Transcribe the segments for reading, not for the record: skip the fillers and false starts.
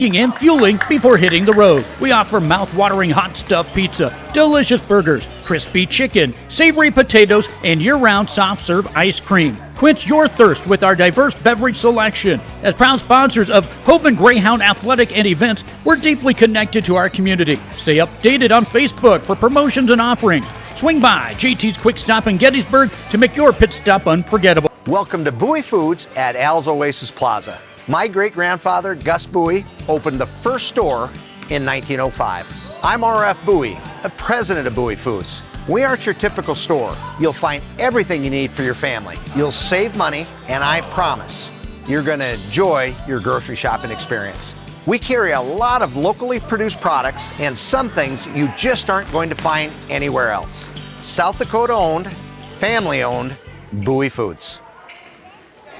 and fueling before hitting the road. We offer mouth-watering hot stuffed pizza, delicious burgers, crispy chicken, savory potatoes, and year-round soft-serve ice cream. Quench your thirst with our diverse beverage selection. As proud sponsors of Hoven Greyhound Athletic and events, we're deeply connected to our community. Stay updated on Facebook for promotions and offerings. Swing by JT's Quick Stop in Gettysburg to make your pit stop unforgettable. Welcome to Bowie Foods at Al's Oasis Plaza. My great-grandfather, Gus Bowie, opened the first store in 1905. I'm R.F. Bowie, the president of Bowie Foods. We aren't your typical store. You'll find everything you need for your family. You'll save money, and I promise you're going to enjoy your grocery shopping experience. We carry a lot of locally produced products and some things you just aren't going to find anywhere else. South Dakota owned, family owned, Bowie Foods.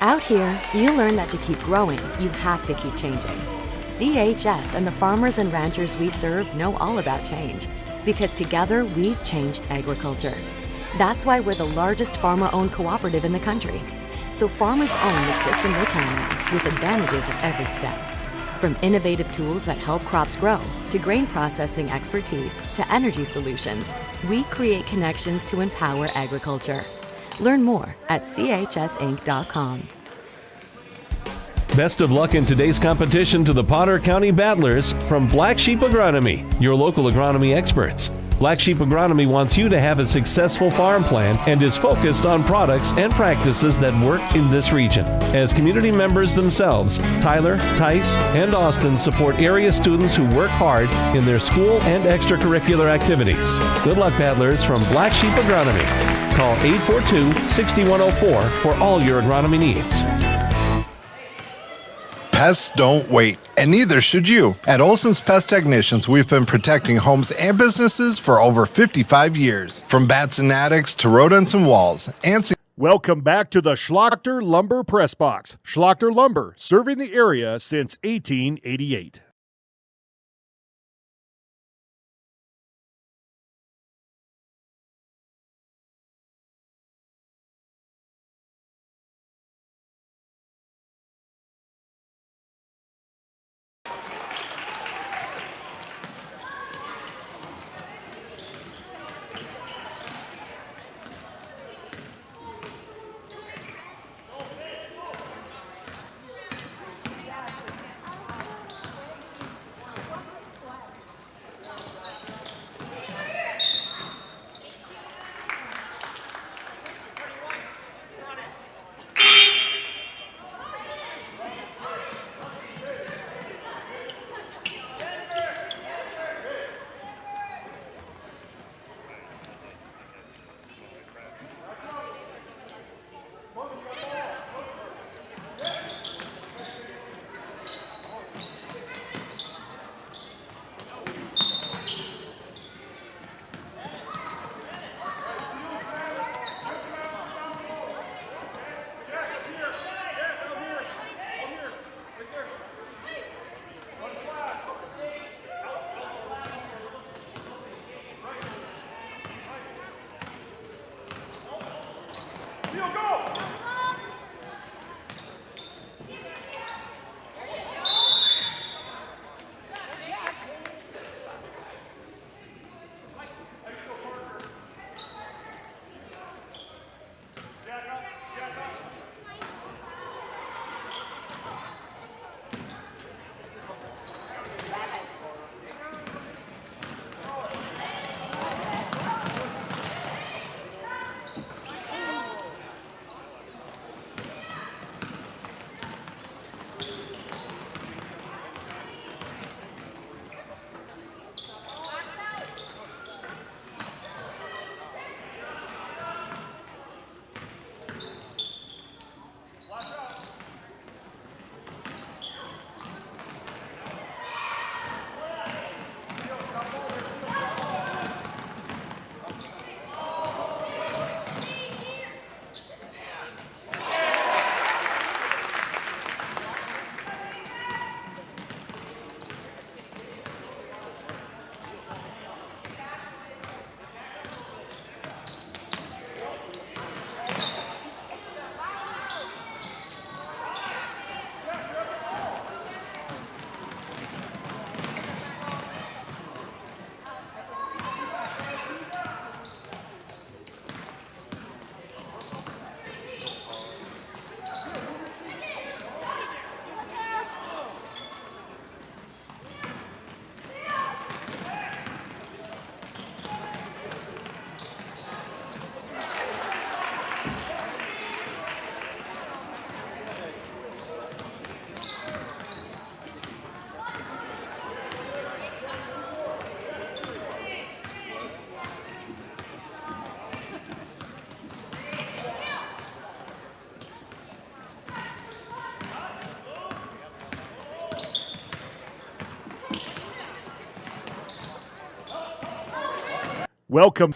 Out here, you learn that to keep growing, you have to keep changing. CHS and the farmers and ranchers we serve know all about change, because together we've changed agriculture. That's why we're the largest farmer-owned cooperative in the country. So farmers own the system they count on, with advantages at every step. From innovative tools that help crops grow, to grain processing expertise, to energy solutions, we create connections to empower agriculture. Learn more at chsinc.com. Best of luck in today's competition to the Potter County Battlers from Black Sheep Agronomy, your local agronomy experts. Black Sheep Agronomy wants you to have a successful farm plan and is focused on products and practices that work in this region. As community members themselves, Tyler, Tice, and Austin support area students who work hard in their school and extracurricular activities. Good luck, Battlers from Black Sheep Agronomy. Call 842-6104 for all your agronomy needs. Pests don't wait, and neither should you. At Olson's Pest Technicians, we've been protecting homes and businesses for over 55 years. From bats and attics to rodents and walls. Welcome back to the Schlachter Lumber Press Box. Schlachter Lumber, serving the area since 1888. Welcome.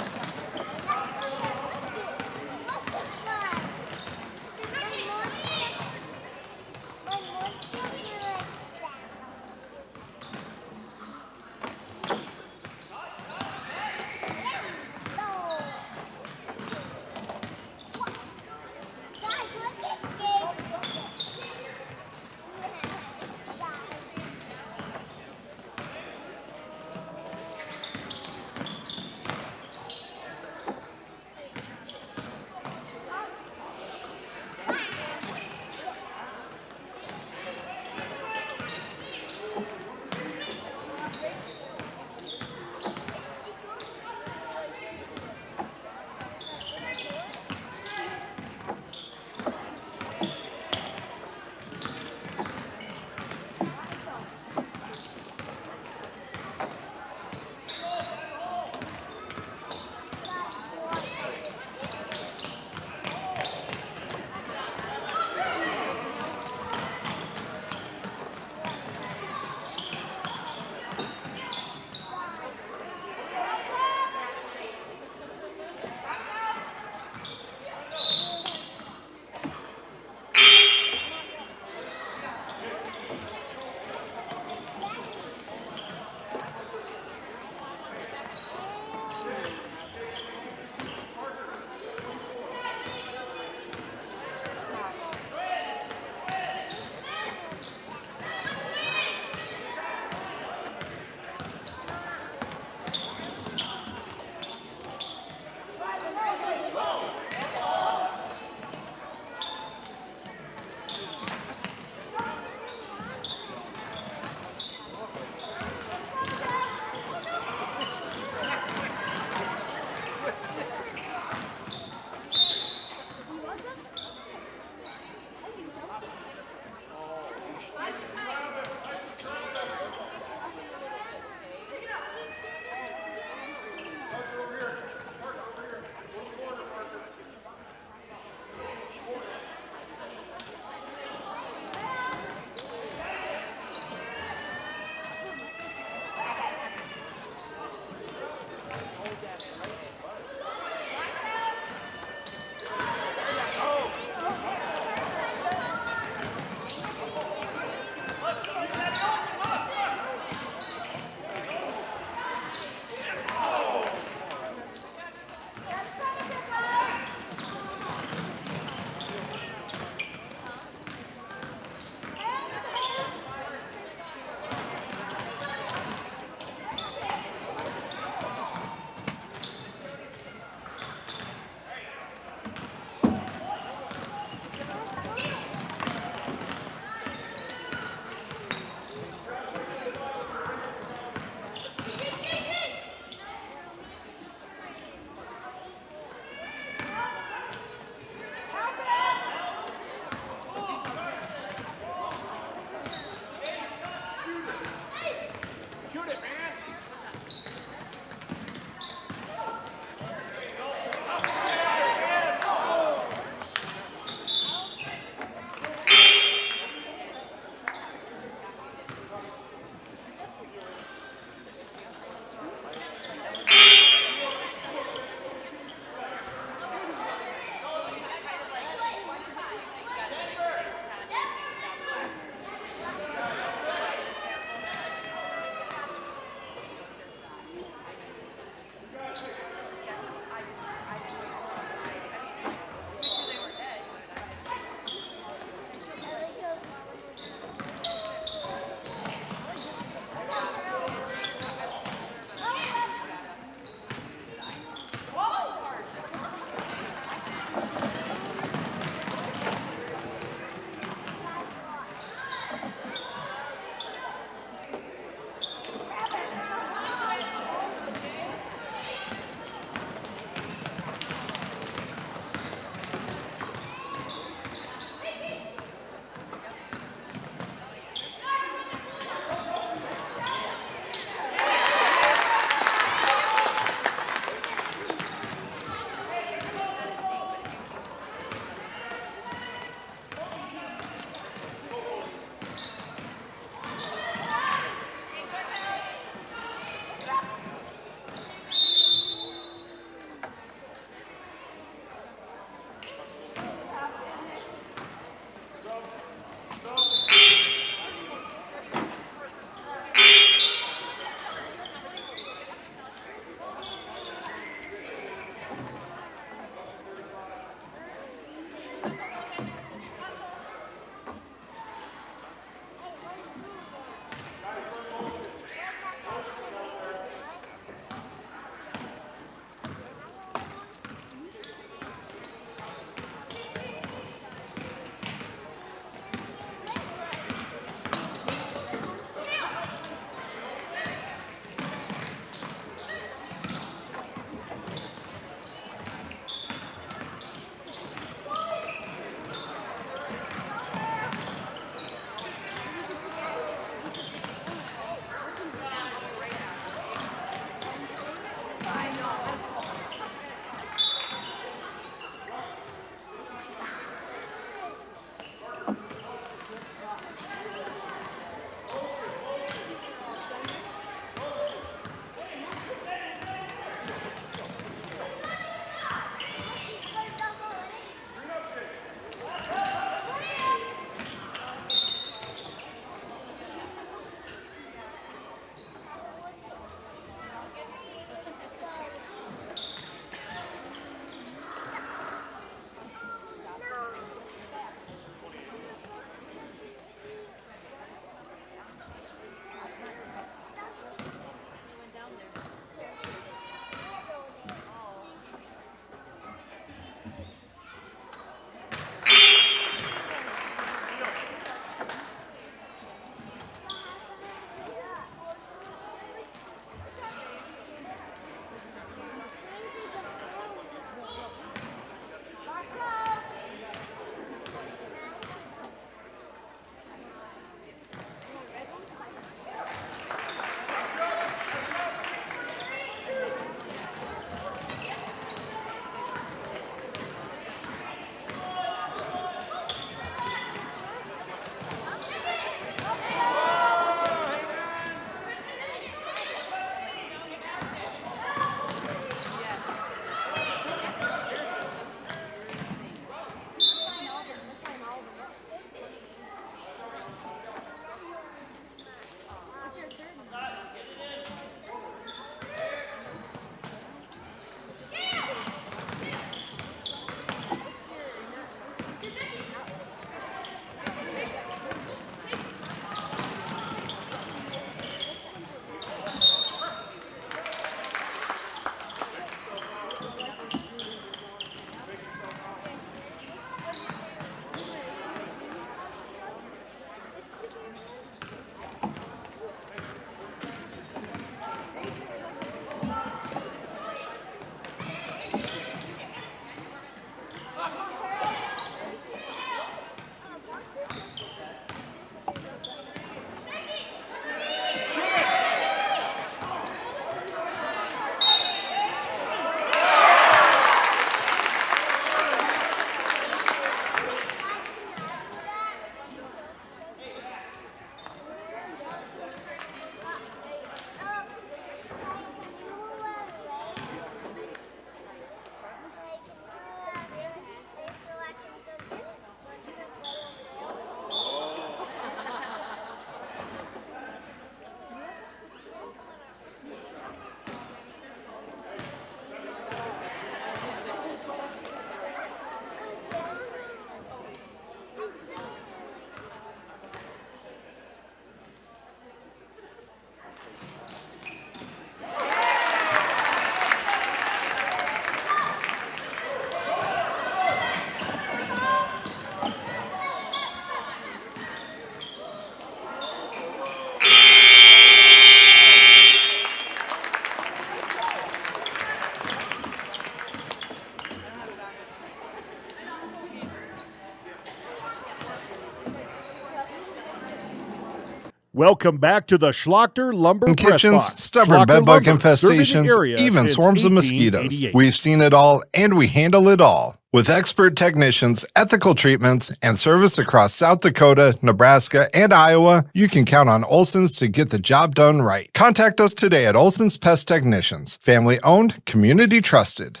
Welcome back to the Schlachter Lumber Press kitchens, Box. stubborn Schlachter bedbug Lumber, serving the infestations, area even since swarms of mosquitoes. 1888. We've seen it all, and we handle it all. With expert technicians, ethical treatments, and service across South Dakota, Nebraska, and Iowa, you can count on Olson's to get the job done right. Contact us today at Olson's Pest Technicians. Family owned, community trusted.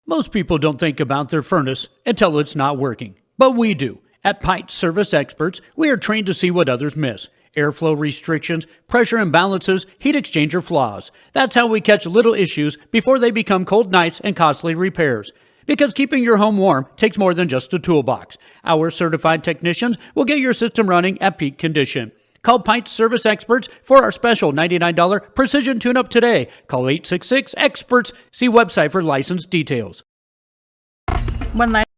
Most people don't think about their furnace until it's not working, but we do. At Pite Service Experts, we are trained to see what others miss. Airflow restrictions, pressure imbalances, heat exchanger flaws. That's how we catch little issues before they become cold nights and costly repairs. Because keeping your home warm takes more than just a toolbox. Our certified technicians will get your system running at peak condition. Call Pite Service Experts for our special $99 precision tune-up today. Call 866-EXPERTS. See website for license details. One last.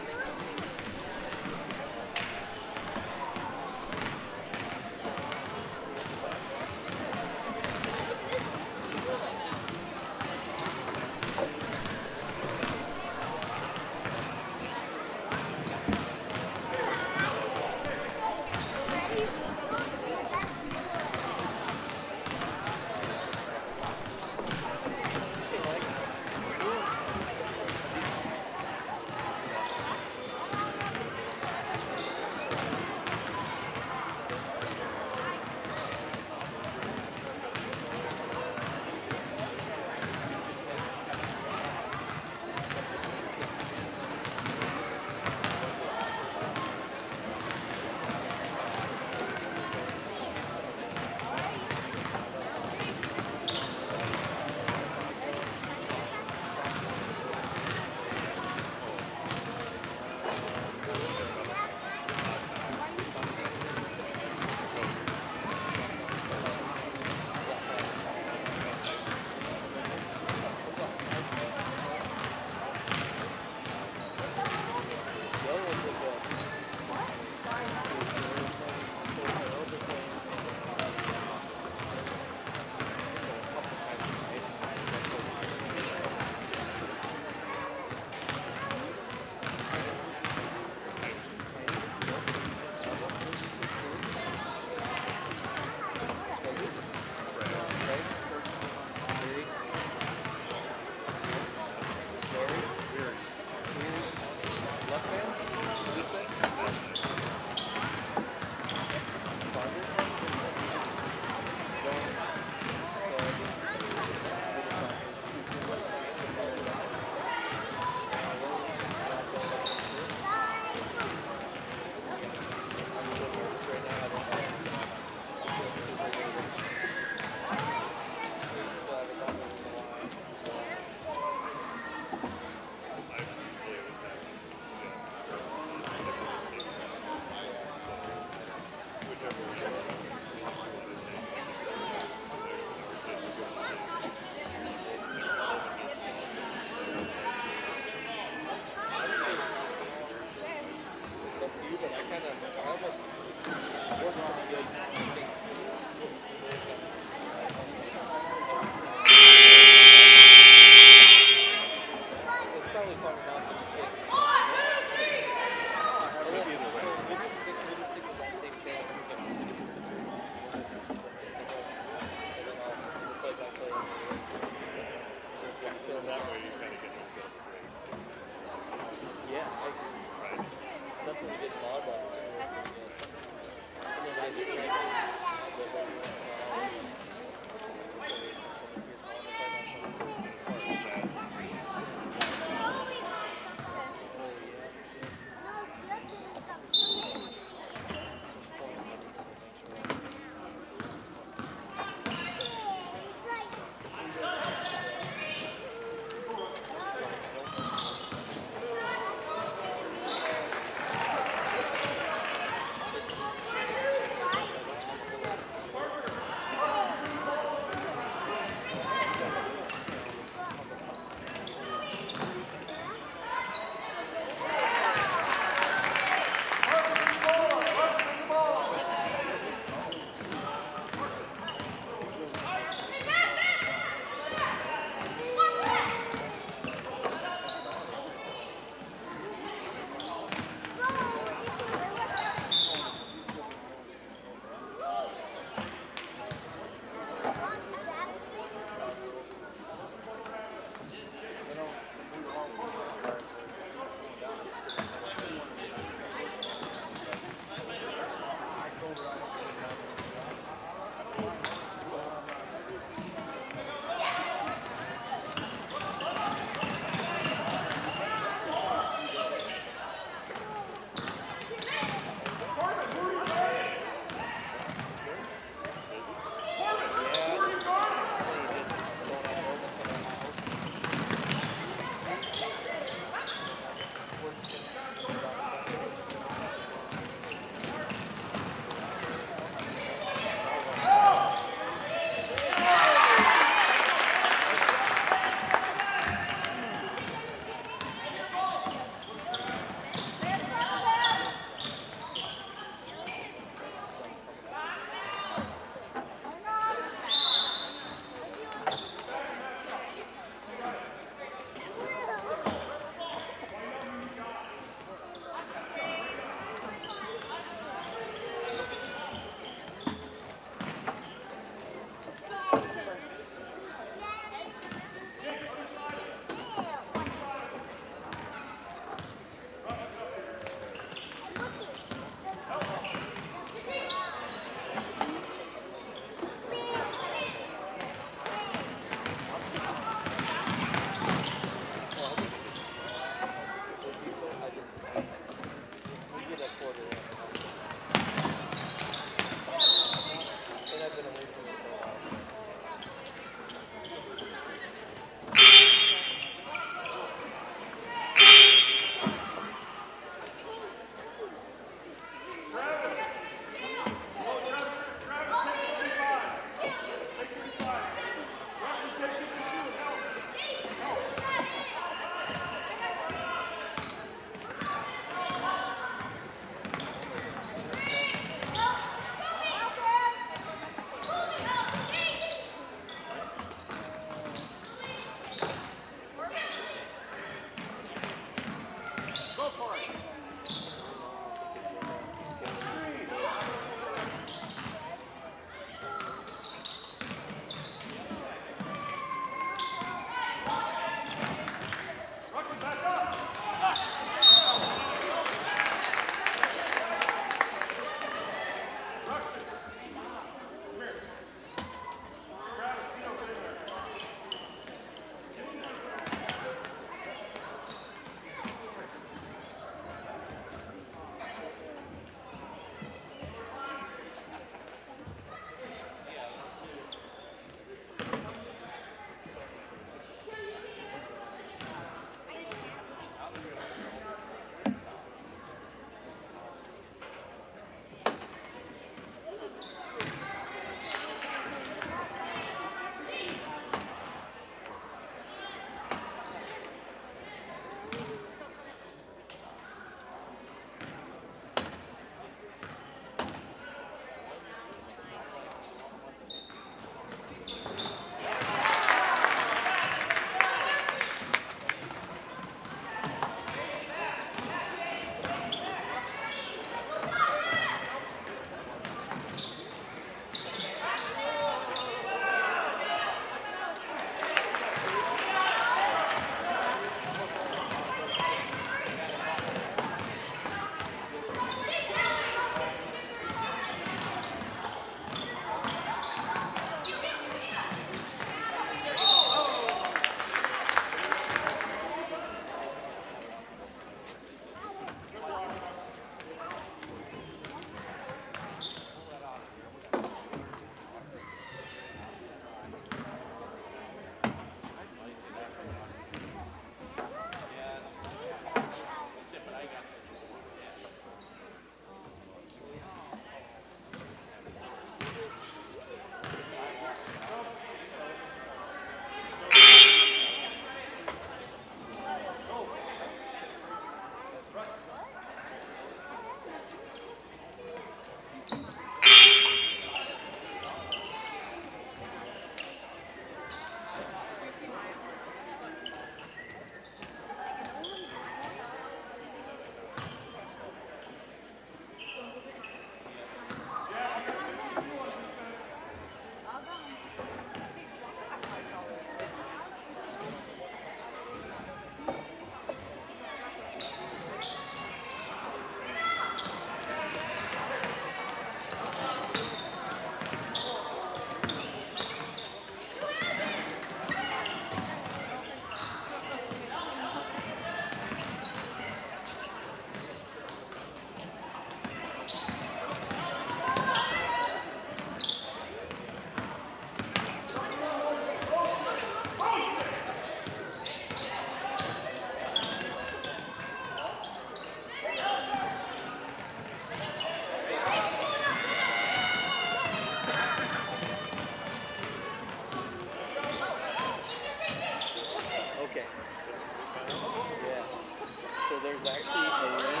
there's actually a lady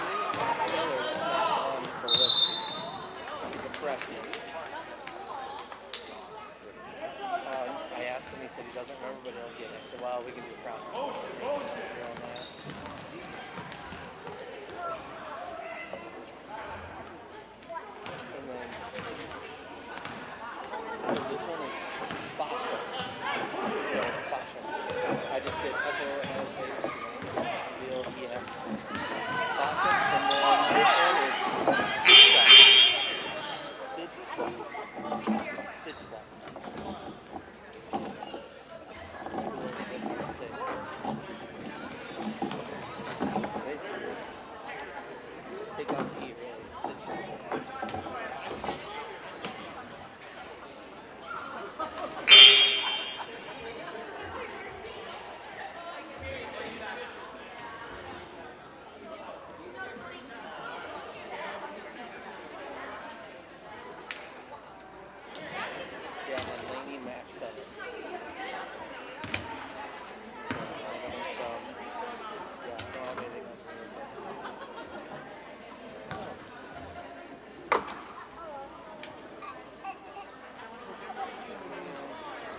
stellar that's not on the list. She's a freshman. I asked him, he said he doesn't remember, but he'll get it. I said, well, we can do process. And then this one is Basha. So, Basha. I just did F-O-S-H, D-O-E-M. Basha. And then this one is Sidstep. Just take out the E, really. Sidstep. Yeah, and then Laney maxed up. Yeah, I don't have anything else to do.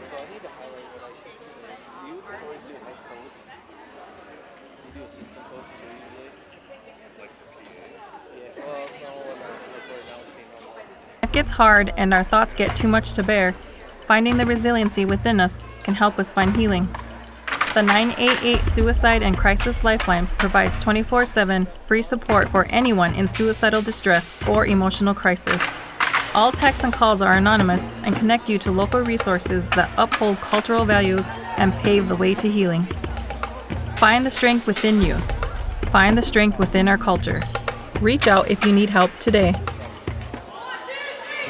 So I need to highlight what I should say. You always do head coach. You do assistant coach too usually. Like the PA? Yeah, well, no, we're announcing on the Life gets hard and our thoughts get too much to bear. Finding the resiliency within us can help us find healing. The 988 Suicide and Crisis Lifeline provides 24/7 free support for anyone in suicidal distress or emotional crisis. All texts and calls are anonymous and connect you to local resources that uphold cultural values and pave the way to healing. Find the strength within you. Find the strength within our culture. Reach out if you need help today.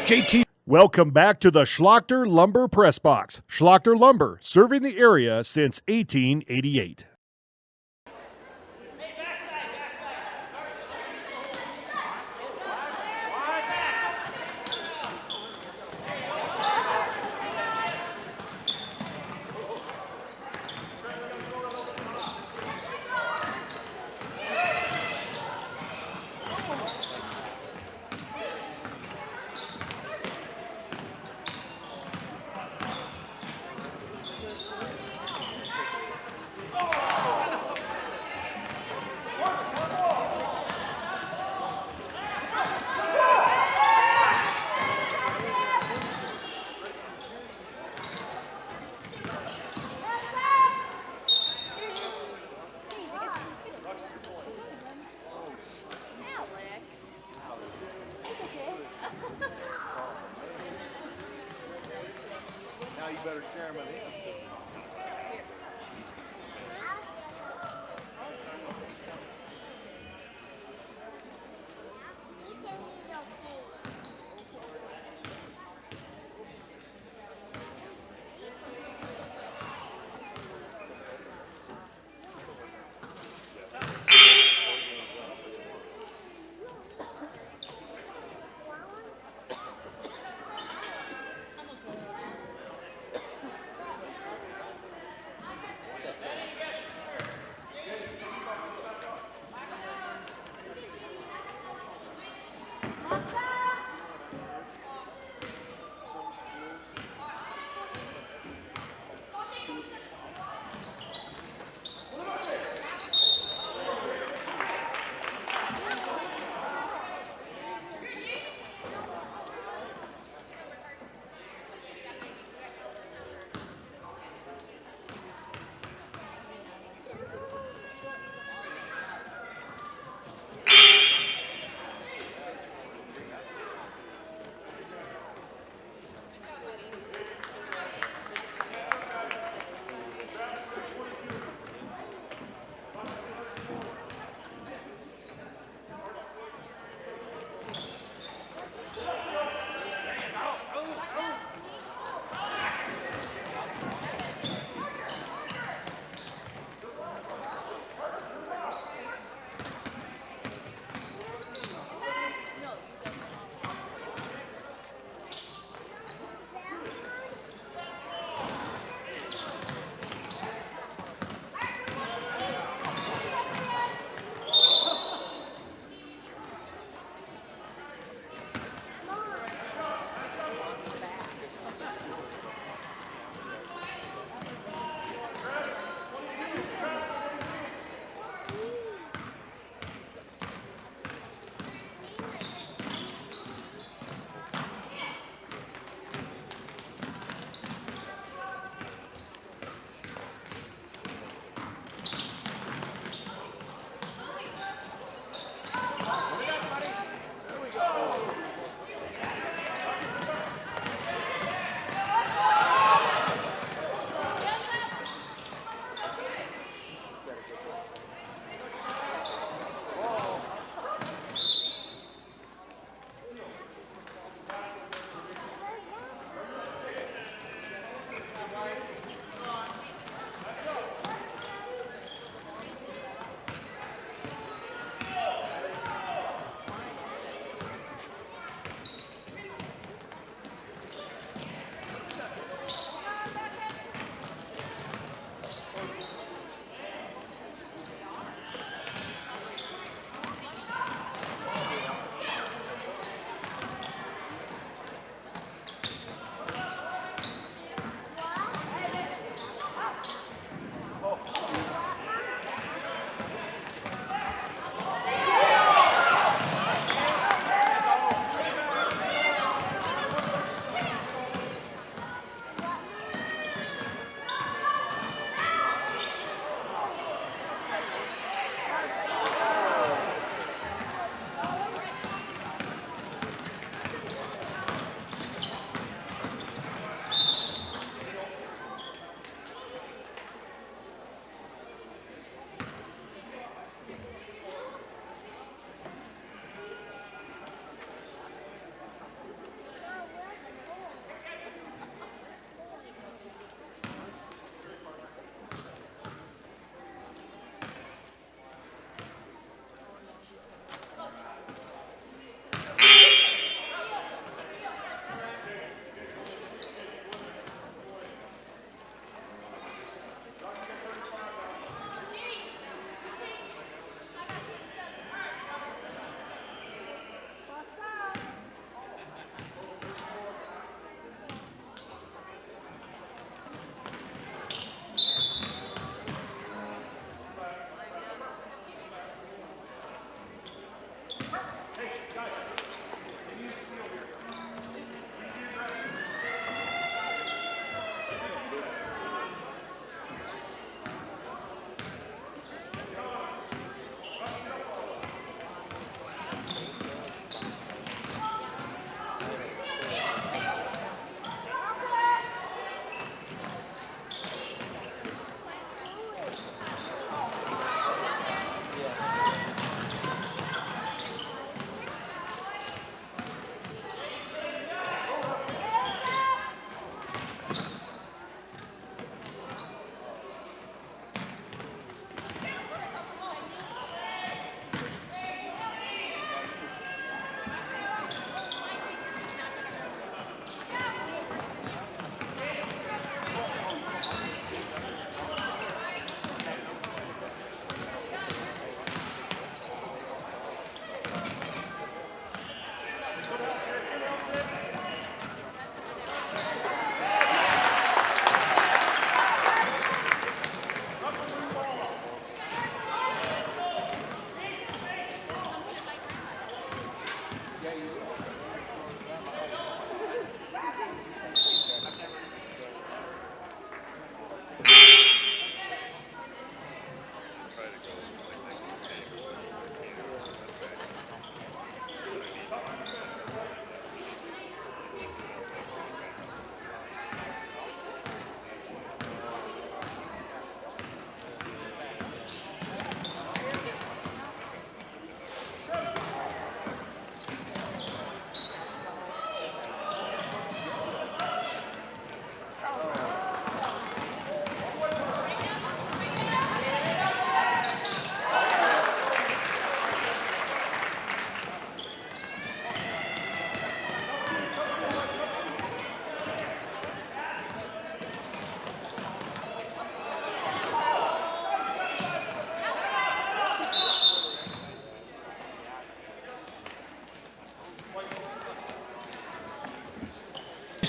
JT. Welcome back to the Schlachter Lumber Press Box. Schlachter Lumber, serving the area since 1888. Now you better share them with him.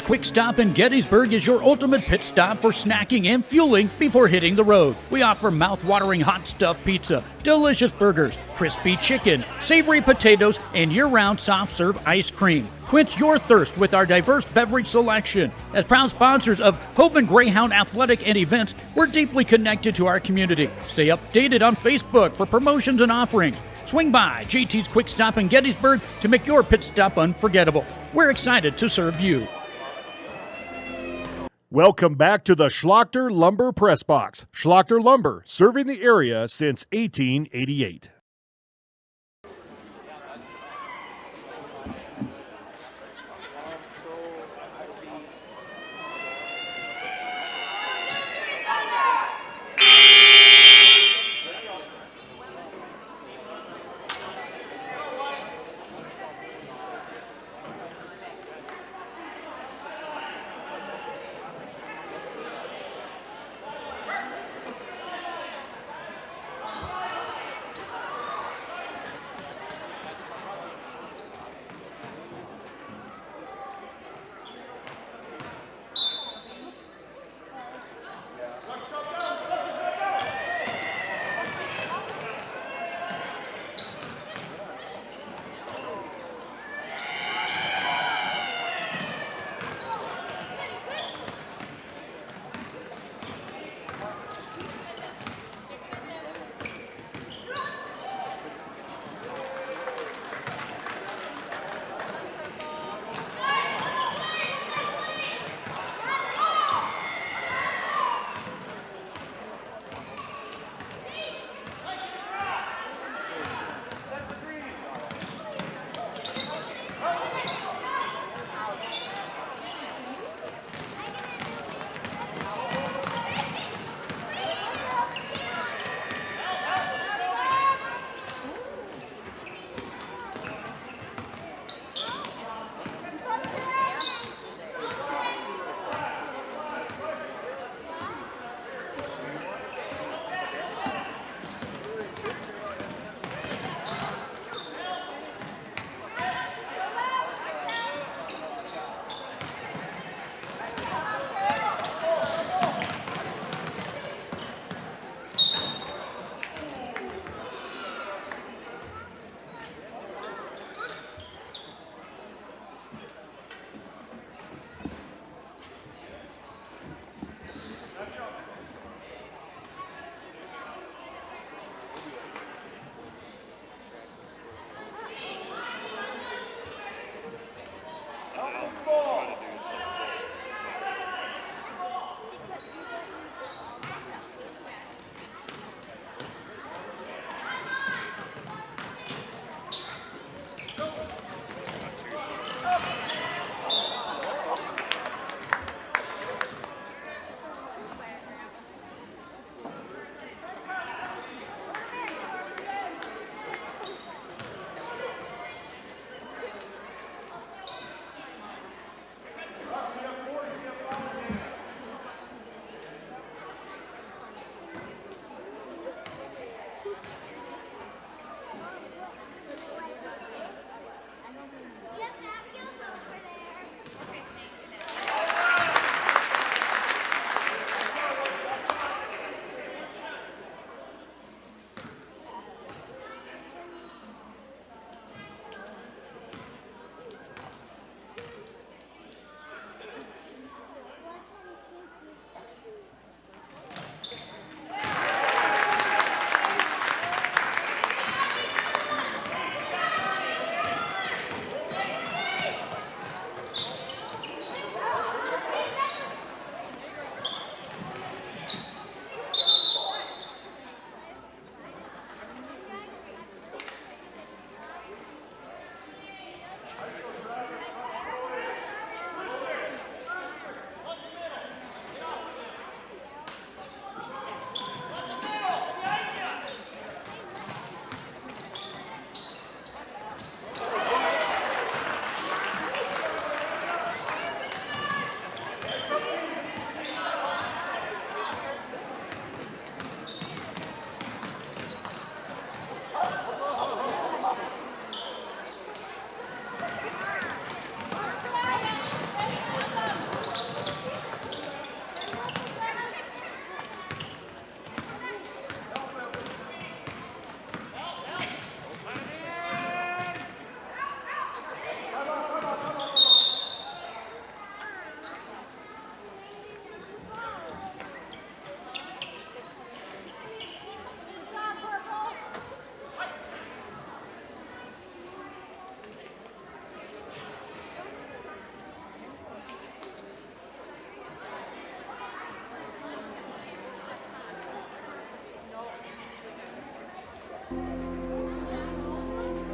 JT's Quick Stop in Gettysburg is your ultimate pit stop for snacking and fueling before hitting the road. We offer mouth-watering hot stuffed pizza, delicious burgers, crispy chicken, savory potatoes, and year-round soft-serve ice cream. Quench your thirst with our diverse beverage selection. As proud sponsors of Hoven Greyhound athletic and events, we're deeply connected to our community. Stay updated on Facebook for promotions and offerings. Swing by JT's Quick Stop in Gettysburg to make your pit stop unforgettable. We're excited to serve you. Welcome back to the Schlachter Lumber Press Box. Schlachter Lumber, serving the area since 1888.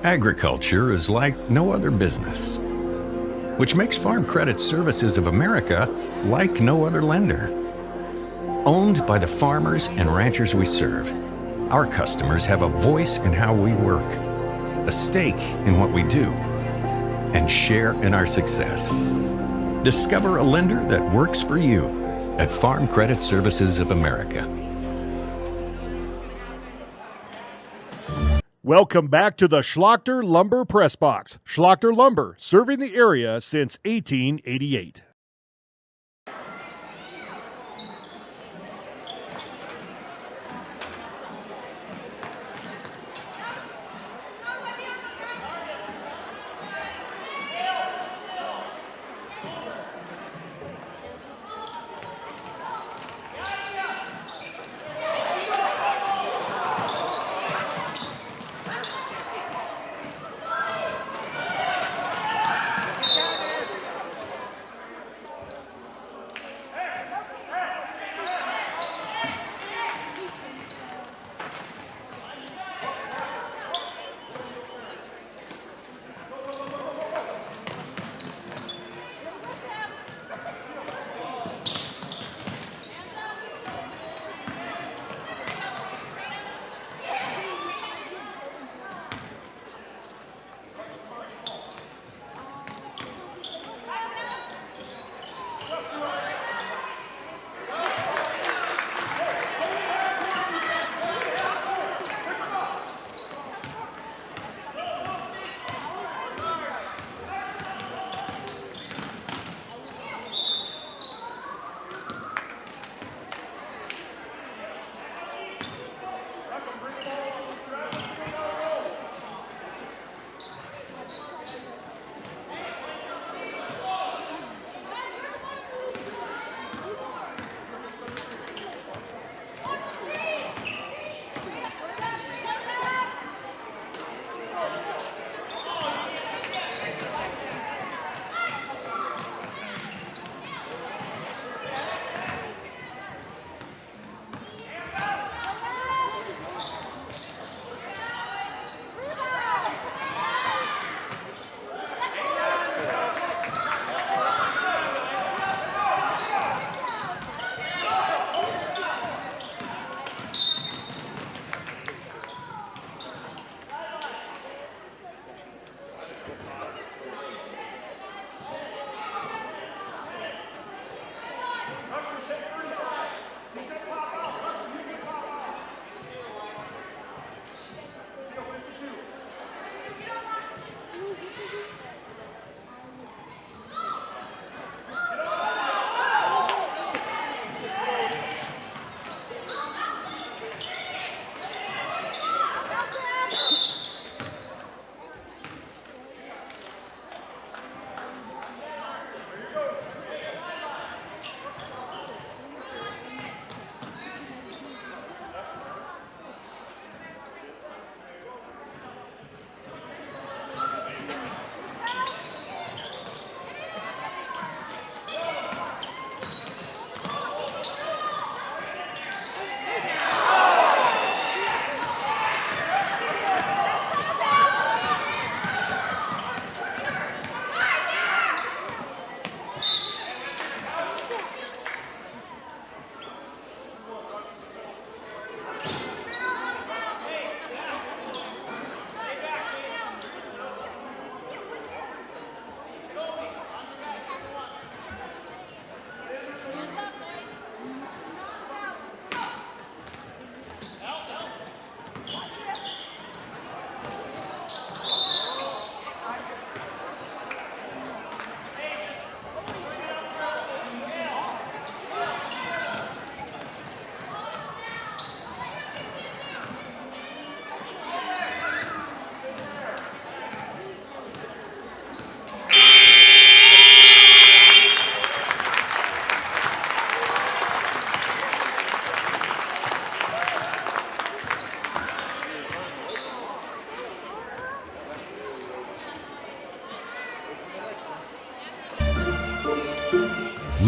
Agriculture is like no other business, which makes Farm Credit Services of America like no other lender. Owned by the farmers and ranchers we serve, our customers have a voice in how we work, a stake in what we do, and share in our success. Discover a lender that works for you at Farm Credit Services of America. Welcome back to the Schlachter Lumber Press Box. Schlachter Lumber, serving the area since 1888.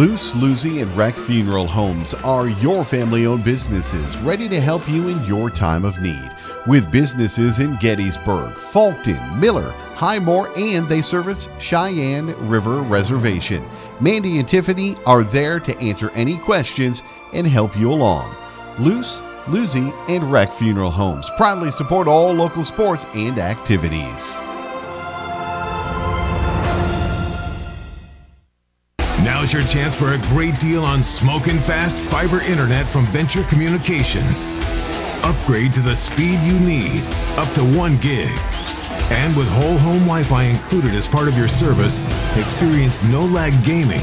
Luce, Lucy, and Wreck Funeral Homes are your family-owned businesses ready to help you in your time of need. with businesses in Gettysburg, Fulton, Miller, Highmore, and they service Cheyenne River Reservation. Mandy and Tiffany are there to answer any questions and help you along. Luce, Lucy, and Rec Funeral Homes proudly support all local sports and activities. Now's your chance for a great deal on smoking fast fiber internet from Venture Communications. Upgrade to the speed you need, up to 1 gig. And with whole home Wi-Fi included as part of your service, experience no-lag gaming,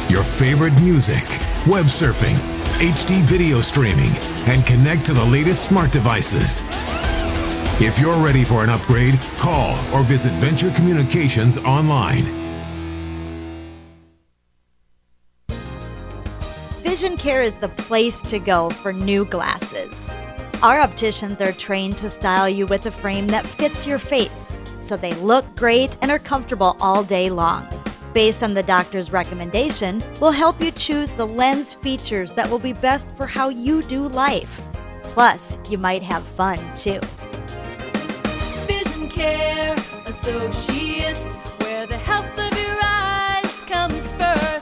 your favorite music, web surfing, HD video streaming, and connect to the latest smart devices. If you're ready for an upgrade, call or visit Venture Communications online. Vision Care is the place to go for new glasses. Our opticians are trained to style you with a frame that fits your face, so they look great and are comfortable all day long. Based on the doctor's recommendation, we'll help you choose the lens features that will be best for how you do life. Plus, you might have fun too. Vision Care Associates, where the health of your eyes comes first.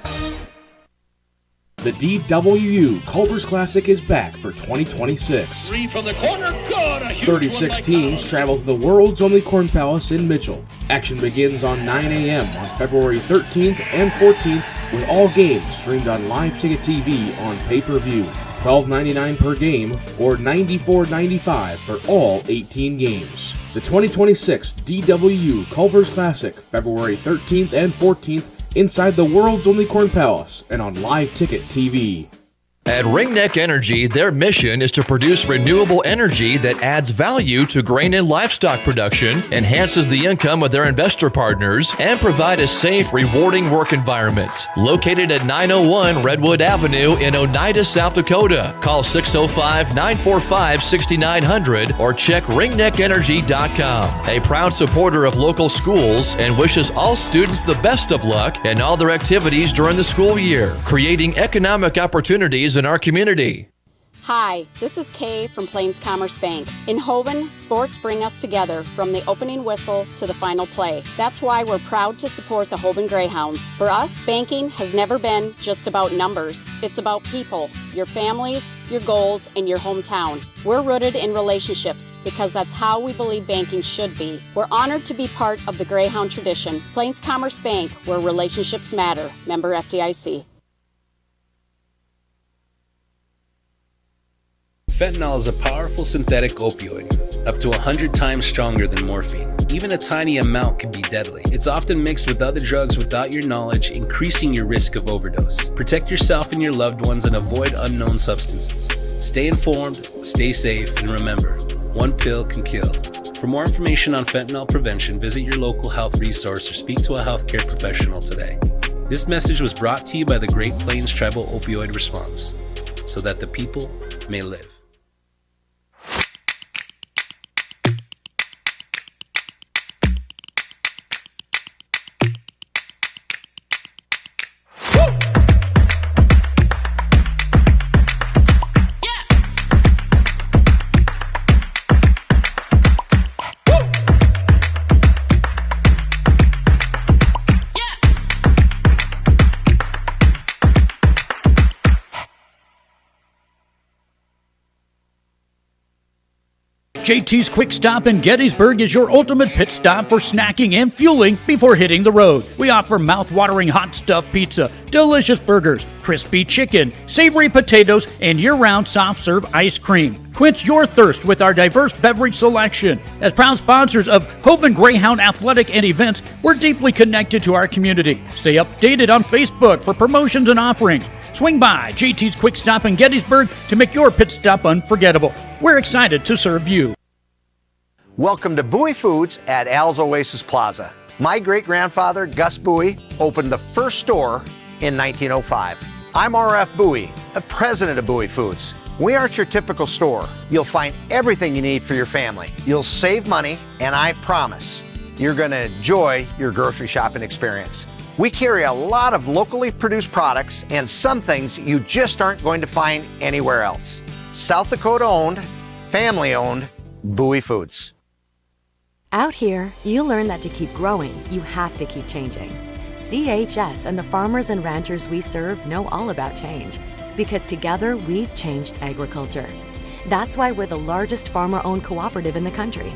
The DWU Culver's Classic is back for 2026. Three from the corner, good! A huge 36 teams travel to the world's only Corn Palace in Mitchell. Action begins on 9 a.m. on February 13th and 14th, with all games streamed on Live Ticket TV on pay-per-view. $12.99 per game or $94.95 for all 18 games. The 2026 DWU Culver's Classic, February 13th and 14th, inside the world's only Corn Palace and on Live Ticket TV. At Ringneck Energy, their mission is to produce renewable energy that adds value to grain and livestock production, enhances the income of their investor partners, and provide a safe, rewarding work environment. Located at 901 Redwood Avenue in Oneida, South Dakota. Call 605-945-6900 or check ringneckenergy.com. A proud supporter of local schools and wishes all students the best of luck in all their activities during the school year, creating economic opportunities in our community. Hi, this is Kay from Plains Commerce Bank. In Hoven, sports bring us together from the opening whistle to the final play. That's why we're proud to support the Hoven Greyhounds. For us, banking has never been just about numbers. It's about people, your families, your goals, and your hometown. We're rooted in relationships because that's how we believe banking should be. We're honored to be part of the Greyhound tradition. Plains Commerce Bank, where relationships matter. Member FDIC. Fentanyl is a powerful synthetic opioid, up to 100 times stronger than morphine. Even a tiny amount can be deadly. It's often mixed with other drugs without your knowledge, increasing your risk of overdose. Protect yourself and your loved ones and avoid unknown substances. Stay informed, stay safe, and remember, one pill can kill. For more information on fentanyl prevention, visit your local health resource or speak to a healthcare professional today. This message was brought to you by the Great Plains Tribal Opioid Response, so that the people may live. JT's Quick Stop in Gettysburg is your ultimate pit stop for snacking and fueling before hitting the road. We offer mouth-watering hot stuffed pizza, delicious burgers, crispy chicken, savory potatoes, and year-round soft-serve ice cream. Quench your thirst with our diverse beverage selection. As proud sponsors of Hoven Greyhound athletic and events, we're deeply connected to our community. Stay updated on Facebook for promotions and offerings. Swing by JT's Quick Stop in Gettysburg to make your pit stop unforgettable. We're excited to serve you. Welcome to Bowie Foods at Al's Oasis Plaza. My great-grandfather, Gus Bowie, opened the first store in 1905. I'm R.F. Bowie, the president of Bowie Foods. We aren't your typical store. You'll find everything you need for your family. You'll save money, and I promise you're going to enjoy your grocery shopping experience. We carry a lot of locally produced products and some things you just aren't going to find anywhere else. South Dakota owned, family owned, Bowie Foods. Out here, you learn that to keep growing, you have to keep changing. CHS and the farmers and ranchers we serve know all about change, because together we've changed agriculture. That's why we're the largest farmer-owned cooperative in the country.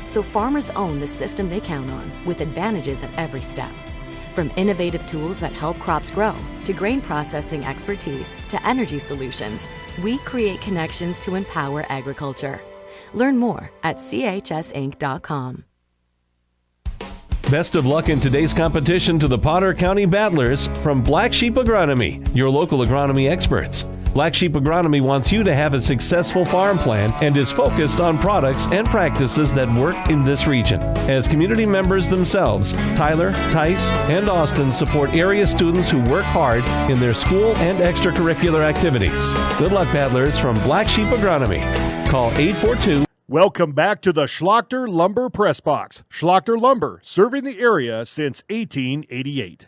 So farmers own the system they count on, with advantages at every step. From innovative tools that help crops grow, to grain processing expertise, to energy solutions, we create connections to empower agriculture. Learn more at chsinc.com. Best of luck in today's competition to the Potter County Battlers from Black Sheep Agronomy, your local agronomy experts. Black Sheep Agronomy wants you to have a successful farm plan and is focused on products and practices that work in this region. As community members themselves, Tyler, Tice, and Austin support area students who work hard in their school and extracurricular activities. Good luck, Battlers, from Black Sheep Agronomy. Call 842. Welcome back to the Schlachter Lumber Press Box. Schlachter Lumber, serving the area since 1888.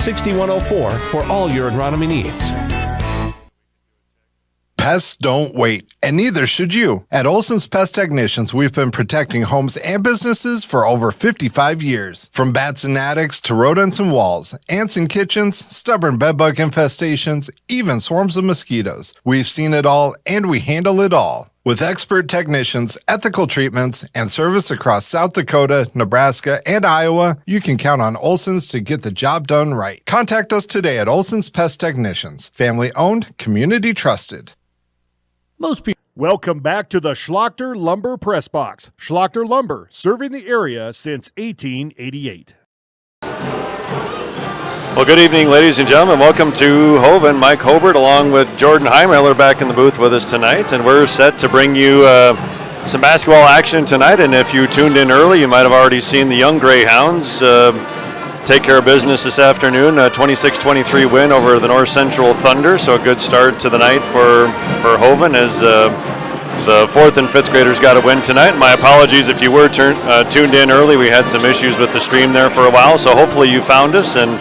6104 for all your agronomy needs. Pests don't wait, and neither should you. At Olson's Pest Technicians, we've been protecting homes and businesses for over 55 years. From bats and attics to rodents and walls, ants in kitchens, stubborn bedbug infestations, even swarms of mosquitoes. We've seen it all, and we handle it all. With expert technicians, ethical treatments, and service across South Dakota, Nebraska, and Iowa, you can count on Olson's to get the job done right. Contact us today at Olson's Pest Technicians. Family owned, community trusted. Most people. Welcome back to the Schlachter Lumber Press Box. Schlachter Lumber, serving the area since 1888. Well, good evening, ladies and gentlemen. Welcome to Hoven. Mike Hobert along with Jordan Heimler back in the booth with us tonight, and we're set to bring you some basketball action tonight. And if you tuned in early, you might have already seen the young Greyhounds take care of business this afternoon, a 26-23 win over the North Central Thunder. So a good start to the night for Hoven as the 4th and 5th graders got a win tonight. My apologies if you were tuned in early. We had some issues with the stream there for a while, so hopefully you found us and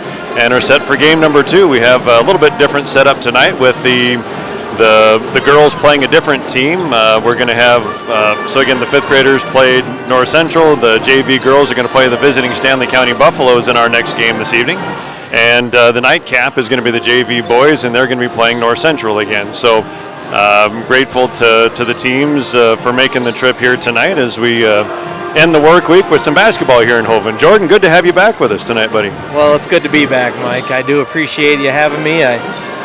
are set for game number 2. We have a little bit different setup tonight with the girls playing a different team. We're going to have, so again, the 5th graders played North Central. The JV girls are going to play the visiting Stanley County Buffaloes in our next game this evening. And the nightcap is going to be the JV boys, and they're going to be playing North Central again. So I'm grateful to the teams for making the trip here tonight as we end the work week with some basketball here in Hoven. Jordan, good to have you back with us tonight, buddy. Well, it's good to be back, Mike. I do appreciate you having me. I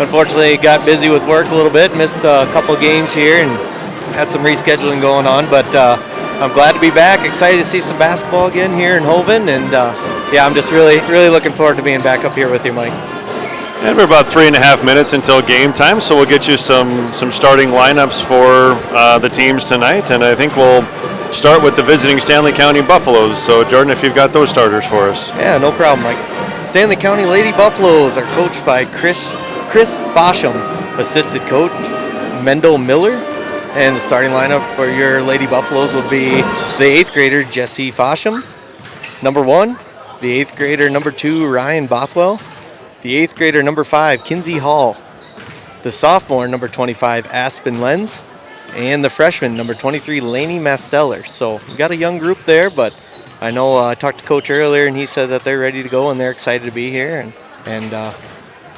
unfortunately got busy with work a little bit, missed a couple games here, and had some rescheduling going on. But I'm glad to be back. Excited to see some basketball again here in Hoven, and yeah, I'm just really looking forward to being back up here with you, Mike. And we're about 3.5 minutes until game time, so we'll get you some starting lineups for the teams tonight, and I think we'll start with the visiting Stanley County Buffaloes. So, Jordan, if you've got those starters for us. Yeah, no problem, Mike. Stanley County Lady Buffaloes are coached by Chris Bosham, assistant coach Mendel Miller, and the starting lineup for your Lady Buffaloes will be the 8th grader Jesse Fosham, number 1, the 8th grader number 2 Ryan Bothwell, the 8th grader number 5 Kinsey Hall, the sophomore number 25 Aspen Lenz, and the freshman number 23 Laney Masteller. So we got a young group there, but I know I talked to Coach earlier, and he said that they're ready to go and they're excited to be here, and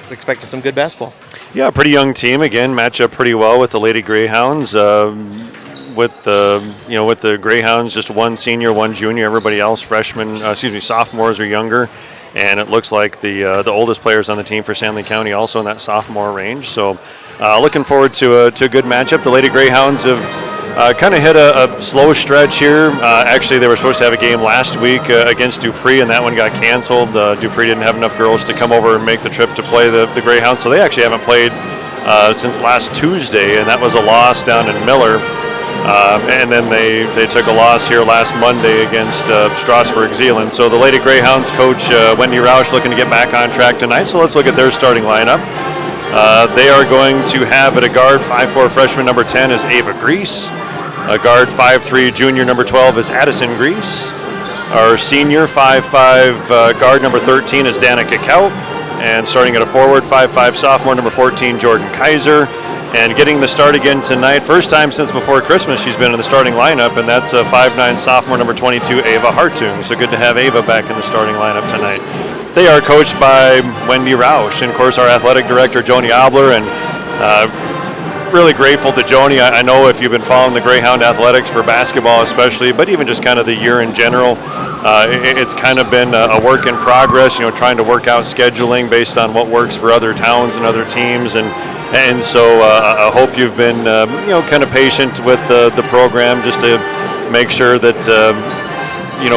expecting some good basketball. Yeah, a pretty young team. Again, match up pretty well with the Lady Greyhounds. With the Greyhounds, just one senior, one junior. Everybody else, sophomores or younger. And it looks like the oldest players on the team for Stanley County also in that sophomore range. So looking forward to a good matchup. The Lady Greyhounds have kind of hit a slow stretch here. Actually, they were supposed to have a game last week against Dupree, and that one got canceled. Dupree didn't have enough girls to come over and make the trip to play the Greyhounds, so they actually haven't played since last Tuesday, and that was a loss down in Miller. And then they took a loss here last Monday against Strasburg, Zeeland. So the Lady Greyhounds coach Wendy Roush looking to get back on track tonight. So let's look at their starting lineup. They are going to have at a guard 5'4" freshman number 10 is Ava Grease. A guard 5'3" junior number 12 is Addison Grease. Our senior 5'5" guard number 13 is Danica Kelp. And starting at a forward 5'5" sophomore number 14 Jordan Kaiser. And getting the start again tonight, first time since before Christmas she's been in the starting lineup, and that's a 5'9" sophomore number 22 Ava Hartung. So good to have Ava back in the starting lineup tonight. They are coached by Wendy Roush, and of course our athletic director Joni Obler, and really grateful to Joni. I know if you've been following the Greyhound athletics for basketball especially, but even just kind of the year in general, it's kind of been a work in progress, trying to work out scheduling based on what works for other towns and other teams, and so I hope you've been, kind of patient with the program just to make sure that,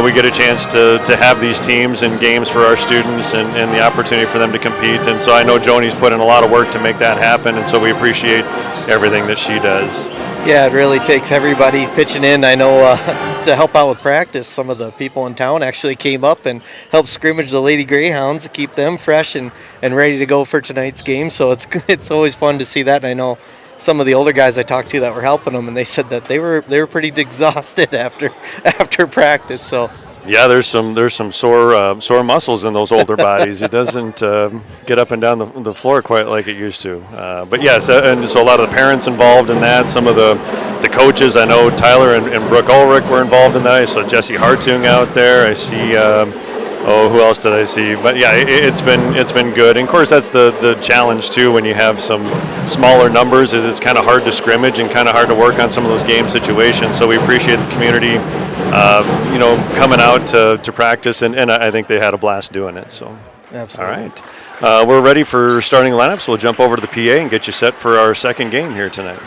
we get a chance to have these teams and games for our students and the opportunity for them to compete. And so I know Joni's put in a lot of work to make that happen, and so we appreciate everything that she does. Yeah, it really takes everybody pitching in. I know to help out with practice, some of the people in town actually came up and helped scrimmage the Lady Greyhounds to keep them fresh and ready to go for tonight's game. So it's always fun to see that. And I know some of the older guys I talked to that were helping them, and they said that they were pretty exhausted after practice. So Yeah, there's some sore muscles in those older bodies. It doesn't get up and down the floor quite like it used to. But yes, and so a lot of the parents involved in that. Some of the coaches, I know Tyler and Brooke Ulrich were involved in that. I saw Jesse Hartung out there. I see. Who else did I see? But yeah, it's been good. And of course, that's the challenge too when you have some smaller numbers. Is it's kind of hard to scrimmage and kind of hard to work on some of those game situations. So we appreciate the community, coming out to practice, and I think they had a blast doing it. So, Absolutely. All right, we're ready for starting lineups. So we'll jump over to the PA and get you set for our second game here tonight.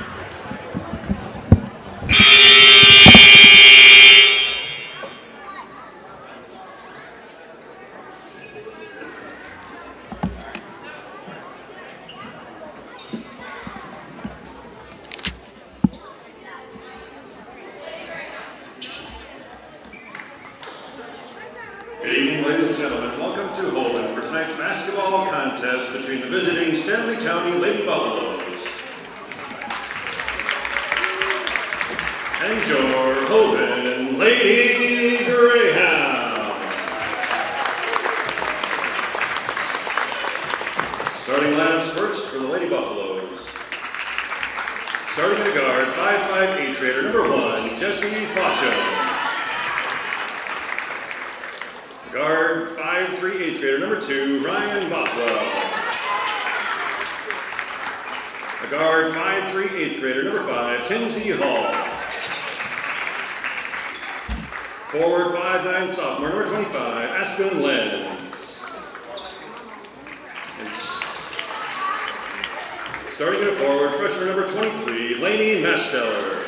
Good evening, ladies and gentlemen. Welcome to Hoven for tonight's basketball contest between the visiting Stanley County Lady Buffaloes and your Hoven Lady Greyhounds. Starting lineups first for the Lady Buffaloes. Starting at guard, 5'5" 8th grader number 1, Jesse Fosho. Guard 5'3" 8th grader number 2, Ryan Bothwell. A guard 5'3" 8th grader number 5, Kenzie Hall. Forward 5'9" sophomore number 25, Aspen Lenz. And starting at forward, freshman number 23, Lainey Masteller.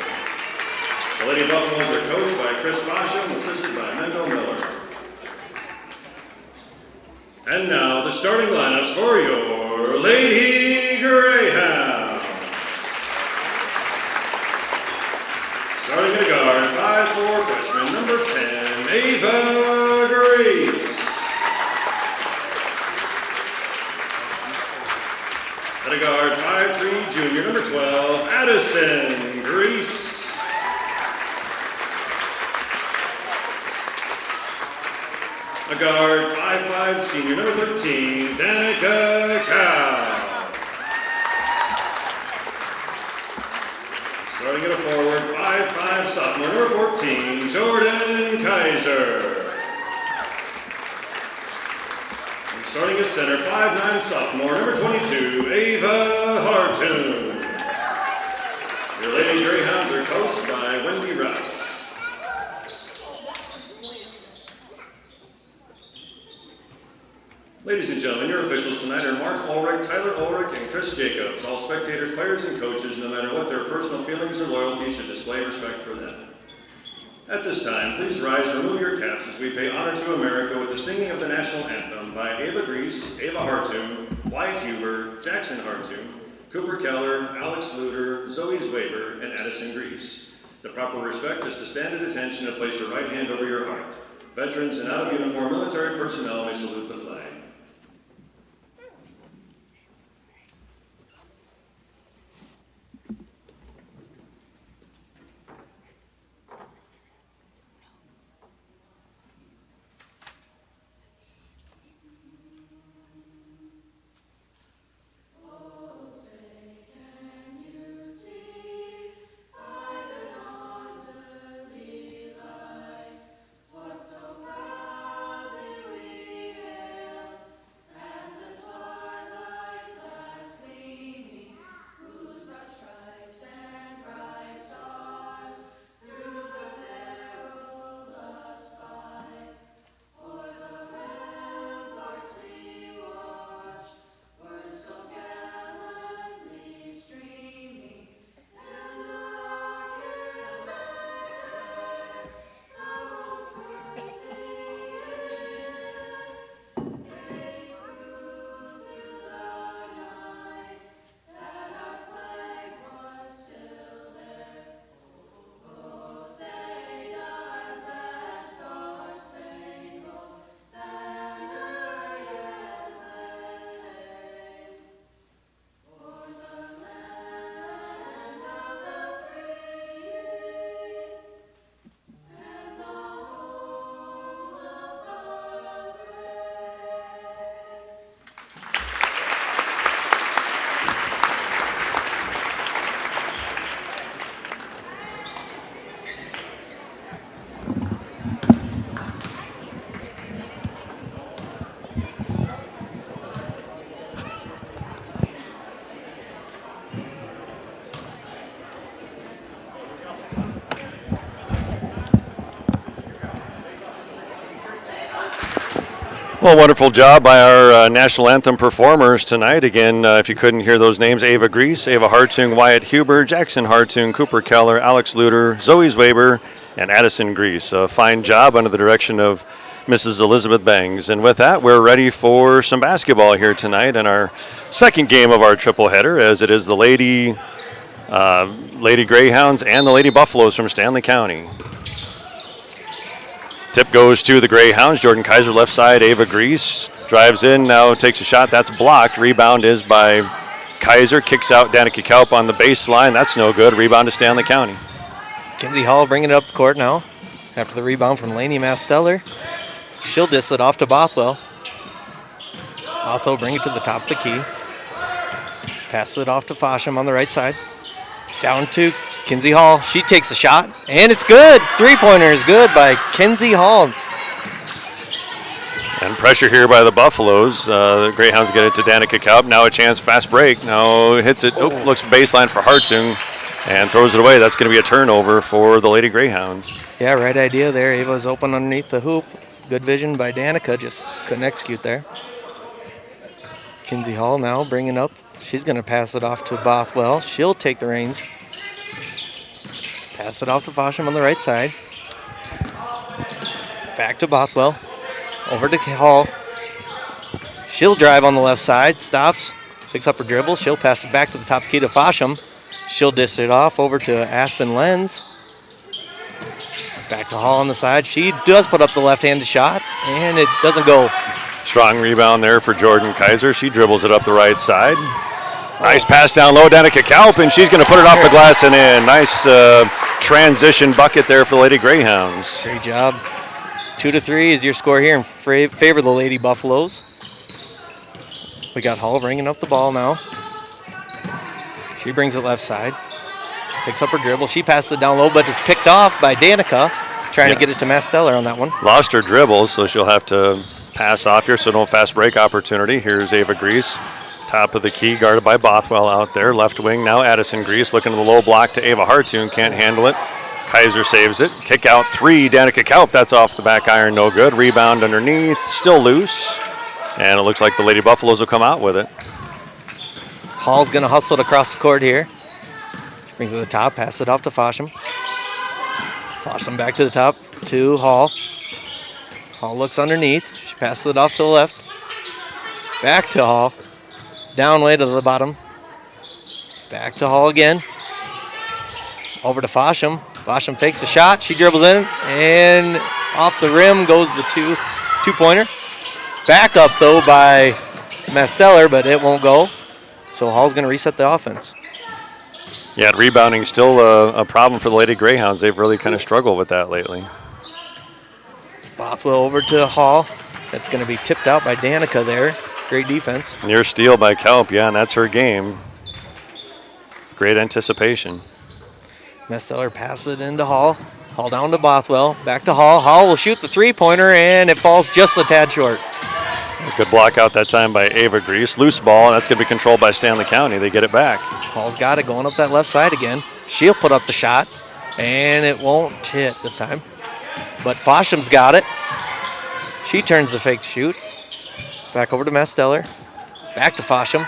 The Lady Buffaloes are coached by Chris Fasha and assisted by Mendel Miller. And now the starting lineups for your Lady Greyhounds. Starting at guard, 5'4" freshman number 10, Ava Grace. At a guard, 5'3" junior number 12, Addison Grease. A guard, 5'5", senior number 13, Danica Cow. Starting at a forward, 5'5", sophomore number 14, Jordan Kaiser. And starting at center, 5'9", sophomore number 22, Ava Hartoon. Your Lady Greyhounds are coached by Wendy Roush. Ladies and gentlemen, your officials tonight are Mark Ulrich, Tyler Ulrich, and Chris Jacobs. All spectators, players, and coaches, no matter what their personal feelings or loyalties, should display respect for them. At this time, please rise and remove your caps as we pay honor to America with the singing of the national anthem by Ava Grease, Ava Hartoon, Wyatt Huber, Jackson Hartoon, Cooper Keller, Alex Luter, Zoe Zwaber, and Addison Grease. The proper respect is to stand at attention and place your right hand over your heart. Veterans and out-of-uniform military personnel may salute the flag. Well, wonderful job by our national anthem performers tonight. Again, if you couldn't hear those names, Ava Grease, Ava Hartung, Wyatt Huber, Jackson Hartung, Cooper Keller, Alex Luter, Zoe Zwaber, and Addison Grease. A fine job under the direction of Mrs. Elizabeth Bangs. And with that, we're ready for some basketball here tonight in our second game of our triple header, as it is the Lady Greyhounds and the Lady Buffaloes from Stanley County. Tip goes to the Greyhounds. Jordan Kaiser left side. Ava Grease drives in, now takes a shot. That's blocked. Rebound is by Kaiser. Kicks out Danica Kaup on the baseline. That's no good. Rebound to Stanley County. Kinsey Hall bringing it up the court now after the rebound from Lainey Masteller. She'll diss it off to Bothwell. Bothwell bring it to the top of the key. Passes it off to Fosham on the right side. Down to Kinsey Hall. She takes a shot, and it's good. Three-pointer is good by Kinsey Hall. And pressure here by the Buffaloes. The Greyhounds get it to Danica Kaup. Now a chance, fast break. Now hits it. Looks baseline for Hartung and throws it away. That's going to be a turnover for the Lady Greyhounds. Yeah, right idea there. Ava's open underneath the hoop. Good vision by Danica. Just couldn't execute there. Kinsey Hall now bringing up. She's going to pass it off to Bothwell. She'll take the reins. Pass it off to Fosham on the right side. Back to Bothwell. Over to Hall. She'll drive on the left side. Stops. Picks up her dribble. She'll pass it back to the top key to Fosham. She'll dish it off over to Aspen Lenz. Back to Hall on the side. She does put up the left-handed shot, and it doesn't go. Strong rebound there for Jordan Kaiser. She dribbles it up the right side. Nice pass down low, Danica Kaup, and she's going to put it off the glass and in. Nice transition bucket there for the Lady Greyhounds. Great job. 2-3 is your score here in favor of the Lady Buffaloes. We got Hall bringing up the ball now. She brings it left side. Picks up her dribble. She passes it down low, but it's picked off by Danica. Trying to get it to Masteller on that one. Lost her dribble, so she'll have to pass off here, so no fast break opportunity. Here's Ava Grease. Top of the key, guarded by Bothwell out there. Left wing now, Addison Grease looking to the low block to Ava Hartung. Can't handle it. Kaiser saves it. Kick out three, Danica Kaup. That's off the back iron, no good. Rebound underneath, still loose. And it looks like the Lady Buffaloes will come out with it. Hall's going to hustle it across the court here. She brings it to the top, pass it off to Fosham. Fosham back to the top to Hall. Hall looks underneath. She passes it off to the left. Back to Hall. Down way to the bottom. Back to Hall again. Over to Fosham. Fosham takes a shot. She dribbles in, and off the rim goes the two-pointer. Back up, though, by Masteller, but it won't go. So Hall's going to reset the offense. Yeah, rebounding still a problem for the Lady Greyhounds. They've really kind of struggled with that lately. Bothwell over to Hall. That's going to be tipped out by Danica there. Great defense. Near steal by Kaup, yeah, and that's her game. Great anticipation. Masteller passes it into Hall. Hall down to Bothwell. Back to Hall. Hall will shoot the three-pointer, and it falls just a tad short. Good block out that time by Ava Grease. Loose ball, and that's going to be controlled by Stanley County. They get it back. Hall's got it going up that left side again. She'll put up the shot, and it won't hit this time. But Fosham's got it. She turns the fake shoot. Back over to Masteller. Back to Fosham.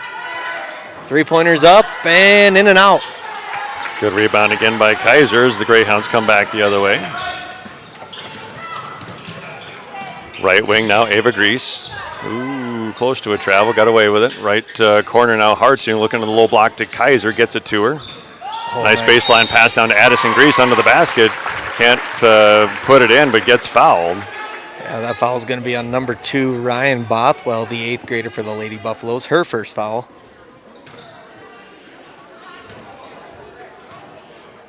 Three-pointers up and in and out. Good rebound again by Kaiser as the Greyhounds come back the other way. Right wing now, Ava Grease. Ooh, close to a travel, got away with it. Right corner now, Hartung looking to the low block to Kaiser, gets it to her. Nice baseline pass down to Addison Grease under the basket. Can't put it in, but gets fouled. Yeah, that foul is going to be on number 2, Ryan Bothwell, the 8th grader for the Lady Buffaloes. Her first foul.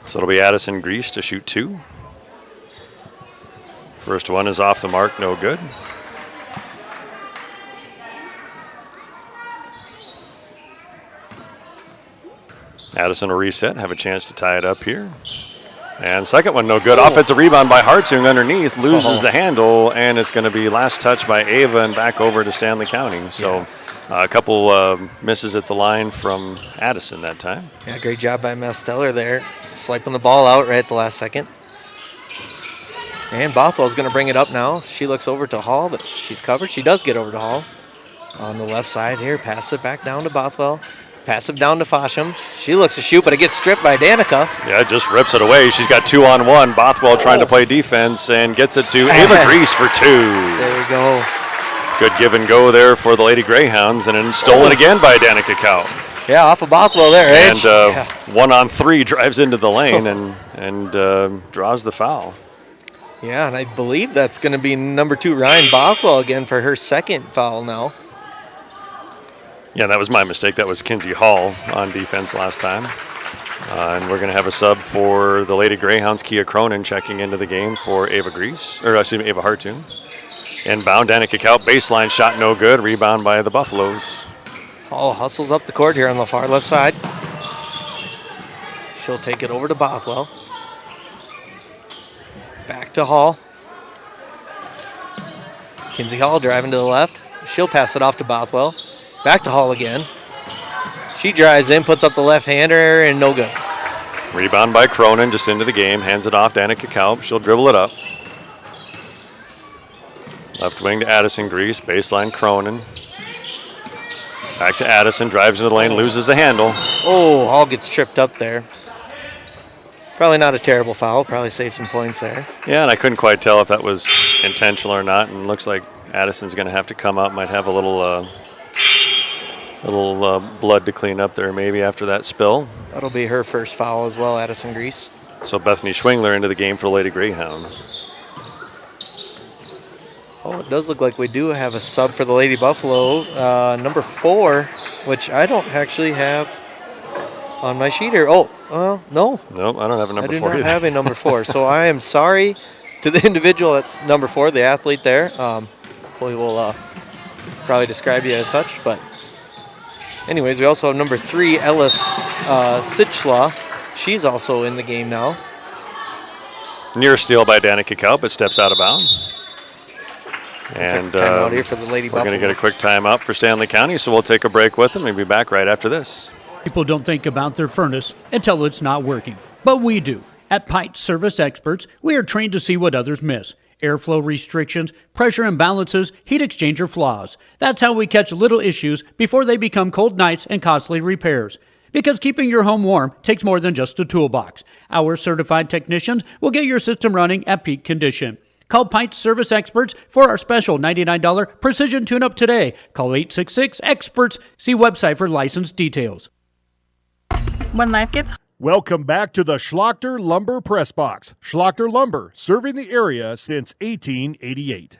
So it'll be Addison Grease to shoot 2. First one is off the mark, no good. Addison will reset, have a chance to tie it up here. And second one, no good. Offensive rebound by Hartung underneath, loses the handle, and it's going to be last touch by Ava and back over to Stanley County. So a couple misses at the line from Addison that time. Yeah, great job by Masteller there, swiping the ball out right at the last second. And Bothwell's going to bring it up now. She looks over to Hall, but she's covered. She does get over to Hall. On the left side here, pass it back down to Bothwell. Pass it down to Fosham. She looks to shoot, but it gets stripped by Danica. Yeah, just rips it away. She's got 2-on-1. Bothwell trying to play defense and gets it to Ava Grease for 2. There we go. Good give and go there for the Lady Greyhounds, and then stolen again by Danica Cow. Yeah, off of Bothwell there. And 1-on-3 drives into the lane and draws the foul. Yeah, and I believe that's going to be number 2, Ryan Bothwell again for her second foul now. Yeah, that was my mistake. That was Kinsey Hall on defense last time. And we're going to have a sub for the Lady Greyhounds. Kia Cronin checking into the game for Ava Hartoon. Inbound, Danica Cow, baseline shot no good. Rebound by the Buffaloes. Hall hustles up the court here on the far left side. She'll take it over to Bothwell. Back to Hall. Kinsey Hall driving to the left. She'll pass it off to Bothwell. Back to Hall again. She drives in, puts up the left-hander, and no good. Rebound by Cronin, just into the game. Hands it off to Danica Cow. She'll dribble it up. Left wing to Addison Grease. Baseline Cronin. Back to Addison. Drives into the lane, loses the handle. Oh, Hall gets tripped up there. Probably not a terrible foul. Probably saved some points there. Yeah, and I couldn't quite tell if that was intentional or not. And looks like Addison's going to have to come up. Might have a little blood to clean up there maybe after that spill. That'll be her first foul as well, Addison Grease. So Bethany Schwingler into the game for the Lady Greyhounds. Oh, it does look like we do have a sub for the Lady Buffalo, number 4, which I don't actually have on my sheet here. Oh, no. Nope, I don't have a number 4 I do not either. have a number 4, so I am sorry to the individual at number 4, the athlete there. We will probably describe you as such, but anyways, we also have number 3, Ellis Sitchla. She's also in the game now. Near steal by Danica Cow, but steps out of bounds. And timeout here for the Lady we're going to Buffalo. get a quick timeout for Stanley County, so we'll take a break with them and be back right after this. People don't think about their furnace until it's not working, but we do. At Pite Service Experts, we are trained to see what others miss. Airflow restrictions, pressure imbalances, heat exchanger flaws. That's how we catch little issues before they become cold nights and costly repairs. Because keeping your home warm takes more than just a toolbox. Our certified technicians will get your system running at peak condition. Call Pite Service Experts for our special $99 precision tune-up today. Call 866-EXPERTS. See website for license details. When life gets Welcome back to the Schlachter Lumber Press Box. Schlachter Lumber, serving the area since 1888.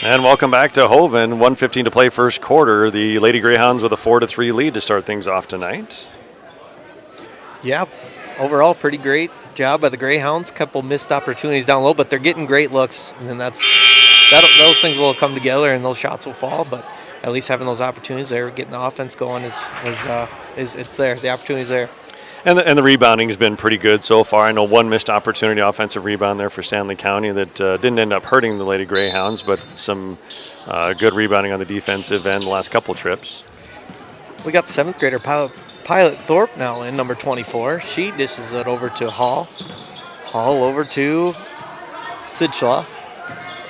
And welcome back to Hoven. 1:15 to play first quarter. The Lady Greyhounds with a 4-3 lead to start things off tonight. Yeah, overall pretty great job by the Greyhounds. Couple missed opportunities down low, but they're getting great looks, and then those things will come together and those shots will fall. But at least having those opportunities there, getting the offense going is it's there. The opportunity's there. And the rebounding has been pretty good so far. I know one missed opportunity, offensive rebound there for Stanley County that didn't end up hurting the Lady Greyhounds, but some good rebounding on the defensive end the last couple trips. We got the 7th grader Pilot Thorpe now in, number 24. She dishes it over to Hall. Hall over to Sitchla.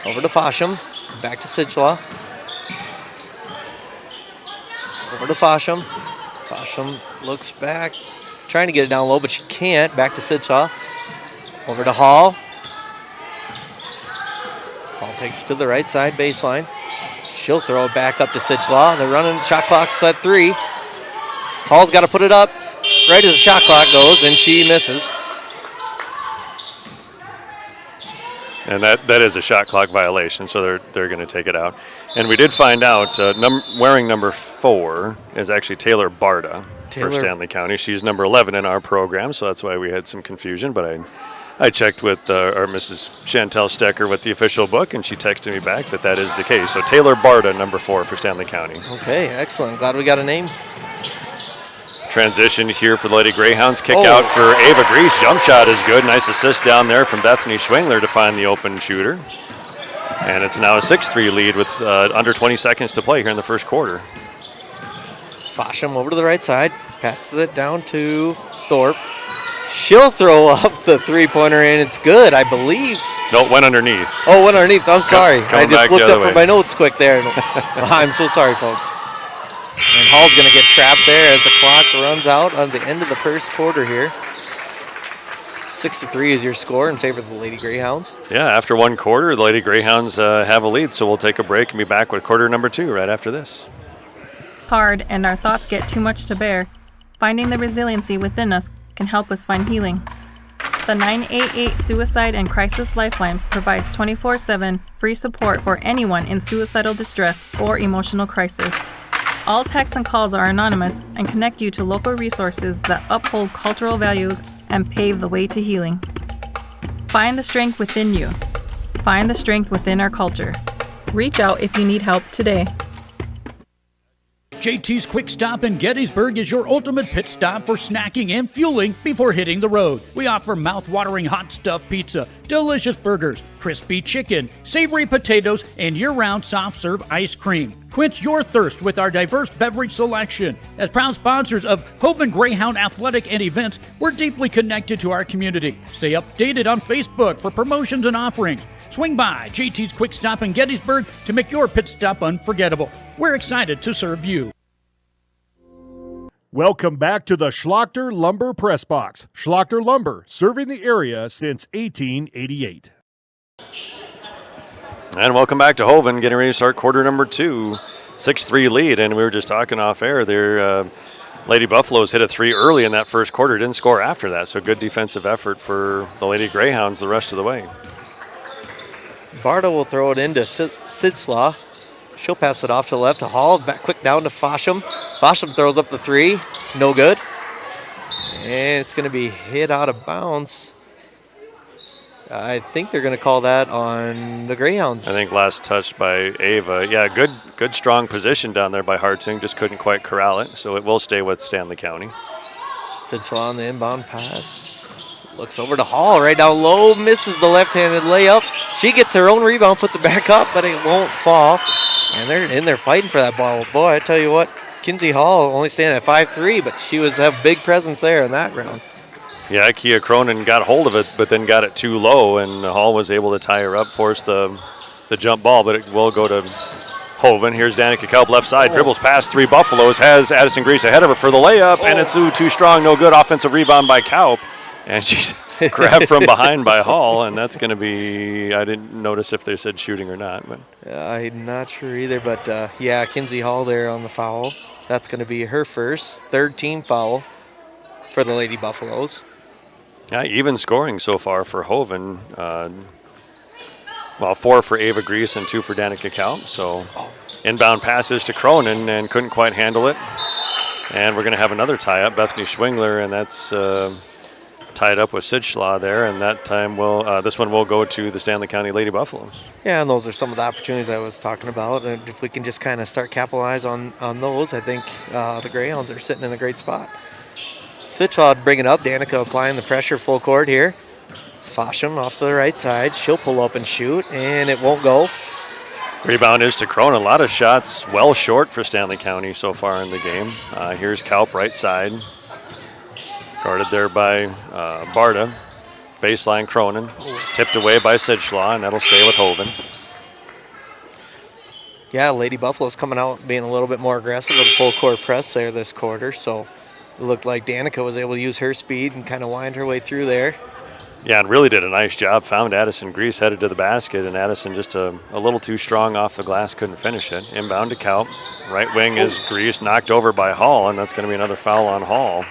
Over to Fosham. Back to Sitchla. Over to Fosham. Fosham looks back. Trying to get it down low, but she can't. Back to Sitchla. Over to Hall. Hall takes it to the right side baseline. She'll throw it back up to Sitchla. They're running shot clock's at 3. Hall's got to put it up right as the shot clock goes, and she misses. And that is a shot clock violation, so they're going to take it out. And we did find out wearing number 4 is actually Taylor Barta for Stanley County. She's number 11 in our program, so that's why we had some confusion. But I checked with our Mrs. Chantel Stecker with the official book, and she texted me back that is the case. So Taylor Barta, number 4 for Stanley County. Okay, excellent. Glad we got a name. Transition here for the Lady Greyhounds. Kick out for Ava Grease. Jump shot is good. Nice assist down there from Bethany Schwingler to find the open shooter. And it's now a 6-3 lead with under 20 seconds to play here in the first quarter. Fosham over to the right side. Passes it down to Thorpe. She'll throw up the three-pointer, and it's good, I believe. No, it went underneath. Oh, went underneath. I'm sorry. I just looked up for for my notes quick there. I'm so sorry, folks. And Hall's going to get trapped there as the clock runs out on the end of the first quarter here. 6-3 is your score in favor of the Lady Greyhounds. Yeah, after one quarter, the Lady Greyhounds have a lead, so we'll take a break and be back with quarter number 2 right after this. Hard and our thoughts get too much to bear. Finding the resiliency within us can help us find healing. The 988 Suicide and Crisis Lifeline provides 24/7 free support for anyone in suicidal distress or emotional crisis. All texts and calls are anonymous and connect you to local resources that uphold cultural values and pave the way to healing. Find the strength within you. Find the strength within our culture. Reach out if you need help today. JT's Quick Stop in Gettysburg is your ultimate pit stop for snacking and fueling before hitting the road. We offer mouth-watering hot stuffed pizza, delicious burgers, crispy chicken, savory potatoes, and year-round soft-serve ice cream. Quench your thirst with our diverse beverage selection. As proud sponsors of Hoven Greyhound Athletic and events, we're deeply connected to our community. Stay updated on Facebook for promotions and offerings. Swing by JT's Quick Stop in Gettysburg to make your pit stop unforgettable. We're excited to serve you. Welcome back to the Schlachter Lumber Press Box. Schlachter Lumber, serving the area since 1888. And welcome back to Hoven, getting ready to start quarter number 2. 6-3 lead, and we were just talking off air. Their Lady Buffaloes hit a 3 early in that first quarter, didn't score after that, so good defensive effort for the Lady Greyhounds the rest of the way. Barta will throw it into Sidslaw. She'll pass it off to the left to Hall. Back quick down to Fosham. Fosham throws up the 3. No good. And it's going to be hit out of bounds. I think they're going to call that on the Greyhounds. I think last touch by Ava. Yeah, good strong position down there by Hartzing. Just couldn't quite corral it, so it will stay with Stanley County. Sidslaw on the inbound pass. Looks over to Hall, right down low, misses the left-handed layup. She gets her own rebound, puts it back up, but it won't fall. And they're in there fighting for that ball. Boy, I tell you what, Kinsey Hall only standing at 5'3", but she was a big presence there in that round. Yeah, Kia Cronin got hold of it, but then got it too low, and Hall was able to tie her up, force the jump ball, but it will go to Hoven. Here's Danica Kelp left side, dribbles past 3 Buffaloes, has Addison Grease ahead of her for the layup, and it's too strong, no good. Offensive rebound by Kelp. And she's grabbed from behind by Hall, and that's going to be, I didn't notice if they said shooting or not. But I'm not sure either, but yeah, Kinsey Hall there on the foul. That's going to be her first, 3rd team foul for the Lady Buffaloes. Yeah, even scoring so far for Hoven. 4 for Ava Grease and 2 for Danica Kelp. So inbound passes to Cronin and couldn't quite handle it. And we're going to have another tie-up, Bethany Schwingler, and that's tied up with Sidschlaw there, and that time this one will go to the Stanley County Lady Buffaloes. Yeah, and those are some of the opportunities I was talking about. And if we can just kind of start capitalize on those, I think the Greyhounds are sitting in a great spot. Sidschlaw bring it up. Danica applying the pressure full court here. Fosham off to the right side. She'll pull up and shoot, and it won't go. Rebound is to Cronin. A lot of shots well short for Stanley County so far in the game. Here's Kelp right side. Guarded there by Barta. Baseline Cronin. Tipped away by Sidschlaw, and that'll stay with Hoven. Yeah, Lady Buffalo's coming out being a little bit more aggressive with a full court press there this quarter. So it looked like Danica was able to use her speed and kind of wind her way through there. Yeah, and really did a nice job. Found Addison Grease headed to the basket, and Addison just a little too strong off the glass, couldn't finish it. Inbound to Kelp. Right wing is Grease, knocked over by Hall, and that's going to be another foul on Hall.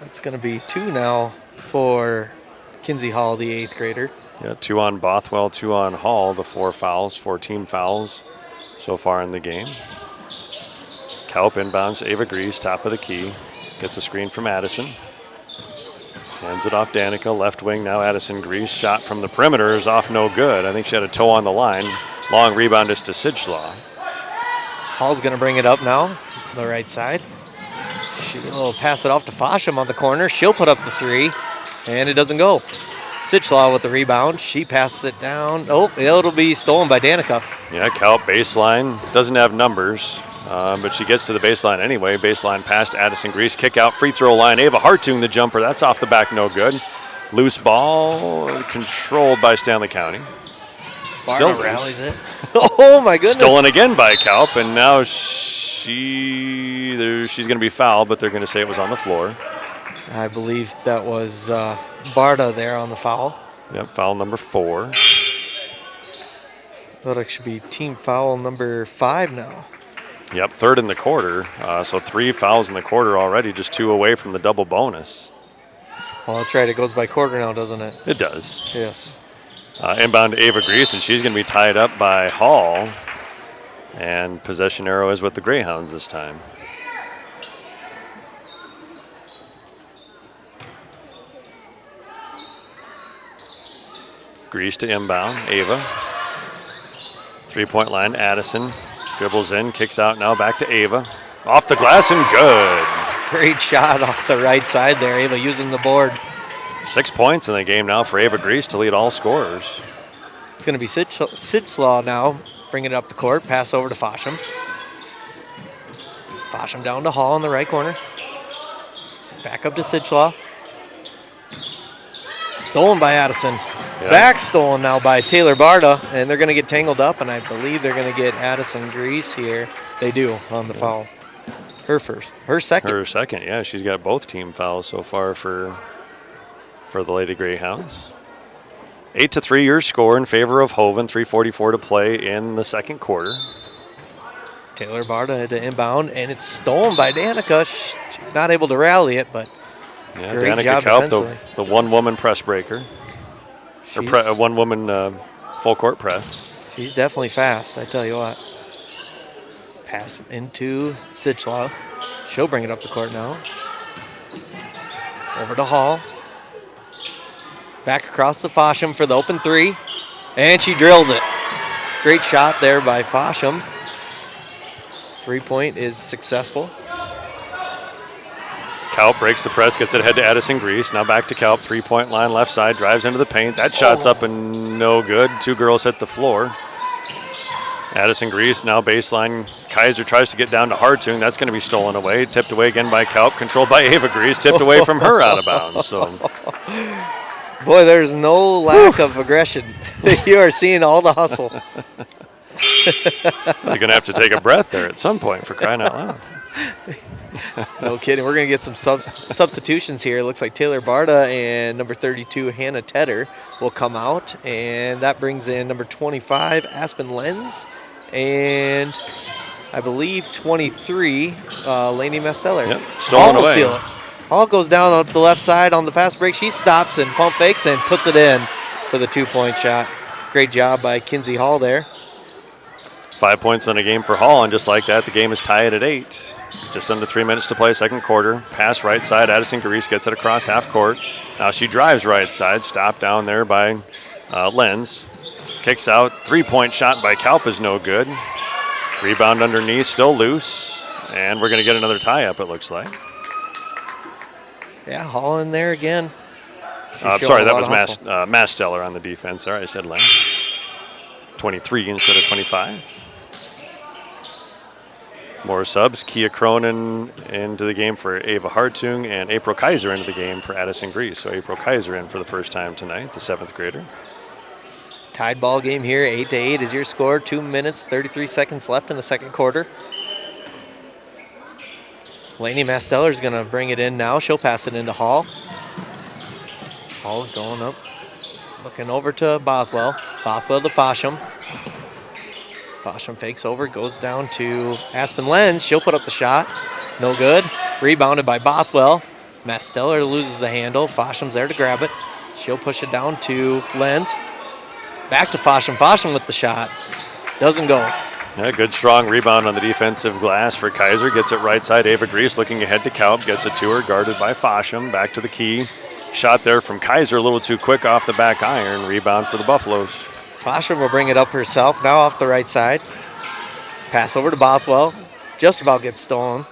That's going to be 2 now for Kinsey Hall, the 8th grader. Yeah, 2 on Bothwell, 2 on Hall, the 4 fouls, 4 team fouls so far in the game. Kelp inbounds, Ava Grease, top of the key. Gets a screen from Addison. Hands it off Danica, left wing now Addison Grease. Shot from the perimeter is off, no good. I think she had a toe on the line. Long rebound is to Sidschlaw. Hall's going to bring it up now, the right side. She'll pass it off to Fosham on the corner. She'll put up the 3, and it doesn't go. Sidschlaw with the rebound. She passes it down. Oh, it'll be stolen by Danica. Yeah, Kelp baseline. Doesn't have numbers. But she gets to the baseline anyway. Baseline pass to Addison Grease. Kick out, free throw line. Ava Hartung, the jumper. That's off the back, no good. Loose ball, controlled by Stanley County. Still rallies it. Oh, my goodness. Stolen again by Kalp, and now she's going to be fouled, but they're going to say it was on the floor. I believe that was Barta there on the foul. Yep, foul number 4. Thought it should be team foul number 5 now. Yep, third in the quarter. So 3 fouls in the quarter already, just 2 away from the double bonus. Well, that's right. It goes by quarter now, doesn't it? It does. Yes. Inbound to Ava Grease, and she's going to be tied up by Hall. And possession arrow is with the Greyhounds this time. Grease to inbound. Ava. 3-point line. Addison dribbles in, kicks out now back to Ava. Off the glass and good. Great shot off the right side there. Ava using the board. 6 points in the game now for Ava Grease to lead all scorers. It's going to be Sitchlaw now bringing it up the court. Pass over to Fosham. Fosham down to Hall in the right corner. Back up to Sitchlaw. Stolen by Addison. Yeah. Back stolen now by Taylor Barta, and they're going to get tangled up, and I believe they're going to get Addison Grease here. They do on the foul. Her second. Her second, yeah. She's got both team fouls so far for the Lady Greyhounds. 8-3 your score in favor of Hoven. 3:44 to play in the second quarter. Taylor Barta to inbound, and it's stolen by Danica. She's not able to rally it, but yeah, great Danica job Kalp, defensively. the one-woman press breaker. Or one-woman full-court press. She's definitely fast, I tell you what. Pass into Sitchlaw. She'll bring it up the court now. Over to Hall. Back across to Fosham for the open 3. And she drills it. Great shot there by Fosham. 3-point is successful. Kalp breaks the press, gets it ahead to Addison Grease. Now back to Kalp, 3-point line, left side, drives into the paint. That shot's up and no good. 2 girls hit the floor. Addison Grease now baseline. Kaiser tries to get down to Hartung. That's going to be stolen away. Tipped away again by Kalp. Controlled by Ava Grease. Tipped away from her out of bounds. So, boy, there's no lack of aggression. You are seeing all the hustle. You're going to have to take a breath there at some point, for crying out loud. No kidding. We're going to get some substitutions here. It looks like Taylor Barta and number 32, Hannah Tedder, will come out. And that brings in number 25, Aspen Lenz. And I believe 23, Lainey Masteller. Yep, stolen away. Seal it. Hall goes down up the left side on the fast break. She stops and pump fakes and puts it in for the 2-point shot. Great job by Kinsey Hall there. 5 points in a game for Hall, and just like that, the game is tied at 8. Just under 3 minutes to play, second quarter. Pass right side, Addison Grease gets it across half court. Now she drives right side, stopped down there by Lenz. Kicks out, 3-point shot by Kalp is no good. Rebound underneath, still loose. And we're going to get another tie-up, it looks like. Yeah, Hall in there again. Sorry, that was Masteller on the defense. Sorry, I said Lenz. 23 instead of 25. More subs. Kia Cronin into the game for Ava Hartung, and April Kaiser into the game for Addison Grease. So April Kaiser in for the first time tonight, the 7th grader. Tied ball game here. 8-8 is your score. 2 minutes, 33 seconds left in the second quarter. Lainey Masteller is going to bring it in now. She'll pass it into Hall. Hall going up. Looking over to Bothwell. Bothwell to Fosham. Fosham fakes over, goes down to Aspen Lenz. She'll put up the shot. No good. Rebounded by Bothwell. Masteller loses the handle. Fosham's there to grab it. She'll push it down to Lenz. Back to Fosham. Fosham with the shot. Doesn't go. Yeah, good strong rebound on the defensive glass for Kaiser. Gets it right side. Ava Grease looking ahead to Kalp. Gets it to her, guarded by Fosham. Back to the key. Shot there from Kaiser, a little too quick off the back iron. Rebound for the Buffaloes. Fosham will bring it up herself, now off the right side. Pass over to Bothwell. Just about gets stolen.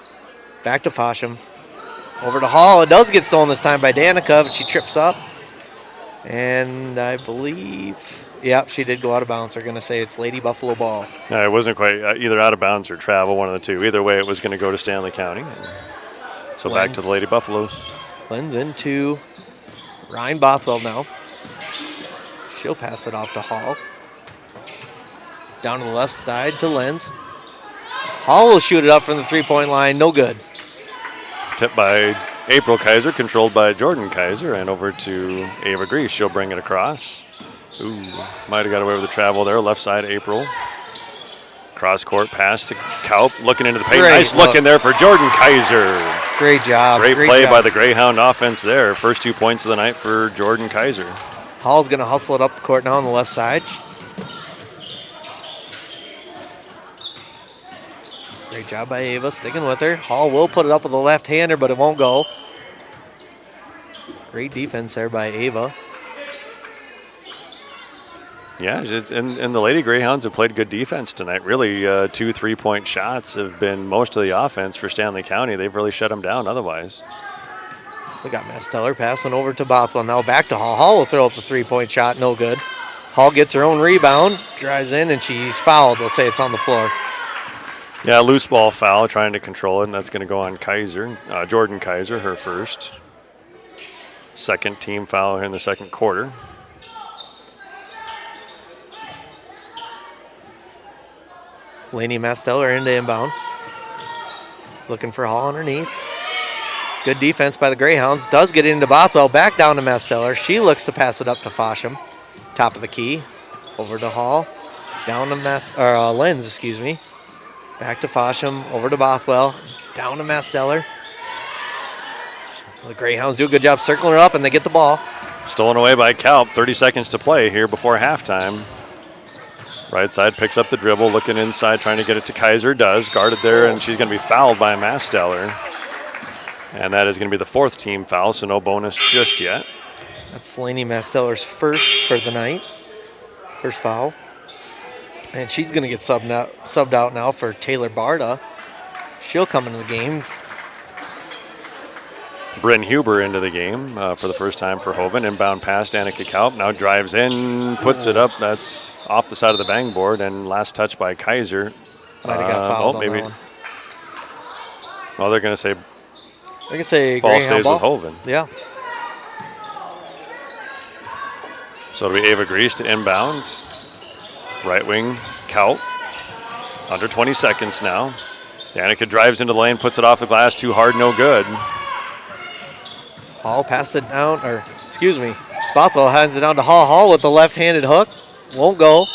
Back to Fosham. Over to Hall. It does get stolen this time by Danica, but she trips up. And I believe, yep, she did go out of bounds. They're going to say it's Lady Buffalo ball. No, it wasn't quite either out of bounds or travel, one of the two. Either way, it was going to go to Stanley County. So back to the Lady Buffaloes. Lenz into Ryan Bothwell now. She'll pass it off to Hall. Down to the left side to Lenz. Hall will shoot it up from the three-point line. No good. Tipped by April Kaiser, controlled by Jordan Kaiser, and over to Ava Grease. She'll bring it across. Ooh, might have got away with the travel there. Left side, April. Cross court pass to Kaup, looking into the paint. Nice look in there for Jordan Kaiser. Great job. Great play by the Greyhound offense there. First 2 points of the night for Jordan Kaiser. Hall's going to hustle it up the court now on the left side. Great job by Ava, sticking with her. Hall will put it up with a left-hander, but it won't go. Great defense there by Ava. Yeah, and the Lady Greyhounds have played good defense tonight. Really, 2 3-point shots have been most of the offense for Stanley County. They've really shut them down otherwise. We got Masteller passing over to Bothwell. Now back to Hall. Hall will throw up the 3-point shot. No good. Hall gets her own rebound, drives in, and she's fouled. They'll say it's on the floor. Yeah, loose ball foul, trying to control it, and that's going to go on Kaiser. Jordan Kaiser, her first. Second team foul here in the second quarter. Lainey Masteller into inbound. Looking for Hall underneath. Good defense by the Greyhounds. Does get into Bothwell. Back down to Masteller. She looks to pass it up to Fosham. Top of the key. Over to Hall. Down to Lenz, excuse me. Back to Fosham. Over to Bothwell. Down to Masteller. The Greyhounds do a good job circling her up, and they get the ball. Stolen away by Kaup. 30 seconds to play here before halftime. Right side picks up the dribble, looking inside, trying to get it to Kaiser. Does. Guarded there, and she's going to be fouled by Masteller. And that is going to be the fourth team foul, so no bonus just yet. That's Lainey Masteller's first for the night. First foul. And she's going to get subbed out now for Taylor Barta. She'll come into the game. Bryn Huber into the game for the first time for Hoven. Inbound pass, Danica Kaup now drives in, puts it up. That's off the side of the bang board, and last touch by Kaiser. Might have got fouled on maybe. that one. Well, they're going to say They can say ball Greyhound stays ball. with Hoven. Yeah. So it'll be Ava Grease to inbound. Right wing, Kaup. Under 20 seconds now. Danica drives into the lane, puts it off the glass, too hard, no good. Hall passed it down, or excuse me, Bothwell hands it down to Hall. Hall with the left-handed hook. Won't go.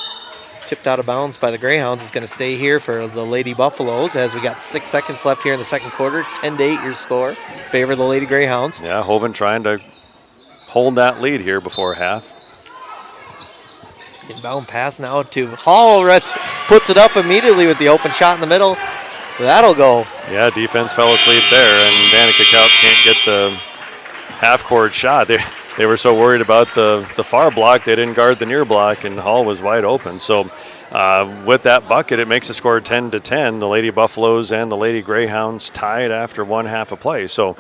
Tipped out of bounds by the Greyhounds. Is going to stay here for the Lady Buffaloes as we got 6 seconds left here in the second quarter. 10-8 your score. Favor the Lady Greyhounds. Yeah, Hoven trying to hold that lead here before half. Inbound pass now to Hall. Puts it up immediately with the open shot in the middle. That'll go. Yeah, defense fell asleep there, and Danica Kaup can't get the half-court shot. They were so worried about the far block, they didn't guard the near block, and Hall was wide open. So with that bucket, it makes the score 10-10. The Lady Buffaloes and the Lady Greyhounds tied after one half of play. So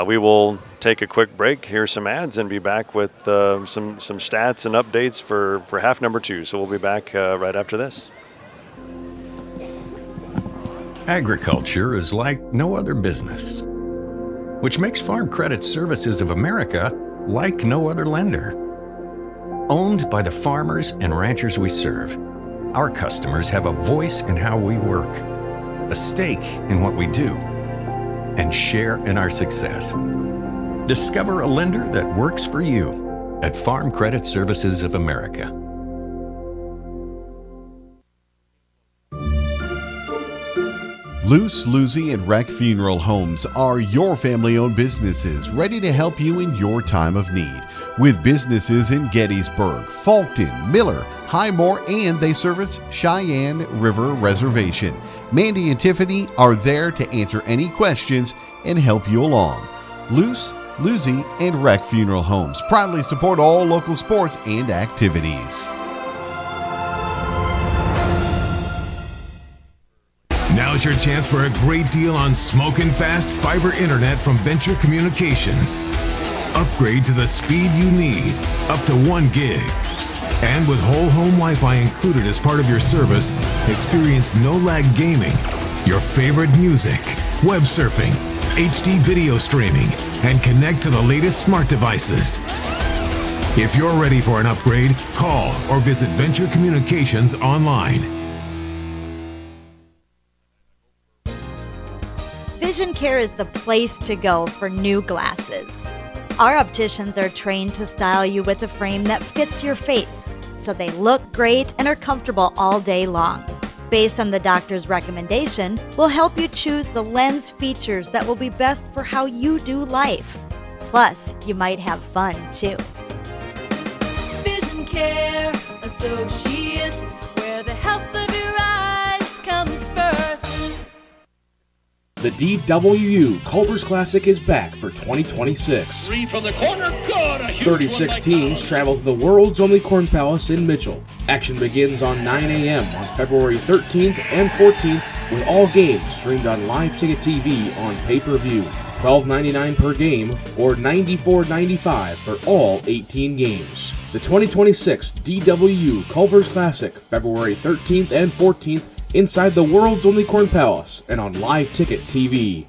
we will take a quick break, hear some ads, and be back with some stats and updates for half number 2. So we'll be back right after this. Agriculture is like no other business, which makes Farm Credit Services of America like no other lender. Owned by the farmers and ranchers we serve, our customers have a voice in how we work, a stake in what we do, and share in our success. Discover a lender that works for you at Farm Credit Services of America. Luce, Lucy, and Wreck Funeral Homes are your family-owned businesses ready to help you in your time of need. With businesses in Gettysburg, Fulton, Miller, Highmore, and they service Cheyenne River Reservation. Mandy and Tiffany are there to answer any questions and help you along. Luce, Lucy, and Wreck Funeral Homes proudly support all local sports and activities. Now's your chance for a great deal on smoking fast fiber internet from Venture Communications. Upgrade to the speed you need, up to 1 gig. And with whole home Wi-Fi included as part of your service, experience no-lag gaming, your favorite music, web surfing, HD video streaming, and connect to the latest smart devices. If you're ready for an upgrade, call or visit Venture Communications online. Vision Care is the place to go for new glasses. Our opticians are trained to style you with a frame that fits your face, so they look great and are comfortable all day long. Based on the doctor's recommendation, we'll help you choose the lens features that will be best for how you do life. Plus, you might have fun too. Vision Care Associates, where the health of your eyes comes first. The DWU Culver's Classic is back for 2026. Three from the corner, good! A huge 36 one by teams travel to the world's only Corn Palace in Mitchell. Action begins on 9 a.m. on February 13th and 14th, with all games streamed on live ticket TV on pay-per-view. $12.99 per game or $94.95 for all 18 games. The 2026 DWU Culver's Classic, February 13th and 14th, inside the world's only Corn Palace and on live ticket TV.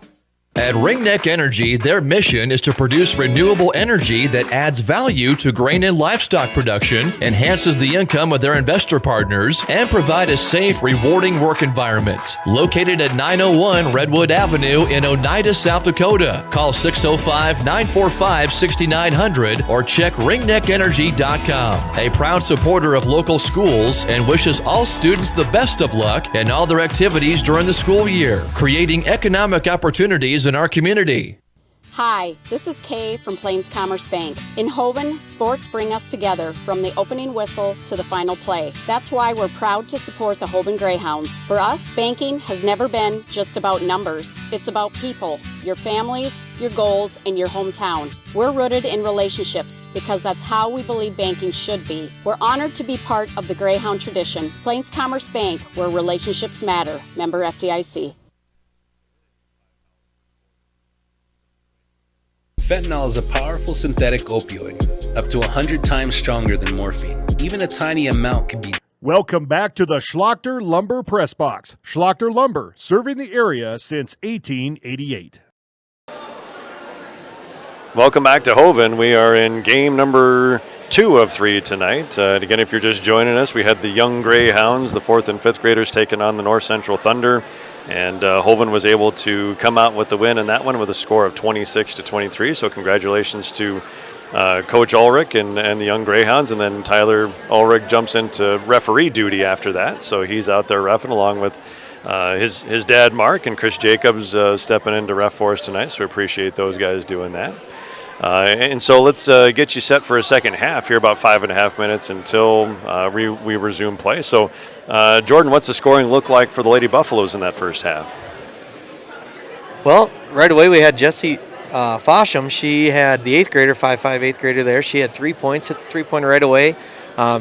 At Ringneck Energy, their mission is to produce renewable energy that adds value to grain and livestock production, enhances the income of their investor partners, and provide a safe, rewarding work environment. Located at 901 Redwood Avenue in Oneida, South Dakota. Call 605-945-6900 or check ringneckenergy.com. A proud supporter of local schools and wishes all students the best of luck in all their activities during the school year, creating economic opportunities in our community. Hi, this is Kay from Plains Commerce Bank. In Hoven, sports bring us together from the opening whistle to the final play. That's why we're proud to support the Hoven Greyhounds. For us, banking has never been just about numbers. It's about people, your families, your goals, and your hometown. We're rooted in relationships because that's how we believe banking should be. We're honored to be part of the Greyhound tradition. Plains Commerce Bank, where relationships matter. Member FDIC. Fentanyl is a powerful synthetic opioid, up to 100 times stronger than morphine. Even a tiny amount can be. Welcome back to the Schlachter Lumber Press Box. Schlachter Lumber, serving the area since 1888. Welcome back to Hoven. We are in game number 2 of 3 tonight. And again, if you're just joining us, we had the young Greyhounds, the 4th and 5th graders, taking on the North Central Thunder. And Hoven was able to come out with the win in that one with a score of 26-23. So congratulations to Coach Ulrich and the young Greyhounds. And then Tyler Ulrich jumps into referee duty after that. So he's out there reffing along with his dad, Mark, and Chris Jacobs stepping into ref for us tonight. So we appreciate those guys doing that. And so let's get you set for a second half here, about 5.5 minutes until we resume play. So, Jordan, what's the scoring look like for the Lady Buffaloes in that first half? Well, right away we had Jessie Fosham. She had the 8th grader, 5'5", 8th grader there. She had 3 points, hit the three-pointer right away.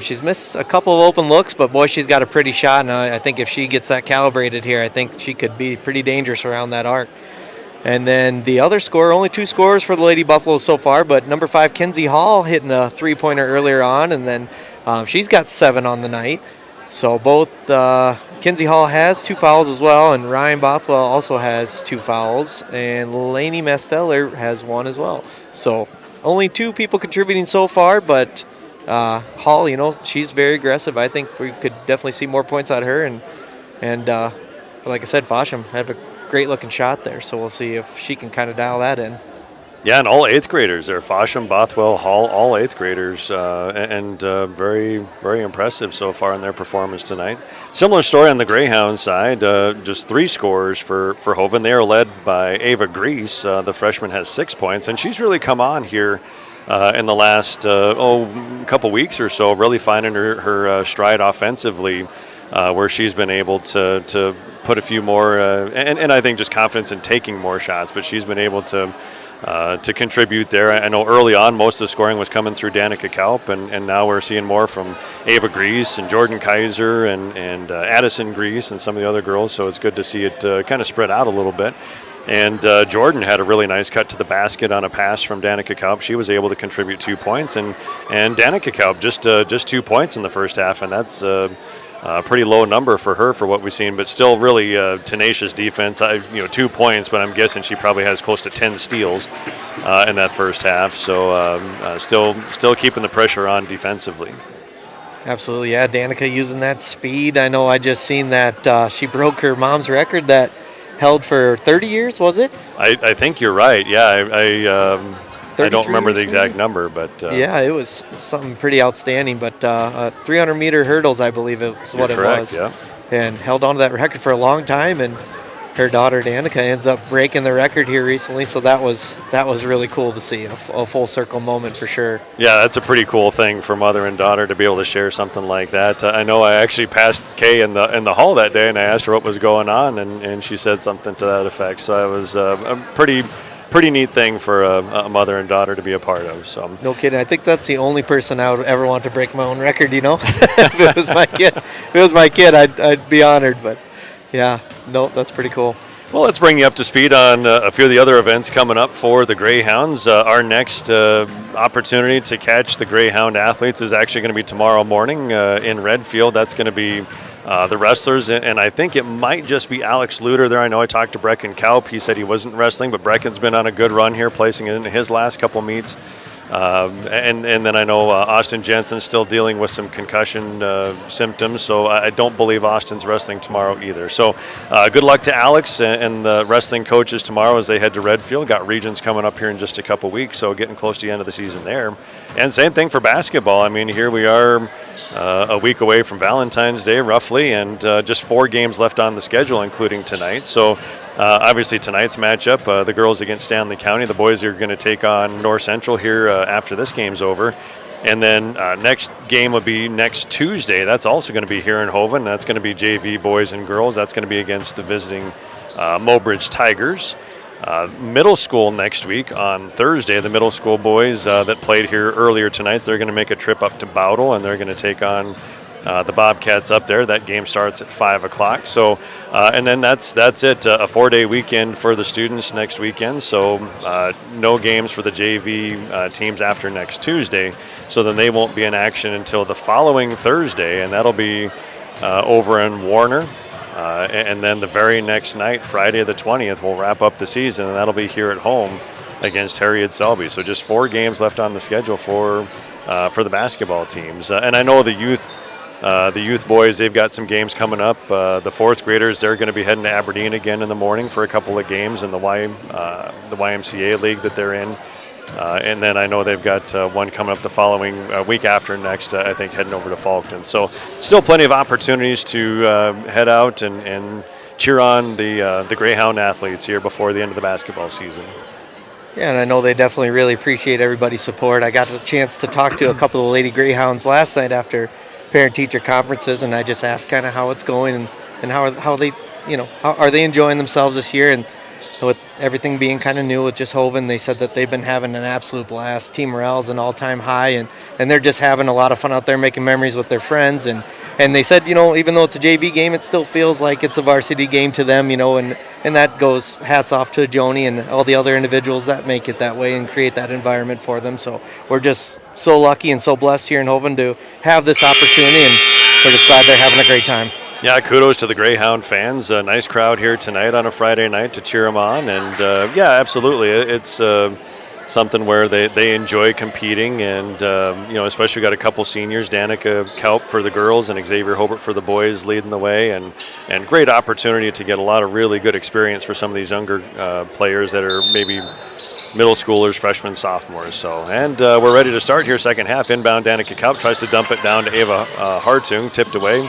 She's missed a couple of open looks, but boy, she's got a pretty shot. And I think if she gets that calibrated here, I think she could be pretty dangerous around that arc. And then the other score, only 2 scores for the Lady Buffaloes so far, but number 5, Kinsey Hall, hitting a three-pointer earlier on, and then she's got 7 on the night. So both Kinsey Hall has 2 fouls as well, and Ryan Bothwell also has 2 fouls, and Lainey Masteller has 1 as well. So only 2 people contributing so far, but Hall, she's very aggressive. I think we could definitely see more points out of her, and like I said, Fosham had a great-looking shot there, so we'll see if she can kind of dial that in. Yeah, and all 8th graders there. Fosham, Bothwell, Hall, all 8th graders, and very, very impressive so far in their performance tonight. Similar story on the Greyhound side, just 3 scores for Hoven. They are led by Ava Grease. The freshman has 6 points, and she's really come on here in the last couple weeks or so, really finding her stride offensively, where she's been able to put a few more, and I think just confidence in taking more shots, but she's been able to to contribute there. I know early on most of the scoring was coming through Danica Kaup, and now we're seeing more from Ava Grease and Jordan Kaiser and Addison Grease and some of the other girls, so it's good to see it kind of spread out a little bit. And Jordan had a really nice cut to the basket on a pass from Danica Kaup. She was able to contribute 2 points, and Danica Kaup just 2 points in the first half, and that's a pretty low number for her for what we've seen, but still really tenacious defense. 2 points, but I'm guessing she probably has close to 10 steals in that first half. So still keeping the pressure on defensively. Absolutely, yeah. Danica using that speed. I know I just seen that she broke her mom's record that held for 30 years, was it? I think you're right. Yeah, I don't remember the exact maybe? number, but Yeah, it was something pretty outstanding. But 300-meter hurdles, I believe it was what you're it correct, was. yeah. And held on to that record for a long time. And her daughter Danica ends up breaking the record here recently. So that was really cool to see, a full circle moment for sure. Yeah, that's a pretty cool thing for mother and daughter to be able to share something like that. I know I actually passed Kay in the hall that day, and I asked her what was going on, and she said something to that effect. So it was a pretty neat thing for a mother and daughter to be a part of. So no kidding. I think that's the only person I would ever want to break my own record. If it was my kid, I'd be honored. But yeah, no, that's pretty cool. Well, let's bring you up to speed on a few of the other events coming up for the Greyhounds. Our next opportunity to catch the Greyhound athletes is actually going to be tomorrow morning in Redfield. That's going to be the wrestlers, and I think it might just be Alex Luter there. I know I talked to Brecken Kaup. He said he wasn't wrestling, but Brecken's been on a good run here, placing it in his last couple meets. And then I know Austin Jensen's still dealing with some concussion symptoms, so I don't believe Austin's wrestling tomorrow either. So good luck to Alex and the wrestling coaches tomorrow as they head to Redfield. Got regions coming up here in just a couple weeks, so getting close to the end of the season there. And same thing for basketball. I mean, here we are a week away from Valentine's Day, roughly, and just 4 games left on the schedule, including tonight. So obviously tonight's matchup, the girls against Stanley County. The boys are going to take on North Central here after this game's over. And then next game will be next Tuesday. That's also going to be here in Hoven. That's going to be JV boys and girls. That's going to be against the visiting Mobridge Tigers. Middle school next week on Thursday. The middle school boys that played here earlier tonight, they're going to make a trip up to Bowdle, and they're going to take on the Bobcats up there. That game starts at 5 o'clock. So, and then that's it. A 4-day weekend for the students next weekend. So no games for the JV teams after next Tuesday. So then they won't be in action until the following Thursday, and that'll be over in Warner. And then the very next night, Friday the 20th, we'll wrap up the season, and that'll be here at home against Harriet Selby. So just 4 games left on the schedule for the basketball teams. And I know the youth boys, they've got some games coming up. The 4th graders, they're going to be heading to Aberdeen again in the morning for a couple of games in the YMCA league that they're in. And then I know they've got one coming up the following week after next, I think, heading over to Falkton. So still plenty of opportunities to head out and cheer on the Greyhound athletes here before the end of the basketball season. Yeah, and I know they definitely really appreciate everybody's support. I got the chance to talk to a couple of Lady Greyhounds last night after parent-teacher conferences, and I just asked kind of how it's going and how they, how are they enjoying themselves this year. And with everything being kind of new with just Hoven, they said that they've been having an absolute blast. Team morale's an all-time high, and they're just having a lot of fun out there making memories with their friends. And they said, even though it's a JV game, it still feels like it's a varsity game to them, and that goes hats off to Joni and all the other individuals that make it that way and create that environment for them. So we're just so lucky and so blessed here in Hoven to have this opportunity, and we're just glad they're having a great time. Yeah, kudos to the Greyhound fans. A nice crowd here tonight on a Friday night to cheer them on. And, yeah, absolutely. It's something where they enjoy competing. And, especially got a couple seniors, Danica Kaup for the girls and Xavier Hobart for the boys leading the way. And great opportunity to get a lot of really good experience for some of these younger players that are maybe middle schoolers, freshmen, sophomores. So, and we're ready to start here second half. Inbound, Danica Kaup tries to dump it down to Ava Hartung, tipped away.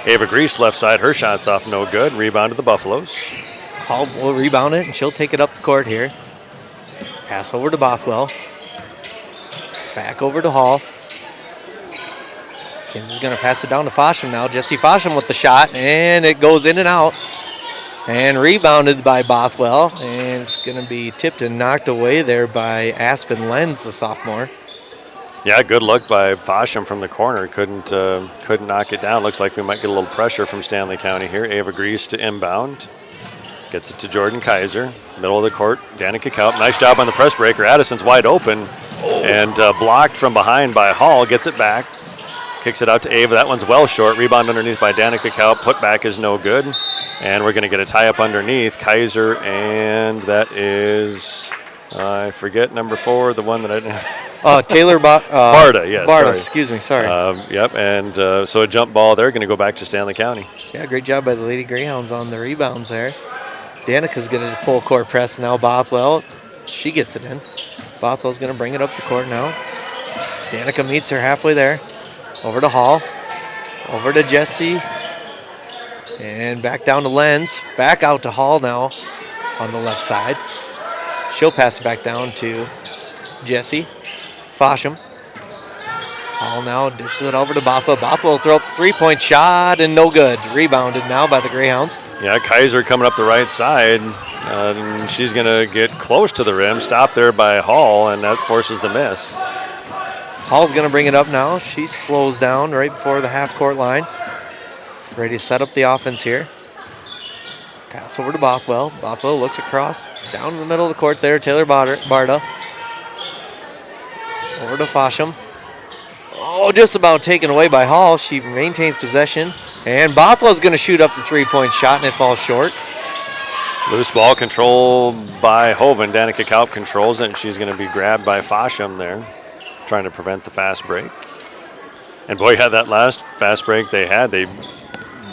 Ava Grease left side, her shot's off, no good. Rebound to the Buffaloes. Hall will rebound it, and she'll take it up the court here. Pass over to Bothwell. Back over to Hall. Kinsey's going to pass it down to Fosham now. Jesse Fosham with the shot, and it goes in and out. And rebounded by Bothwell, and it's going to be tipped and knocked away there by Aspen Lenz, the sophomore. Yeah, good look by Fosham from the corner. Couldn't knock it down. Looks like we might get a little pressure from Stanley County here. Ava Grease to inbound. Gets it to Jordan Kaiser. Middle of the court, Danica Kaup. Nice job on the press breaker. Addison's wide open and blocked from behind by Hall. Gets it back. Kicks it out to Ava. That one's well short. Rebound underneath by Danica Kaup. Put back is no good. And we're going to get a tie up underneath. Kaiser, and that is, I forget number 4, the one that I didn't. Taylor Barta, yes. Barta, excuse me, sorry. Yep, and so a jump ball there, going to go back to Stanley County. Yeah, great job by the Lady Greyhounds on the rebounds there. Danica's going to full court press now. Bothwell, she gets it in. Bothwell's going to bring it up the court now. Danica meets her halfway there. Over to Hall. Over to Jesse. And back down to Lenz. Back out to Hall now on the left side. She'll pass it back down to Jesse. Fosham. Hall now dishes it over to Bothwell. Bothwell will throw up the three-point shot and no good. Rebounded now by the Greyhounds. Yeah, Kaiser coming up the right side. And she's going to get close to the rim. Stopped there by Hall, and that forces the miss. Hall's going to bring it up now. She slows down right before the half-court line. Ready to set up the offense here. Pass over to Bothwell. Bothwell looks across, down in the middle of the court there. Taylor Barta. Over to Fosham. Oh, just about taken away by Hall. She maintains possession. And Bothwell's going to shoot up the three-point shot, and it falls short. Loose ball controlled by Hoven. Danica Kaup controls it, and she's going to be grabbed by Fosham there, trying to prevent the fast break. And boy, had that last fast break they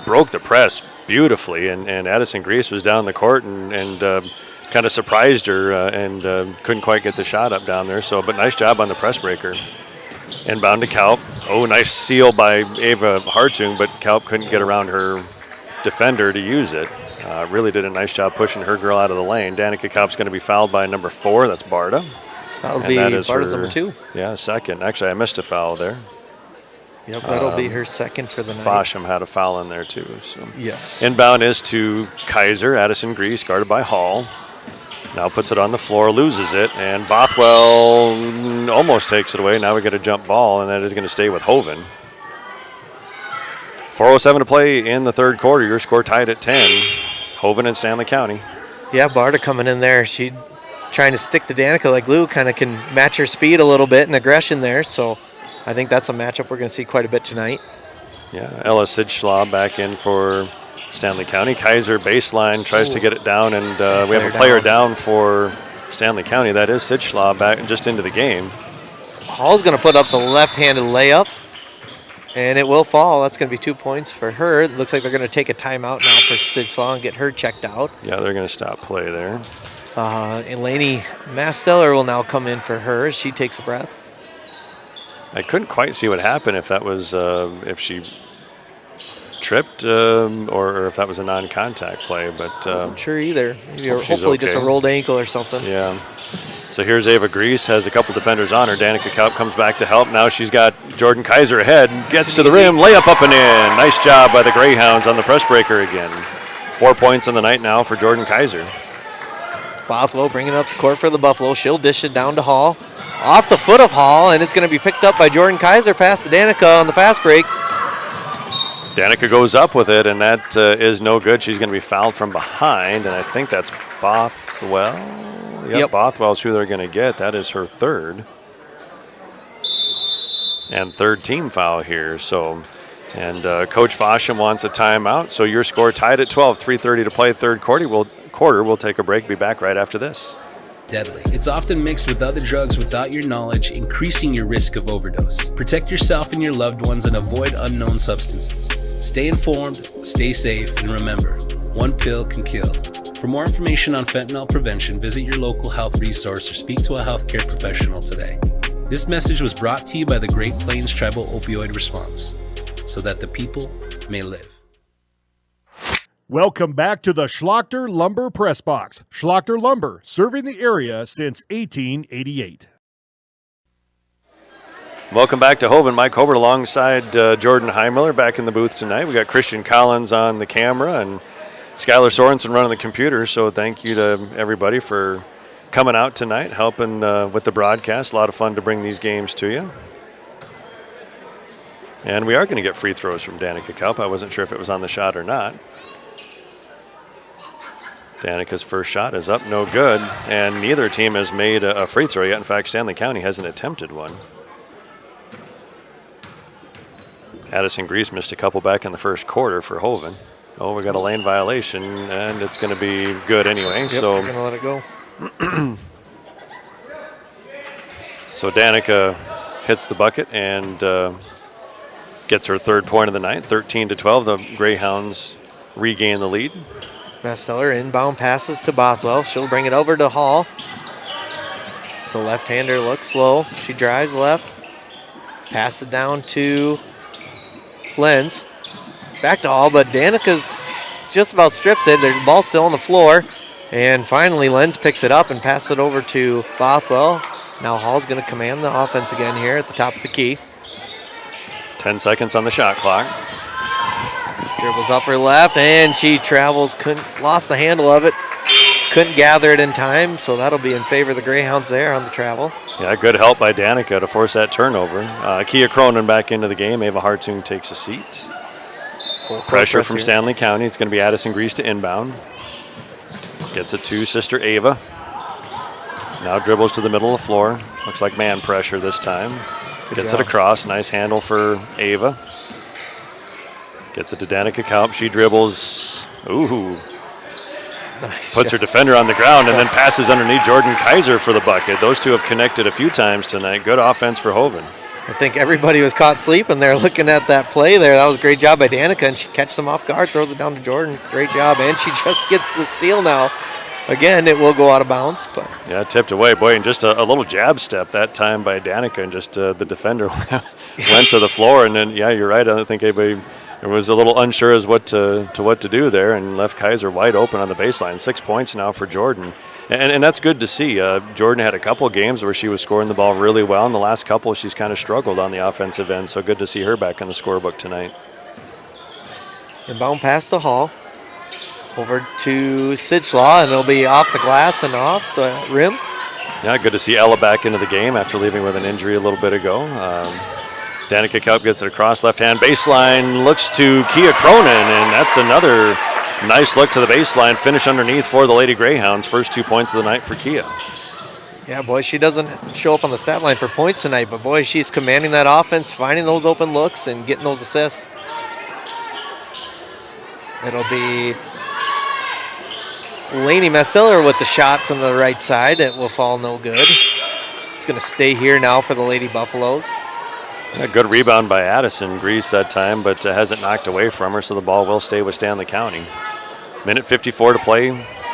broke the press beautifully, and Addison Grease was down the court and kind of surprised her and couldn't quite get the shot up down there. So, but nice job on the press breaker. Inbound to Kaup. Oh, nice seal by Ava Hartung, but Kaup couldn't get around her defender to use it. Really did a nice job pushing her girl out of the lane. Danica Kaup's going to be fouled by number 4. That's Barta. That'll be Barta's number 2. Yeah, second. Actually, I missed a foul there. Yep, that'll be her second for the night. Fosham had a foul in there too. So yes. Inbound is to Kaiser. Addison Grease guarded by Hall. Now puts it on the floor, loses it, and Bothwell almost takes it away. Now we get a jump ball, and that is going to stay with Hoven. 4:07 to play in the third quarter. Your score tied at 10. Hoven and Stanley County. Yeah, Barta coming in there. She trying to stick to Danica like glue, kind of can match her speed a little bit and aggression there. So I think that's a matchup we're going to see quite a bit tonight. Yeah, Ella Sidschlaw back in for Stanley County. Kaiser baseline tries to get it down, and we have a player down for Stanley County. That is Sidschlaw back just into the game. Hall's going to put up the left-handed layup, and it will fall. That's going to be 2 points for her. It looks like they're going to take a timeout now for Sidschlaw and get her checked out. Yeah, they're going to stop play there. Eleni Masteller will now come in for her as she takes a breath. I couldn't quite see what happened, if that was if she tripped or if that was a non-contact play, but I wasn't sure either. Maybe hopefully just a rolled ankle or something. Yeah. So here's Ava Grease, has a couple defenders on her. Danica Kaup comes back to help. Now she's got Jordan Kaiser ahead, gets to the rim, layup up and in. Nice job by the Greyhounds on the press breaker again. 4 points on the night now for Jordan Kaiser. Bothwell bringing up the court for the Buffalo. She'll dish it down to Hall. Off the foot of Hall, and it's going to be picked up by Jordan Kaiser past to Danica on the fast break. Danica goes up with it, and that is no good. She's going to be fouled from behind, and I think that's Bothwell. Yep. Bothwell's who they're going to get. That is her third. And third team foul here. So, and Coach Fosham wants a timeout. So your score tied at 12, 3:30 to play third quarter. We'll take a break. Be back right after this. Deadly. It's often mixed with other drugs without your knowledge, increasing your risk of overdose. Protect yourself and your loved ones and avoid unknown substances. Stay informed, stay safe, and remember, one pill can kill. For more information on fentanyl prevention, visit your local health resource or speak to a healthcare professional today. This message was brought to you by the Great Plains Tribal Opioid Response, so that the people may live. Welcome back to the Schlachter Lumber Press Box. Schlachter Lumber, serving the area since 1888. Welcome back to Hoven. Mike Hobart alongside Jordan Heimiller back in the booth tonight. We got Christian Collins on the camera, and Skylar Sorensen running the computer, so thank you to everybody for coming out tonight, helping with the broadcast. A lot of fun to bring these games to you. And we are going to get free throws from Danica Kaup. I wasn't sure if it was on the shot or not. Danica's first shot is up, no good, and neither team has made a free throw yet. In fact, Stanley County hasn't attempted one. Addison Grease missed a couple back in the first quarter for Hoven. Oh, we got a lane violation, and it's going to be good anyway. Yep, so we're going to let it go. So Danica hits the bucket and gets her third point of the night, 13-12. The Greyhounds regain the lead. Masteller inbound passes to Bothwell. She'll bring it over to Hall. The left-hander looks slow. She drives left. Pass it down to Lenz. Back to Hall, but Danica's just about strips it. There's the ball still on the floor. And finally, Lenz picks it up and passes it over to Bothwell. Now Hall's going to command the offense again here at the top of the key. 10 seconds on the shot clock. Dribbles up her left, and she travels, lost the handle of it. Couldn't gather it in time, so that'll be in favor of the Greyhounds there on the travel. Yeah, good help by Danica to force that turnover. Kia Cronin back into the game. Ava Hartung takes a seat. Pressure from Stanley County. It's going to be Addison Grease to inbound. Gets it to sister Ava. Now dribbles to the middle of the floor. Looks like man pressure this time. Gets it across. Nice handle for Ava. Gets it to Danica Kaup. She dribbles. Ooh. Nice. Puts her defender on the ground and then passes underneath Jordan Kaiser for the bucket. Those two have connected a few times tonight. Good offense for Hoven. I think everybody was caught sleeping there looking at that play there. That was a great job by Danica, and she catches them off guard, throws it down to Jordan. Great job, and she just gets the steal now. Again, it will go out of bounds. But yeah, tipped away. Boy, and just a little jab step that time by Danica, and just the defender went to the floor. And then, yeah, you're right. I don't think anybody was a little unsure as what to do there, and left Kaiser wide open on the baseline. 6 points now for Jordan. And that's good to see. Jordan had a couple of games where she was scoring the ball really well. In the last couple, she's kind of struggled on the offensive end, so good to see her back in the scorebook tonight. Inbound pass to Hall. Over to Sidgelaw, and it'll be off the glass and off the rim. Yeah, good to see Ella back into the game after leaving with an injury a little bit ago. Danica Kaup gets it across left-hand baseline, looks to Kia Cronin, and that's another nice look to the baseline. Finish underneath for the Lady Greyhounds. First 2 points of the night for Kia. Yeah, boy, she doesn't show up on the stat line for points tonight, but boy, she's commanding that offense, finding those open looks, and getting those assists. It'll be Lainey Masteller with the shot from the right side. It will fall no good. It's going to stay here now for the Lady Buffaloes. A good rebound by Addison Grease that time, but hasn't knocked away from her, so the ball will stay with Stanley County. Minute 54 to play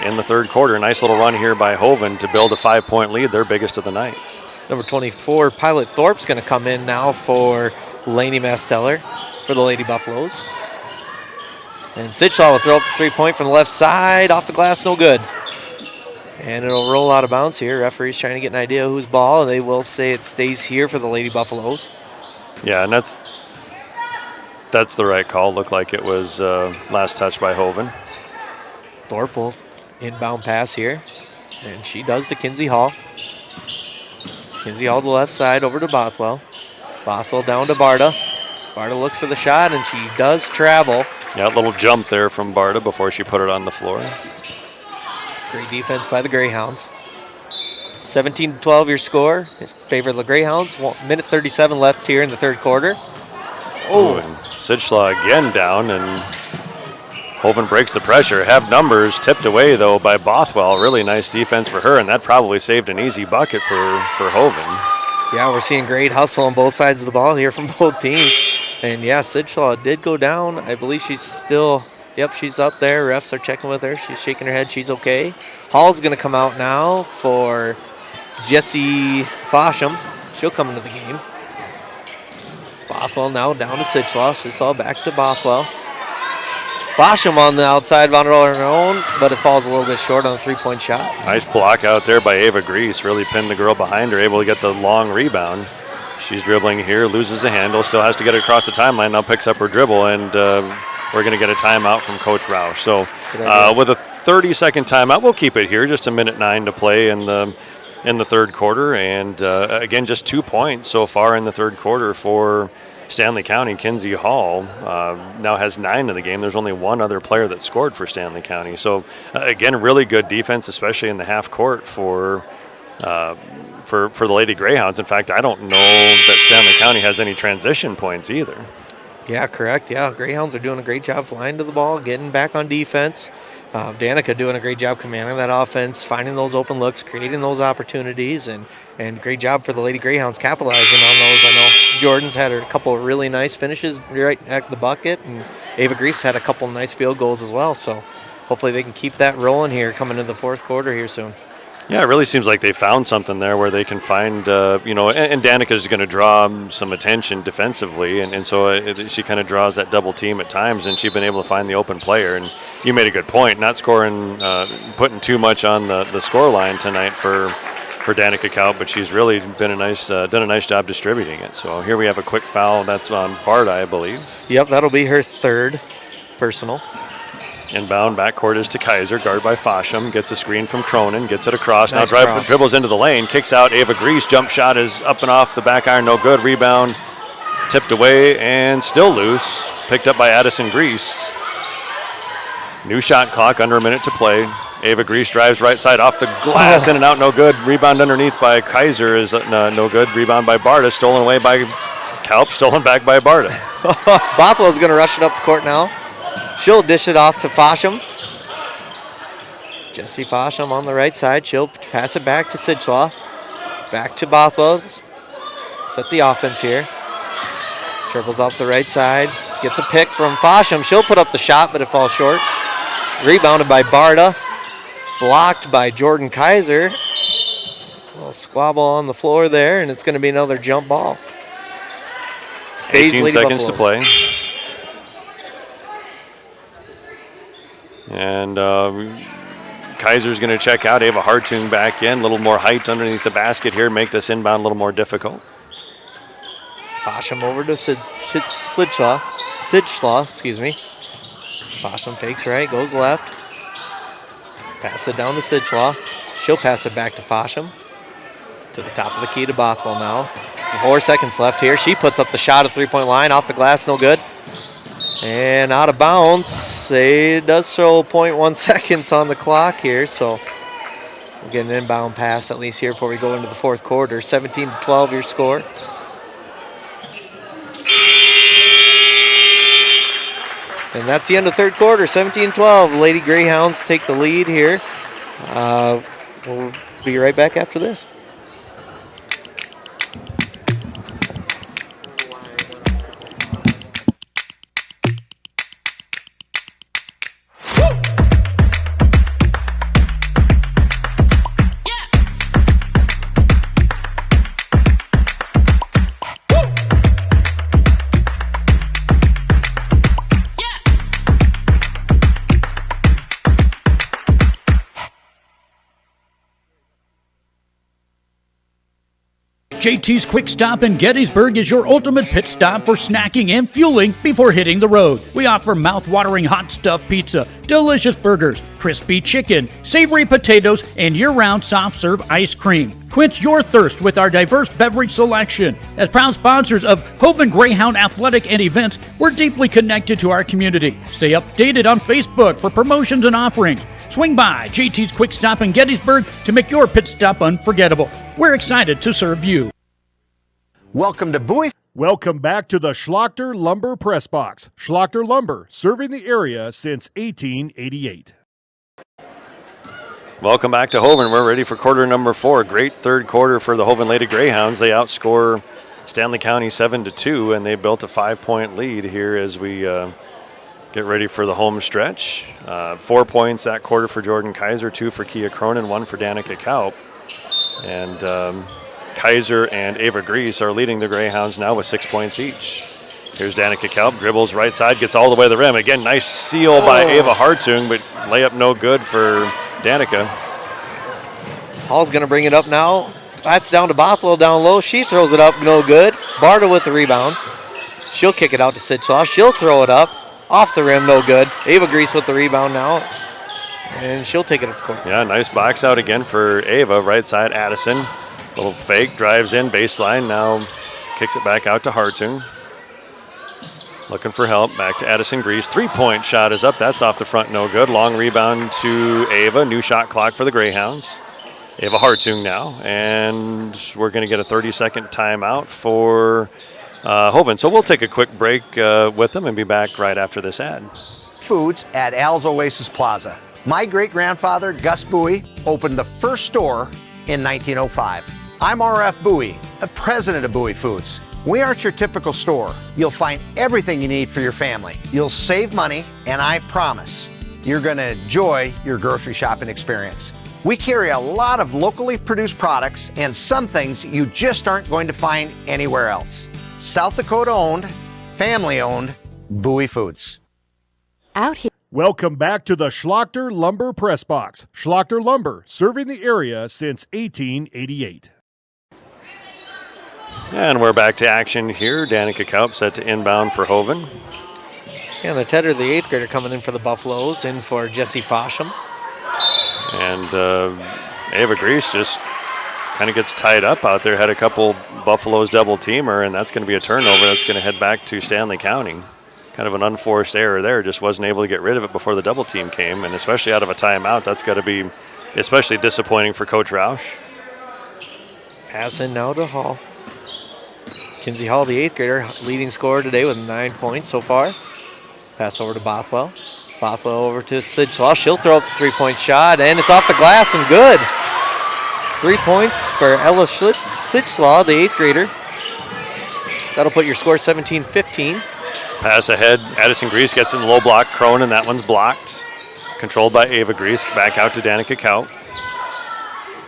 in the third quarter. Nice little run here by Hoven to build a 5-point lead, their biggest of the night. Number 24, Pilot Thorpe's going to come in now for Lainey Masteller for the Lady Buffaloes. And Sitchlaw will throw up the 3-point from the left side, off the glass, no good. And it'll roll out of bounds here. Referee's trying to get an idea of whose ball, and they will say it stays here for the Lady Buffaloes. Yeah, and that's the right call. Looked like it was last touch by Hoven. Thorpe will inbound pass here, and she does to Kinsey Hall. Kinsey Hall to the left side over to Bothwell. Bothwell down to Barta. Barta looks for the shot, and she does travel. Yeah, a little jump there from Barta before she put it on the floor. Great defense by the Greyhounds. 17-12 your score. In favor of the Greyhounds. 1:37 left here in the third quarter. Oh, and Sidgelaw again down, and Hoven breaks the pressure. Have numbers tipped away, though, by Bothwell. Really nice defense for her, and that probably saved an easy bucket for Hoven. Yeah, we're seeing great hustle on both sides of the ball here from both teams. And, yeah, Sidgelaw did go down. I believe she's still, yep, she's up there. Refs are checking with her. She's shaking her head. She's okay. Hall's going to come out now for Jessie Fosham. She'll come into the game. Bothwell now down to Sidgelaw. Sidgelaw back to Bothwell. Fosham on the outside, on her own, but it falls a little bit short on the three-point shot. Nice block out there by Ava Grease. Really pinned the girl behind her, able to get the long rebound. She's dribbling here, loses the handle, still has to get it across the timeline, now picks up her dribble, and we're going to get a timeout from Coach Roush. So with a 30-second timeout, we'll keep it here. Just a minute 9 to play in the third quarter. And again, just 2 points so far in the third quarter for Stanley County. Kinsey Hall now has 9 in the game. There's only one other player that scored for Stanley County. So again, really good defense, especially in the half court for the Lady Greyhounds. In fact, I don't know that Stanley County has any transition points either. Yeah, correct. Yeah, Greyhounds are doing a great job flying to the ball, getting back on defense. Danica doing a great job commanding that offense, finding those open looks, creating those opportunities, and great job for the Lady Greyhounds capitalizing on those. I know Jordan's had a couple of really nice finishes right at the bucket, and Ava Grease had a couple nice field goals as well. So hopefully they can keep that rolling here coming into the fourth quarter here soon. Yeah, it really seems like they found something there where they can find, and Danica's going to draw some attention defensively, and so she kind of draws that double team at times, and she's been able to find the open player. And you made a good point, not scoring, putting too much on the score line tonight for Danica Kaup, but she's really been done a nice job distributing it. So here we have a quick foul. That's on Barda, I believe. Yep, that'll be her third personal. Inbound backcourt is to Kaiser, guard by Fosham, gets a screen from Cronin, gets it across, Nice now cross. dribbles into the lane, kicks out Ava Grease, jump shot is up and off the back iron, no good, rebound, tipped away and still loose, picked up by Addison Grease. New shot clock, under a minute to play. Ava Grease drives right side off the glass, in and out, no good, rebound underneath by Kaiser is no good, rebound by Barda, stolen away by Kaup, stolen back by Barda. Bothwell's going to rush it up the court now. She'll dish it off to Fosham. Jesse Fosham on the right side. She'll pass it back to Sidslaw. Back to Bothwell. Set the offense here. Triples off the right side. Gets a pick from Fosham. She'll put up the shot, but it falls short. Rebounded by Barda. Blocked by Jordan Kaiser. A little squabble on the floor there, and it's going to be another jump ball. 18 seconds to play. And Kaiser's going to check out. Ava Hartung back in. A little more height underneath the basket here. Make this inbound a little more difficult. Fosham over to Sidslaw, excuse me. Fosham fakes right, goes left. Pass it down to Sidslaw. She'll pass it back to Fosham. To the top of the key to Bothwell now. 4 seconds left here. She puts up the shot at three-point line. Off the glass, no good. And out of bounds. It does show 0.1 seconds on the clock here, so we'll get an inbound pass at least here before we go into the fourth quarter. 17-12 your score. And that's the end of third quarter, 17-12. Lady Greyhounds take the lead here. We'll be right back after this. JT's Quick Stop in Gettysburg is your ultimate pit stop for snacking and fueling before hitting the road. We offer mouth-watering hot stuffed pizza, delicious burgers, crispy chicken, savory potatoes, and year-round soft-serve ice cream. Quench your thirst with our diverse beverage selection. As proud sponsors of Hoven Greyhound Athletic and events, we're deeply connected to our community. Stay updated on Facebook for promotions and offerings. Swing by JT's Quick Stop in Gettysburg to make your pit stop unforgettable. We're excited to serve you. Welcome to Bowie. Welcome back to the Schlachter Lumber Press Box. Schlachter Lumber, serving the area since 1888. Welcome back to Hoven. We're ready for quarter number 4. Great third quarter for the Hoven Lady Greyhounds. They outscore Stanley County 7-2, and they built a 5-point lead here as we get ready for the home stretch. 4 points that quarter for Jordan Kaiser, 2 for Kia Cronin, 1 for Danica Kaup. And Kaiser and Ava Grease are leading the Greyhounds now with 6 points each. Here's Danica Kaup, dribbles right side, gets all the way to the rim. Again, nice seal by Ava Hartung, but layup no good for Danica. Hall's going to bring it up now. That's down to Bothwell down low. She throws it up, no good. Barta with the rebound. She'll kick it out to Sidslaw. She'll throw it up. Off the rim, no good. Ava Grease with the rebound now. And she'll take it up the court. Yeah, nice box out again for Ava. Right side, Addison. Little fake, drives in, baseline. Now kicks it back out to Hartung. Looking for help. Back to Addison Grease. Three-point shot is up. That's off the front, no good. Long rebound to Ava. New shot clock for the Greyhounds. Ava Hartung now. And we're going to get a 30-second timeout for Hoven. So we'll take a quick break with them and be back right after this ad. Foods at Al's Oasis Plaza. My great-grandfather, Gus Bowie, opened the first store in 1905. I'm R.F. Bowie, the president of Bowie Foods. We aren't your typical store. You'll find everything you need for your family. You'll save money, and I promise you're going to enjoy your grocery shopping experience. We carry a lot of locally produced products and some things you just aren't going to find anywhere else. South Dakota owned, family owned, Bowie Foods. Out here. Welcome back to the Schlachter Lumber Press Box. Schlachter Lumber, serving the area since 1888. And we're back to action here. Danica Kaup set to inbound for Hoven. And the Tedder, the 8th grader, coming in for the Buffaloes, in for Jesse Fosham. And Ava Grease just kind of gets tied up out there. Had a couple Buffaloes double teamer, and that's going to be a turnover. That's going to head back to Stanley County. Kind of an unforced error there. Just wasn't able to get rid of it before the double team came, and especially out of a timeout, that's got to be especially disappointing for Coach Roush. Pass in now to Hall. Kinsey Hall, the 8th grader, leading scorer today with 9 points so far. Pass over to Bothwell. Bothwell over to Sidgelaw. She'll throw up the three-point shot, and it's off the glass and good. 3 points for Ella Sidgelaw, the 8th grader. That'll put your score 17-15. Pass ahead. Addison Grease gets in the low block. Cronin, that one's blocked. Controlled by Ava Grease. Back out to Danica Kaup.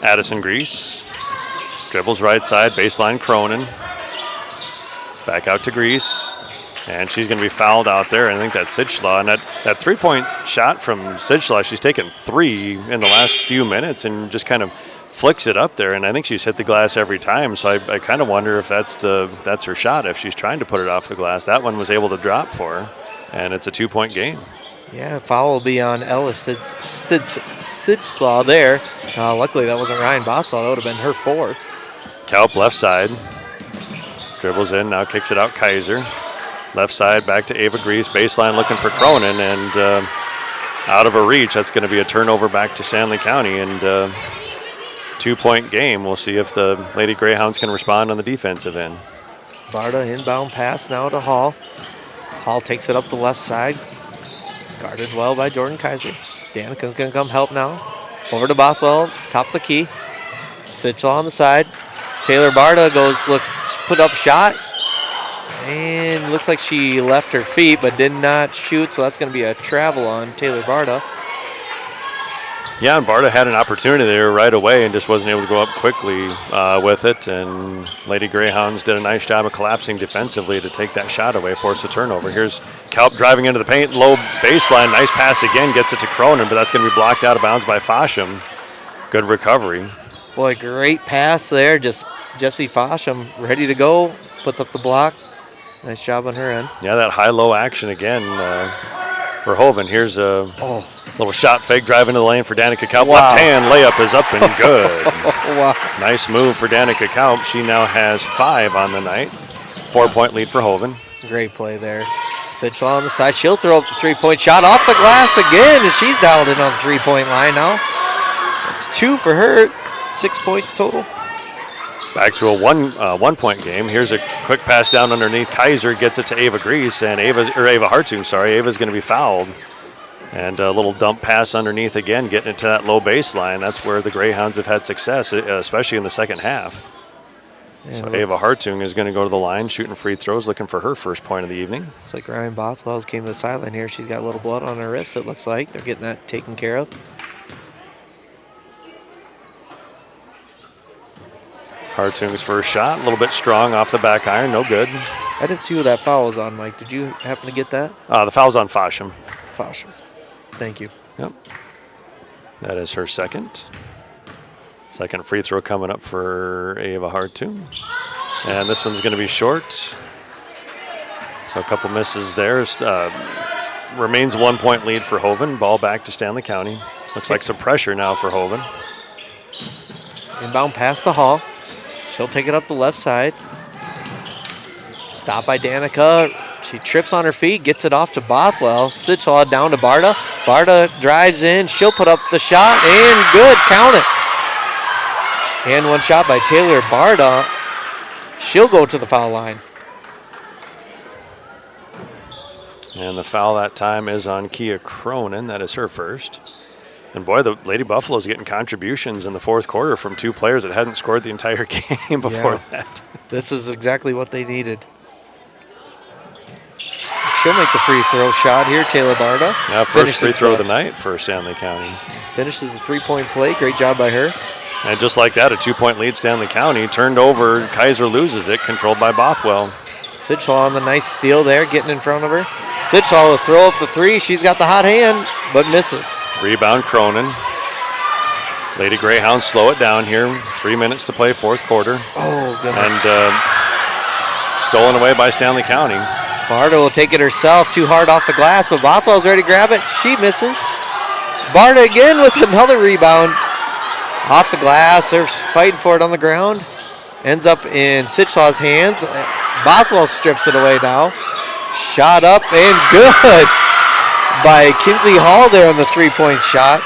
Addison Grease. Dribbles right side. Baseline Cronin. Back out to Grease. And she's going to be fouled out there. And I think that's Sidgelaw. And that three-point shot from Sidgelaw, she's taken 3 in the last few minutes and just kind of flicks it up there, and I think she's hit the glass every time, so I kind of wonder if that's her shot, if she's trying to put it off the glass. That one was able to drop for her, and it's a 2-point game. Yeah, foul will be on Ellis Sidgelaw there. Luckily, that wasn't Ryan Bothwell. That would have been her 4th. Kaup left side. Dribbles in, now kicks it out Kaiser. Left side, back to Ava Grease. Baseline looking for Cronin, and out of her reach. That's going to be a turnover back to Stanley County, and 2-point game. We'll see if the Lady Greyhounds can respond on the defensive end. Barta inbound pass now to Hall. Hall takes it up the left side. Guarded well by Jordan Kaiser. Danica's going to come help now. Over to Bothwell, top of the key. Sidgelaw on the side. Taylor Barta put up shot. And looks like she left her feet but did not shoot, so that's going to be a travel on Taylor Barta. Yeah, and Barta had an opportunity there right away and just wasn't able to go up quickly with it. And Lady Greyhounds did a nice job of collapsing defensively to take that shot away, force a turnover. Here's Kaup driving into the paint, low baseline. Nice pass again, gets it to Cronin, but that's going to be blocked out of bounds by Fosham. Good recovery. Boy, great pass there. Just Jesse Fosham ready to go. Puts up the block. Nice job on her end. Yeah, that high-low action again for Hoven. Here's a little shot fake drive into the lane for Danica Kaup. Wow. Left hand layup is up and good. Wow. Nice move for Danica Kaup. She now has 5 on the night. 4-point lead for Hoven. Great play there. Sidgelaw on the side. She'll throw up the three-point shot off the glass again, and she's dialed in on the three-point line now. That's 2 for her. 6 points total. Back to a one-point game. Here's a quick pass down underneath. Kaiser gets it to Ava Grease, and Ava Hartung, sorry. Ava's going to be fouled. And a little dump pass underneath again, getting it to that low baseline. That's where the Greyhounds have had success, especially in the second half. Yeah, so Ava Hartung is going to go to the line, shooting free throws, looking for her first point of the evening. It's like Ryan Bothwell's came to the sideline here. She's got a little blood on her wrist, it looks like. They're getting that taken care of. Hartung's first shot, a little bit strong off the back iron, no good. I didn't see who that foul was on, Mike. Did you happen to get that? The foul's on Fosham. Fosham. Thank you. Yep. That is her second. Second free throw coming up for Ava Hartung. And this one's going to be short. So a couple misses there. remains 1 point lead for Hoven. Ball back to Stanley County. Looks like some pressure now for Hoven. Inbound past the Hall. She'll take it up the left side. Stopped by Danica. She trips on her feet, gets it off to Bothwell. Sitchlaw down to Barta. Barta drives in. She'll put up the shot, and good. Count it. And one shot by Taylor Barta. She'll go to the foul line. And the foul that time is on Kia Cronin. That is her first. And boy, the Lady Buffalo's getting contributions in the fourth quarter from two players that hadn't scored the entire game before that. This is exactly what they needed. She'll make the free throw shot here, Taylor Barta. Yeah, first free throw of the night for Stanley County. Finishes the three-point play. Great job by her. And just like that, a 2-point lead, Stanley County. Turned over, Kaiser loses it, controlled by Bothwell. Sitchlaw on the nice steal there, getting in front of her. Sitchlaw will throw up the three. She's got the hot hand, but misses. Rebound, Cronin. Lady Greyhounds slow it down here. 3 minutes to play, fourth quarter. Oh, goodness. And stolen away by Stanley County. Barta will take it herself, too hard off the glass, but Bothwell's ready to grab it. She misses. Barta again with another rebound. Off the glass, they're fighting for it on the ground. Ends up in Sitchlaw's hands. Bothwell strips it away now. Shot up and good by Kinsey Hall there on the three-point shot.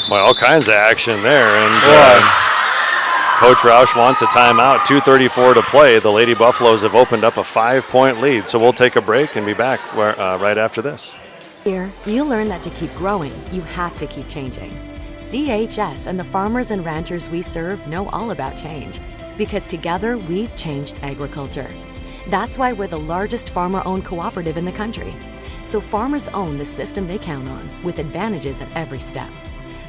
Boy, all kinds of action there. And Coach Roush wants a timeout. 2:34 to play. The Lady Buffaloes have opened up a 5-point lead. So we'll take a break and be back right after this. Here, you learn that to keep growing, you have to keep changing. CHS and the farmers and ranchers we serve know all about change, because together we've changed agriculture. That's why we're the largest farmer-owned cooperative in the country. So farmers own the system they count on, with advantages at every step.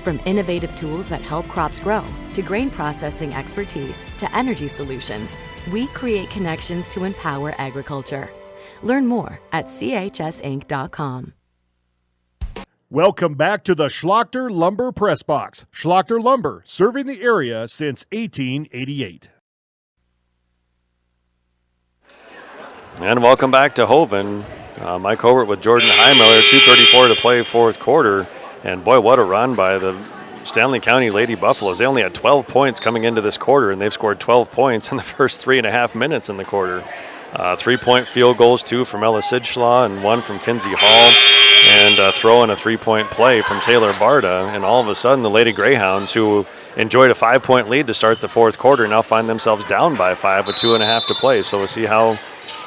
From innovative tools that help crops grow, to grain processing expertise, to energy solutions, we create connections to empower agriculture. Learn more at chsinc.com. Welcome back to the Schlachter Lumber Press Box. Schlachter Lumber, serving the area since 1888. And welcome back to Hoven. Mike Hobart with Jordan Heimiller, 2:34 to play, fourth quarter. And boy, what a run by the Stanley County Lady Buffaloes. They only had 12 points coming into this quarter, and they've scored 12 points in the first 3.5 minutes in the quarter. 3-point field goals, 2 from Ella Sidschlaw and 1 from Kinsey Hall. And throw in a 3-point play from Taylor Barta. And all of a sudden, the Lady Greyhounds, who enjoyed a 5-point lead to start the fourth quarter, now find themselves down by 5 with 2.5 to play. So we'll see how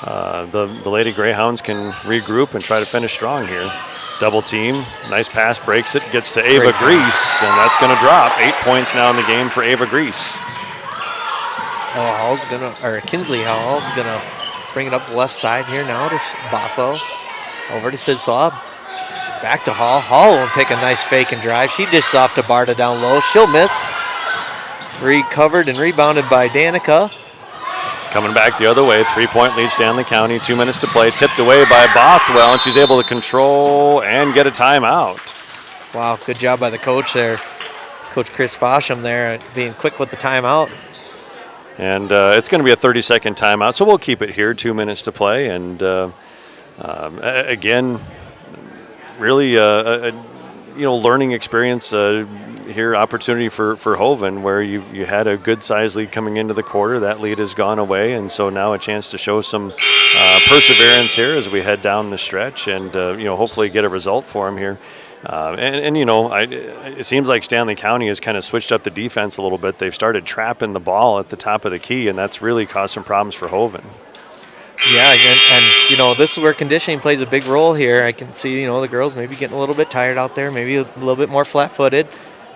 the Lady Greyhounds can regroup and try to finish strong here. Double team, nice pass, breaks it, gets to Ava Grease, and that's going to drop. 8 points now in the game for Ava Grease. Kinsley Hall's gonna bring it up the left side here now to Bothwell. Over to Sidslaw. Back to Hall. Hall will take a nice fake and drive. She dishes off to Barta down low. She'll miss. Recovered and rebounded by Danica. Coming back the other way, 3-point lead Stanley County, 2 minutes to play. Tipped away by Bothwell, and she's able to control and get a timeout. Wow, good job by the coach there. Coach Chris Fosham there, being quick with the timeout. And it's going to be a 30-second timeout, so we'll keep it here, 2 minutes to play. And again, really a learning experience here, opportunity for Hoven, where you had a good-sized lead coming into the quarter. That lead has gone away, and so now a chance to show some perseverance here as we head down the stretch and, hopefully get a result for them here. It seems like Stanley County has kind of switched up the defense a little bit. They've started trapping the ball at the top of the key, and that's really caused some problems for Hoven. Yeah, and this is where conditioning plays a big role here. I can see, the girls maybe getting a little bit tired out there, maybe a little bit more flat-footed.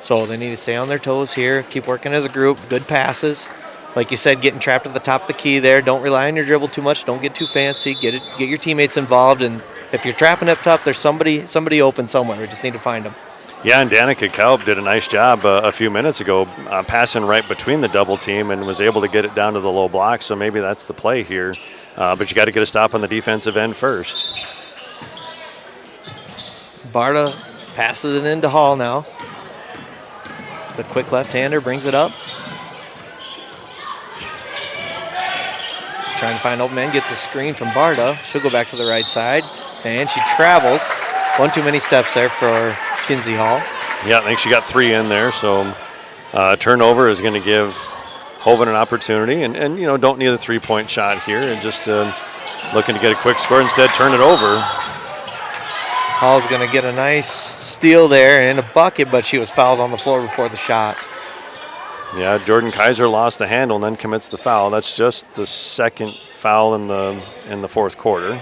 So they need to stay on their toes here, keep working as a group, good passes. Like you said, getting trapped at the top of the key there. Don't rely on your dribble too much. Don't get too fancy. Get your teammates involved. And if you're trapping up top, there's somebody open somewhere. We just need to find them. Yeah, and Danica Kalb did a nice job a few minutes ago passing right between the double team and was able to get it down to the low block. So maybe that's the play here. But you got to get a stop on the defensive end first. Barta passes it into Hall now. The quick left-hander brings it up. trying to find open man, gets a screen from Barta. She'll go back to the right side, and she travels. One too many steps there for Kinsey Hall. Yeah, I think she got 3 in there, so turnover is going to give Hoven an opportunity, and don't need a 3-point shot here, and just looking to get a quick score. Instead, turn it over. Hall's going to get a nice steal there and a bucket, but she was fouled on the floor before the shot. Yeah, Jordan Kaiser lost the handle and then commits the foul. That's just the second foul in the fourth quarter,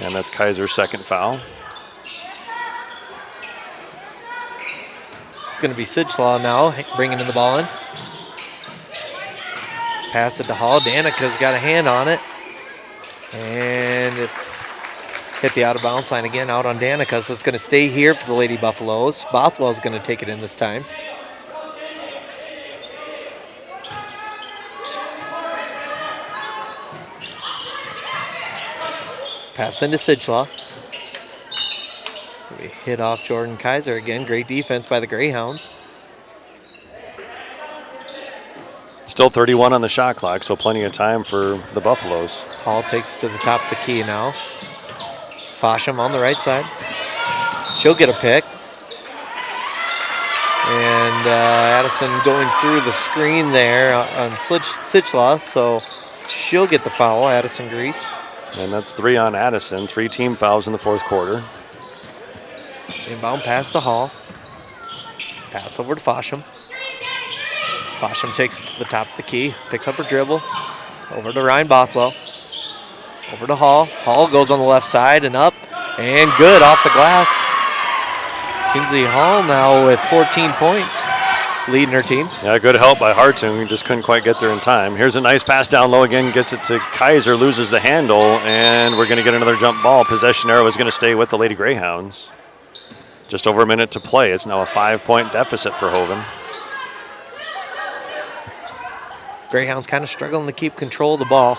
and that's Kaiser's second foul. It's going to be Sidgelaw now bringing in the ball in. Pass it to Hall. Danica's got a hand on it. And it hit the out-of-bounds line again, out on Danica. So it's going to stay here for the Lady Buffaloes. Bothwell's going to take it in this time. Pass into Sidgelaw. We hit off Jordan Kaiser again. Great defense by the Greyhounds. Still 31 on the shot clock, so plenty of time for the Buffaloes. Hall takes it to the top of the key now. Fosham on the right side. She'll get a pick. And Addison going through the screen there on Sidgelaw, so she'll get the foul, Addison Grease. And that's 3 on Addison, 3 team fouls in the fourth quarter. Inbound pass to Hall. Pass over to Fosham. Fosham takes it to the top of the key, picks up her dribble. Over to Ryan Bothwell. Over to Hall. Hall goes on the left side and up, and good off the glass. Kinsey Hall now with 14 points, leading her team. Yeah, good help by Hartung. Just couldn't quite get there in time. Here's a nice pass down low again, gets it to Kaiser, loses the handle, and we're going to get another jump ball. Possession arrow is going to stay with the Lady Greyhounds. Just over a minute to play. It's now a 5-point deficit for Hoven. Greyhounds kind of struggling to keep control of the ball.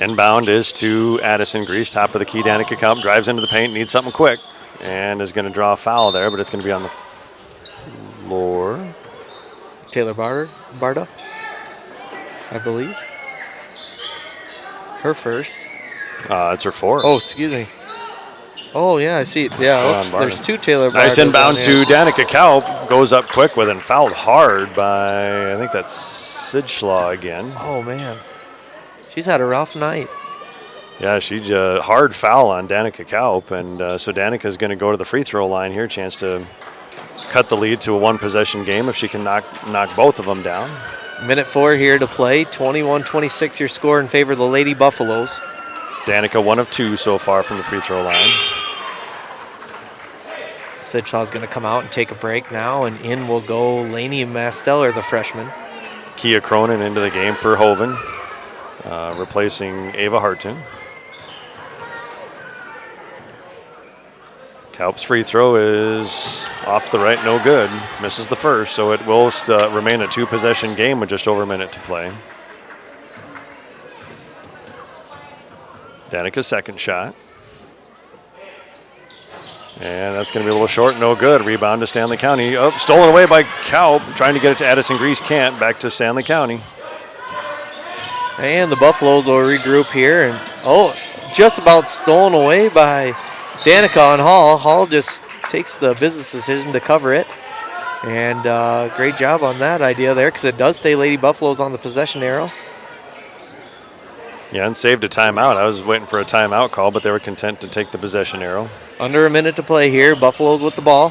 Inbound is to Addison Grease, top of the key. Danica Kump drives into the paint, needs something quick, and is going to draw a foul there, but it's going to be on the floor. Taylor Barta, I believe. Her first. It's her fourth. Oh, excuse me. Oh, yeah, I see it. Yeah, oops, there's 2 Taylor Bartas. Nice inbound to Danica Kaup. Goes up quick with it and fouled hard by, I think that's Sidgelaw again. Oh, man. She's had a rough night. Yeah, she's a hard foul on Danica Kaup, and so Danica's going to go to the free throw line here. Chance to cut the lead to a 1-possession game if she can knock both of them down. Minute 4 here to play. 21-26 your score in favor of the Lady Buffaloes. Danica 1 of 2 so far from the free throw line. Sidgelaw's going to come out and take a break now, and in will go Lainey Masteller, the freshman. Kia Cronin into the game for Hoven, replacing Ava Hartung. Kaup's free throw is off to the right, no good. Misses the first, so it will remain a 2-possession game with just over a minute to play. Danica's second shot. And that's going to be a little short, no good. Rebound to Stanley County. Oh, stolen away by Kaup. Trying to get it to Addison Grease, can't. Back to Stanley County. And the Buffaloes will regroup here. And just about stolen away by Danica on Hall. Hall just takes the business decision to cover it. And great job on that idea there, because it does stay Lady Buffaloes on the possession arrow. Yeah, and saved a timeout. I was waiting for a timeout call, but they were content to take the possession arrow. Under a minute to play here. Buffaloes with the ball.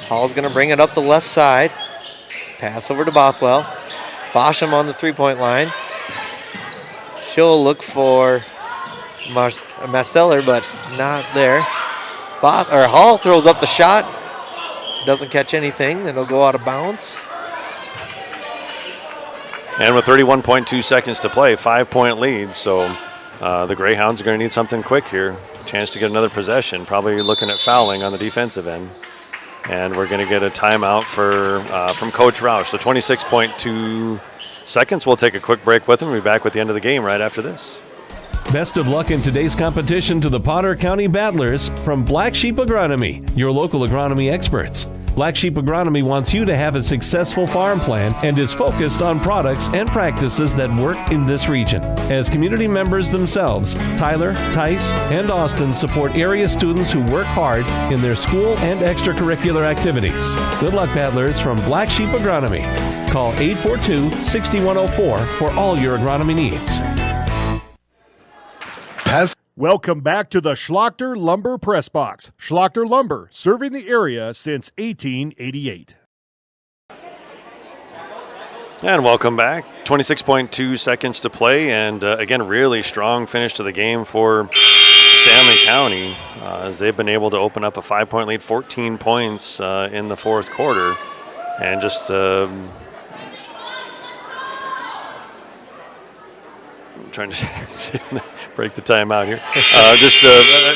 Hall's going to bring it up the left side. Pass over to Bothwell. Fosham on the 3-point line. She'll look for Masteller, but not there. Hall throws up the shot. Doesn't catch anything. It'll go out of bounds. And with 31.2 seconds to play, 5-point lead. So the Greyhounds are going to need something quick here. Chance to get another possession. Probably looking at fouling on the defensive end. And we're going to get a timeout from Coach Roush. So 26.2 seconds. We'll take a quick break with him. We'll be back with the end of the game right after this. Best of luck in today's competition to the Potter County Battlers from Black Sheep Agronomy, your local agronomy experts. Black Sheep Agronomy wants you to have a successful farm plan and is focused on products and practices that work in this region. As community members themselves, Tyler, Tice, and Austin support area students who work hard in their school and extracurricular activities. Good luck, paddlers, from Black Sheep Agronomy. Call 842-6104 for all your agronomy needs. Welcome back to the Schlachter Lumber Press Box. Schlachter Lumber, serving the area since 1888. And welcome back. 26.2 seconds to play, and again, really strong finish to the game for Stanley County as they've been able to open up a 5-point lead, 14 points in the fourth quarter, and just trying to break the timeout here.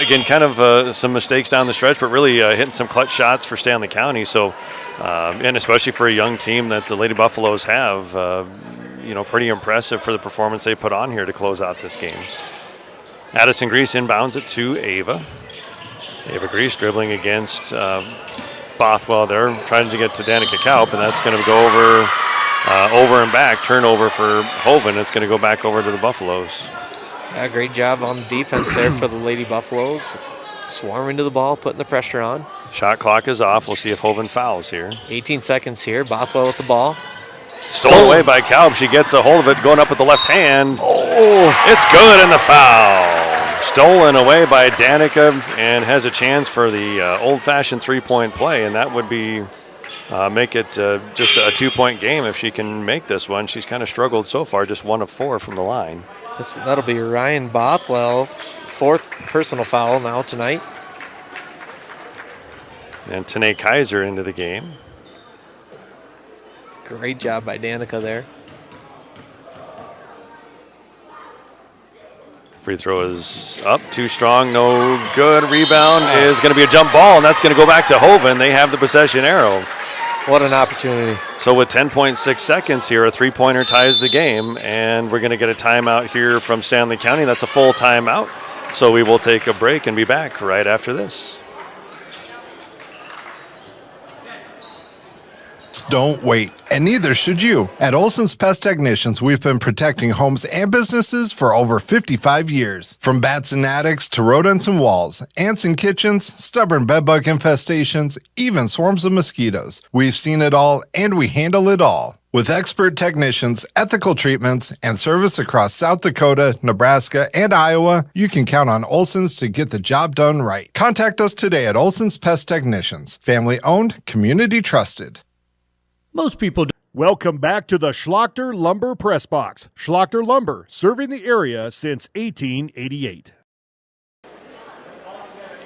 Again, kind of some mistakes down the stretch, but really hitting some clutch shots for Stanley County. So, and especially for a young team that the Lady Buffaloes have, pretty impressive for the performance they put on here to close out this game. Addison Grease inbounds it to Ava. Ava Grease dribbling against Bothwell there, trying to get to Danica Kaup, and that's going to go over and back. Turnover for Hoven. It's going to go back over to the Buffaloes. Yeah, great job on the defense there for the Lady Buffaloes. Swarming to the ball, putting the pressure on. Shot clock is off. We'll see if Hoven fouls here. 18 seconds here. Bothwell with the ball. Stolen away by Kaup. She gets a hold of it, going up with the left hand. Oh, it's good, and the foul. Stolen away by Danica, and has a chance for the old-fashioned three-point play, and that would be make it just a 2-point game if she can make this one. She's kind of struggled so far, just 1 of 4 from the line. That'll be Ryan Bothwell's 4th personal foul now tonight. And Tanae Kaiser into the game. Great job by Danica there. Free throw is up, too strong, no good. Rebound is going to be a jump ball, and that's going to go back to Hoven. They have the possession arrow. What an opportunity. So with 10.6 seconds here, a three-pointer ties the game, and we're going to get a timeout here from Stanley County. That's a full timeout, so we will take a break and be back right after this. Don't wait, and neither should you. At Olson's Pest Technicians, we've been protecting homes and businesses for over 55 years. From bats and attics to rodents and walls, ants in kitchens, stubborn bedbug infestations, even swarms of mosquitoes. We've seen it all, and we handle it all. With expert technicians, ethical treatments, and service across South Dakota, Nebraska, and Iowa, you can count on Olson's to get the job done right. Contact us today at Olson's Pest Technicians. Family owned, community trusted. Most people Welcome back to the Schlachter Lumber Press Box. Schlachter Lumber, serving the area since 1888.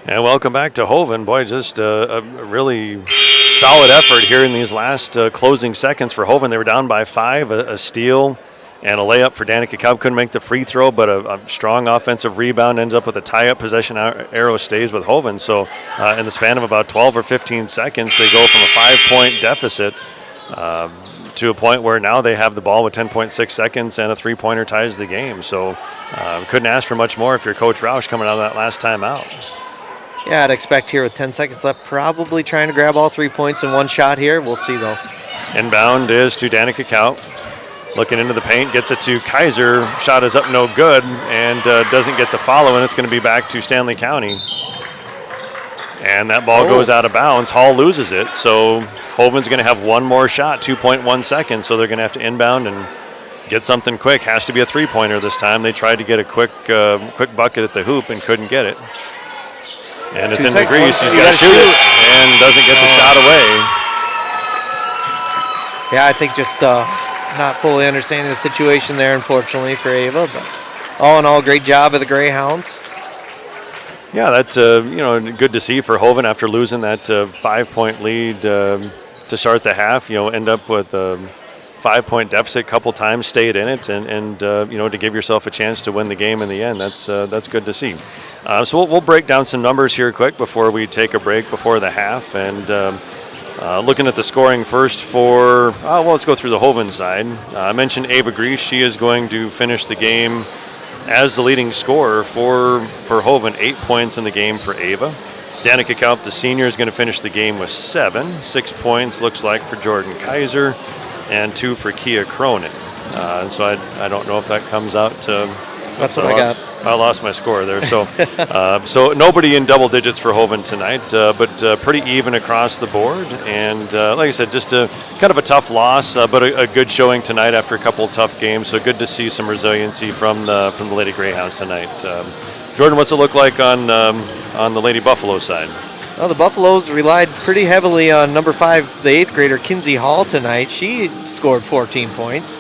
And welcome back to Hoven. Boy, just a really solid effort here in these last closing seconds for Hoven. They were down by 5, a steal and a layup for Danica Kaup. Couldn't make the free throw, but a strong offensive rebound ends up with a tie-up. Possession arrow stays with Hoven. So in the span of about 12 or 15 seconds, they go from a 5-point deficit to a point where now they have the ball with 10.6 seconds and a three-pointer ties the game. So couldn't ask for much more if you're Coach Roush coming out of that last time out. Yeah, I'd expect here with 10 seconds left, probably trying to grab all 3 points in one shot here. We'll see, though. Inbound is to Danica Kaup. Looking into the paint, gets it to Kaiser. Shot is up, no good, and doesn't get the follow, and it's going to be back to Stanley County. And that ball goes out of bounds. Hall loses it, so Hoven's going to have one more shot, 2.1 seconds, so they're going to have to inbound and get something quick. Has to be a three-pointer this time. They tried to get a quick bucket at the hoop and couldn't get it. And it's in the grease. He's got to shoot it and doesn't get the shot away. Yeah, I think just not fully understanding the situation there, unfortunately, for Ava. But all in all, great job of the Greyhounds. Yeah, that's good to see for Hoven after losing that 5-point lead to start the half. End up with a 5-point deficit a couple times, stayed in it, and to give yourself a chance to win the game in the end. That's good to see. So we'll break down some numbers here quick before we take a break before the half. And looking at the scoring first for, let's go through the Hoven side. I mentioned Ava Grease. She is going to finish the game as the leading scorer for Hoven. 8 points in the game for Ava. Danica Kaup, the senior, is going to finish the game with 7. 6 points, looks like, for Jordan Kaiser, and 2 for Kia Cronin. So I don't know if that comes out to... That's what I got. I lost my score there. So so nobody in double digits for Hoven tonight, but pretty even across the board. And like I said, just a kind of a tough loss, but a good showing tonight after a couple of tough games. So good to see some resiliency from the Lady Greyhounds tonight. Jordan, what's it look like on the Lady Buffalo side? Well, the Buffaloes relied pretty heavily on number 5, the 8th grader, Kinsey Hall, tonight. She scored 14 points.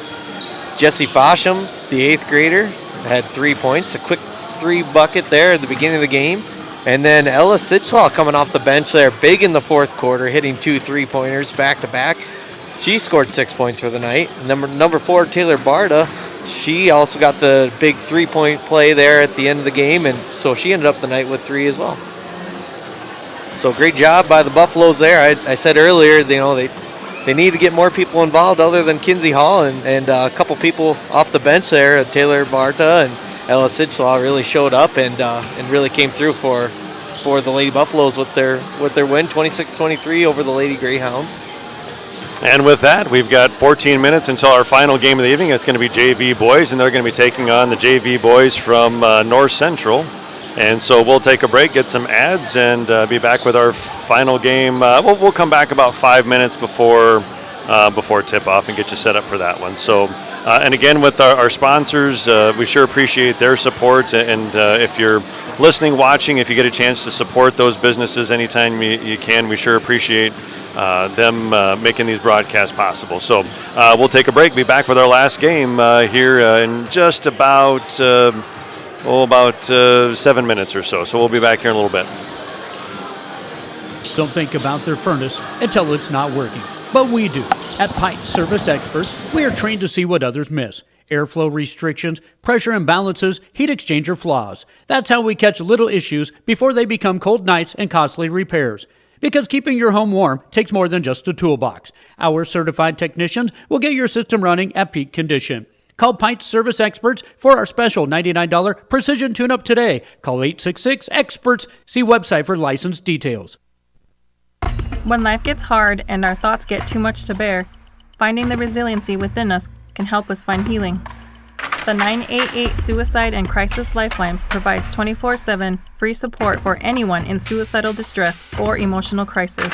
Jessie Fosham, the 8th grader, had 3 points, a quick 3 bucket there at the beginning of the game. And then Ella Sitchlaw coming off the bench there, big in the fourth quarter, hitting 2 3-pointers back to back. She scored 6 points for the night. Number 4, Taylor Barta, she also got the big 3-point play there at the end of the game, and so she ended up the night with 3 as well. So great job by the Buffaloes there. I said earlier, they need to get more people involved other than Kinsey Hall, and a couple people off the bench there. Taylor Barta and Ella Sitchlaw really showed up and really came through for the Lady Buffaloes with their win, 26-23 over the Lady Greyhounds. And with that, we've got 14 minutes until our final game of the evening. It's going to be JV boys, and they're going to be taking on the JV boys from North Central. And so we'll take a break, get some ads, and be back with our final game. We'll come back about 5 minutes before tip-off and get you set up for that one. So, and again, with our sponsors, we sure appreciate their support. And if you're listening, watching, if you get a chance to support those businesses anytime you can, we sure appreciate them making these broadcasts possible. So we'll take a break, be back with our last game here in just about 7 minutes or so. So we'll be back here in a little bit. Don't think about their furnace until it's not working. But we do. At Pipe Service Experts, we are trained to see what others miss. Airflow restrictions, pressure imbalances, heat exchanger flaws. That's how we catch little issues before they become cold nights and costly repairs. Because keeping your home warm takes more than just a toolbox. Our certified technicians will get your system running at peak condition. Call Pint Service Experts for our special $99 precision tune-up today. Call 866-EXPERTS. See website for license details. When life gets hard and our thoughts get too much to bear, finding the resiliency within us can help us find healing. The 988 Suicide and Crisis Lifeline provides 24/7 free support for anyone in suicidal distress or emotional crisis.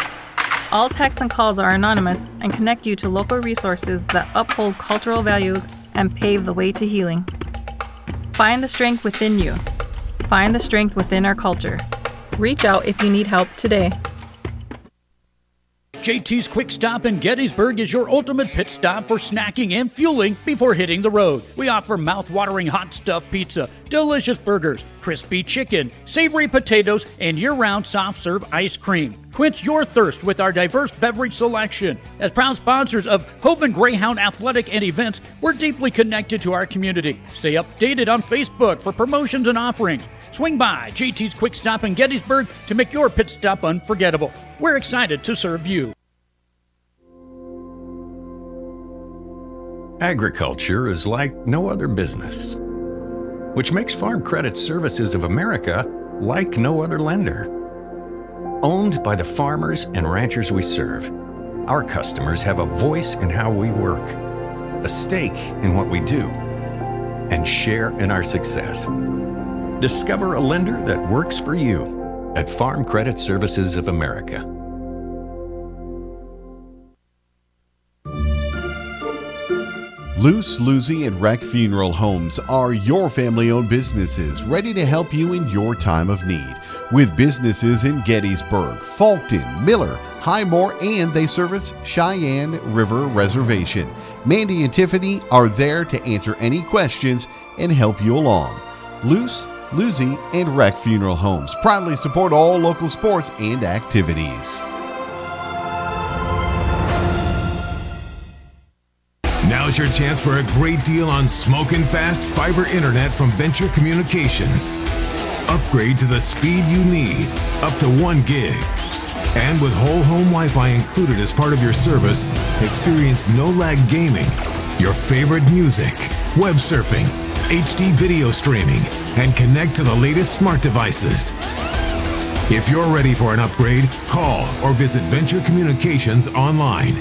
All texts and calls are anonymous and connect you to local resources that uphold cultural values and pave the way to healing. Find the strength within you. Find the strength within our culture. Reach out if you need help today. JT's Quick Stop in Gettysburg is your ultimate pit stop for snacking and fueling before hitting the road. We offer mouth-watering hot stuffed pizza, delicious burgers, crispy chicken, savory potatoes, and year-round soft-serve ice cream. Quench your thirst with our diverse beverage selection. As proud sponsors of Hoven Greyhound Athletic and events, we're deeply connected to our community. Stay updated on Facebook for promotions and offerings. Swing by JT's Quick Stop in Gettysburg to make your pit stop unforgettable. We're excited to serve you. Agriculture is like no other business, which makes Farm Credit Services of America like no other lender. Owned by the farmers and ranchers we serve, our customers have a voice in how we work, a stake in what we do, and share in our success. Discover a lender that works for you at Farm Credit Services of America. Luce, Lucy, and Wreck Funeral Homes are your family-owned businesses ready to help you in your time of need. With businesses in Gettysburg, Fulton, Miller, Highmore, and they service Cheyenne River Reservation. Mandy and Tiffany are there to answer any questions and help you along. Luce, Lucy, and Wreck Funeral Homes proudly support all local sports and activities. Now's your chance for a great deal on smoking fast fiber internet from Venture Communications. Upgrade to the speed you need, up to 1 gig. And with whole home Wi-Fi included as part of your service, experience no-lag gaming, your favorite music, web surfing, HD video streaming, and connect to the latest smart devices. If you're ready for an upgrade, call or visit Venture Communications online.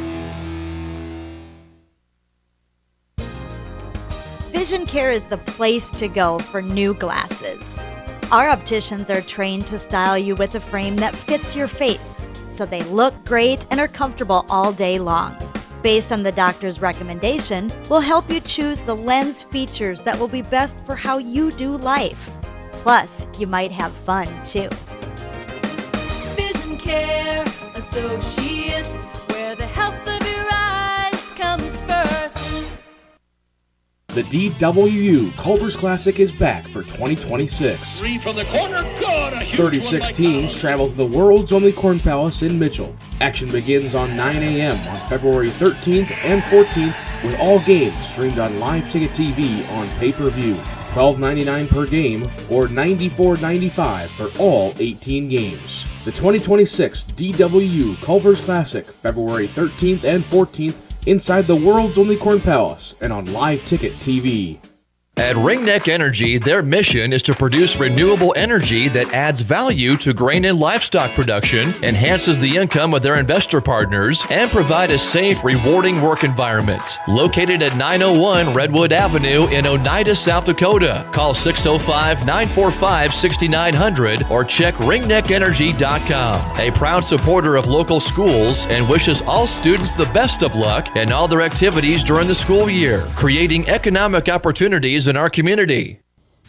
Vision Care is the place to go for new glasses. Our opticians are trained to style you with a frame that fits your face, so they look great and are comfortable all day long. Based on the doctor's recommendation, we'll help you choose the lens features that will be best for how you do life. Plus, you might have fun too. Vision Care Associates, where the health of your eyes comes first. The DWU Culver's Classic is back for 2026. Three from the corner, God, a huge 36 teams travel to the world's only Corn Palace in Mitchell. Action begins on 9 a.m. on February 13th and 14th, with all games streamed on live ticket TV on pay-per-view. $12.99 per game or $94.95 for all 18 games. The 2026 DWU Culver's Classic, February 13th and 14th, inside the world's only Corn Palace and on live ticket TV. At Ringneck Energy, their mission is to produce renewable energy that adds value to grain and livestock production, enhances the income of their investor partners, and provide a safe, rewarding work environment. Located at 901 Redwood Avenue in Oneida, South Dakota. Call 605-945-6900 or check ringneckenergy.com. A proud supporter of local schools and wishes all students the best of luck in all their activities during the school year, creating economic opportunities in our community.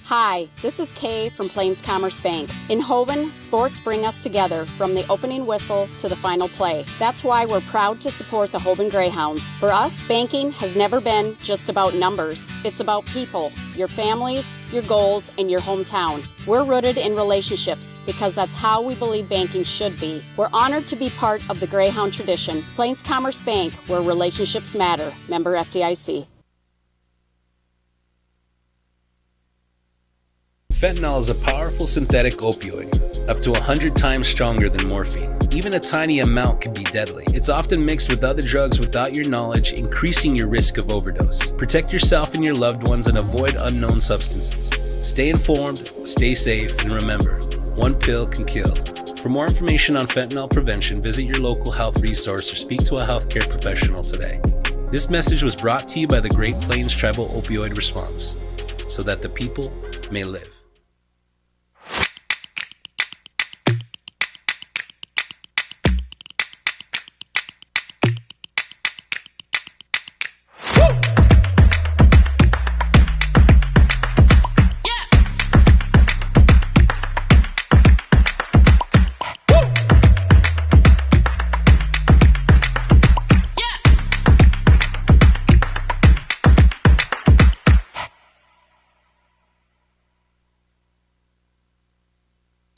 Hi, this is Kay from Plains Commerce Bank. In Hoven, sports bring us together from the opening whistle to the final play. That's why we're proud to support the Hoven Greyhounds. For us, banking has never been just about numbers. It's about people, your families, your goals, and your hometown. We're rooted in relationships because that's how we believe banking should be. We're honored to be part of the Greyhound tradition. Plains Commerce Bank, where relationships matter. Member FDIC. Fentanyl is a powerful synthetic opioid, up to 100 times stronger than morphine. Even a tiny amount can be deadly. It's often mixed with other drugs without your knowledge, increasing your risk of overdose. Protect yourself and your loved ones and avoid unknown substances. Stay informed, stay safe, and remember, one pill can kill. For more information on fentanyl prevention, visit your local health resource or speak to a healthcare professional today. This message was brought to you by the Great Plains Tribal Opioid Response, so that the people may live.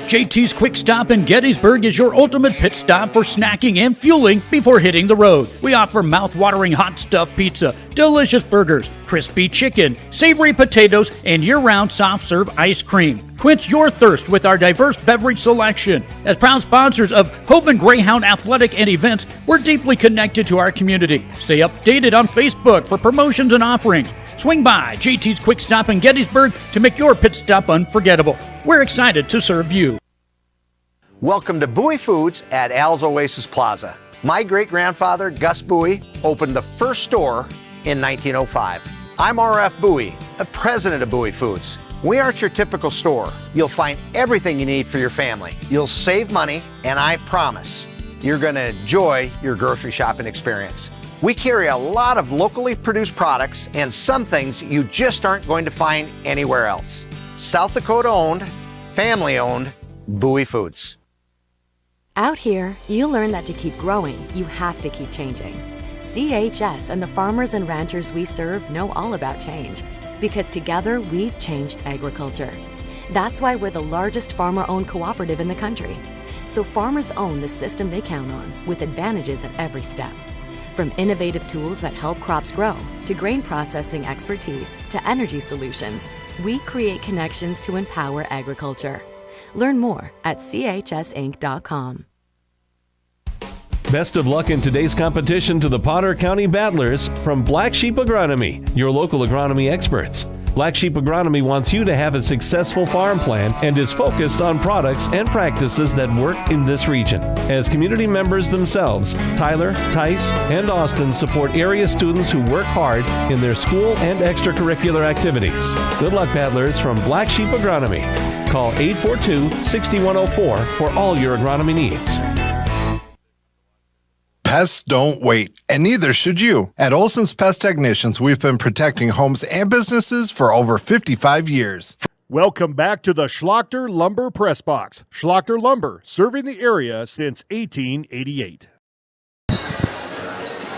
JT's Quick Stop in Gettysburg is your ultimate pit stop for snacking and fueling before hitting the road. We offer mouth-watering hot stuffed pizza, delicious burgers, crispy chicken, savory potatoes, and year-round soft-serve ice cream. Quench your thirst with our diverse beverage selection. As proud sponsors of Hoven Greyhound Athletic and events, we're deeply connected to our community. Stay updated on Facebook for promotions and offerings. Swing by JT's Quick Stop in Gettysburg to make your pit stop unforgettable. We're excited to serve you. Welcome to Bowie Foods at Al's Oasis Plaza. My great-grandfather, Gus Bowie, opened the first store in 1905. I'm R.F. Bowie, the president of Bowie Foods. We aren't your typical store. You'll find everything you need for your family. You'll save money, and I promise you're going to enjoy your grocery shopping experience. We carry a lot of locally produced products and some things you just aren't going to find anywhere else. South Dakota owned, family owned, Bowie Foods. Out here, you learn that to keep growing, you have to keep changing. CHS and the farmers and ranchers we serve know all about change, because together we've changed agriculture. That's why we're the largest farmer-owned cooperative in the country. So farmers own the system they count on, with advantages at every step. From innovative tools that help crops grow, to grain processing expertise, to energy solutions, we create connections to empower agriculture. Learn more at chsinc.com. Best of luck in today's competition to the Potter County Battlers from Black Sheep Agronomy, your local agronomy experts. Black Sheep Agronomy wants you to have a successful farm plan and is focused on products and practices that work in this region. As community members themselves, Tyler, Tice, and Austin support area students who work hard in their school and extracurricular activities. Good luck, paddlers, from Black Sheep Agronomy. Call 842-6104 for all your agronomy needs. Pests don't wait, and neither should you. At Olson's Pest Technicians, we've been protecting homes and businesses for over 55 years. Welcome back to the Schlachter Lumber Press Box. Schlachter Lumber, serving the area since 1888.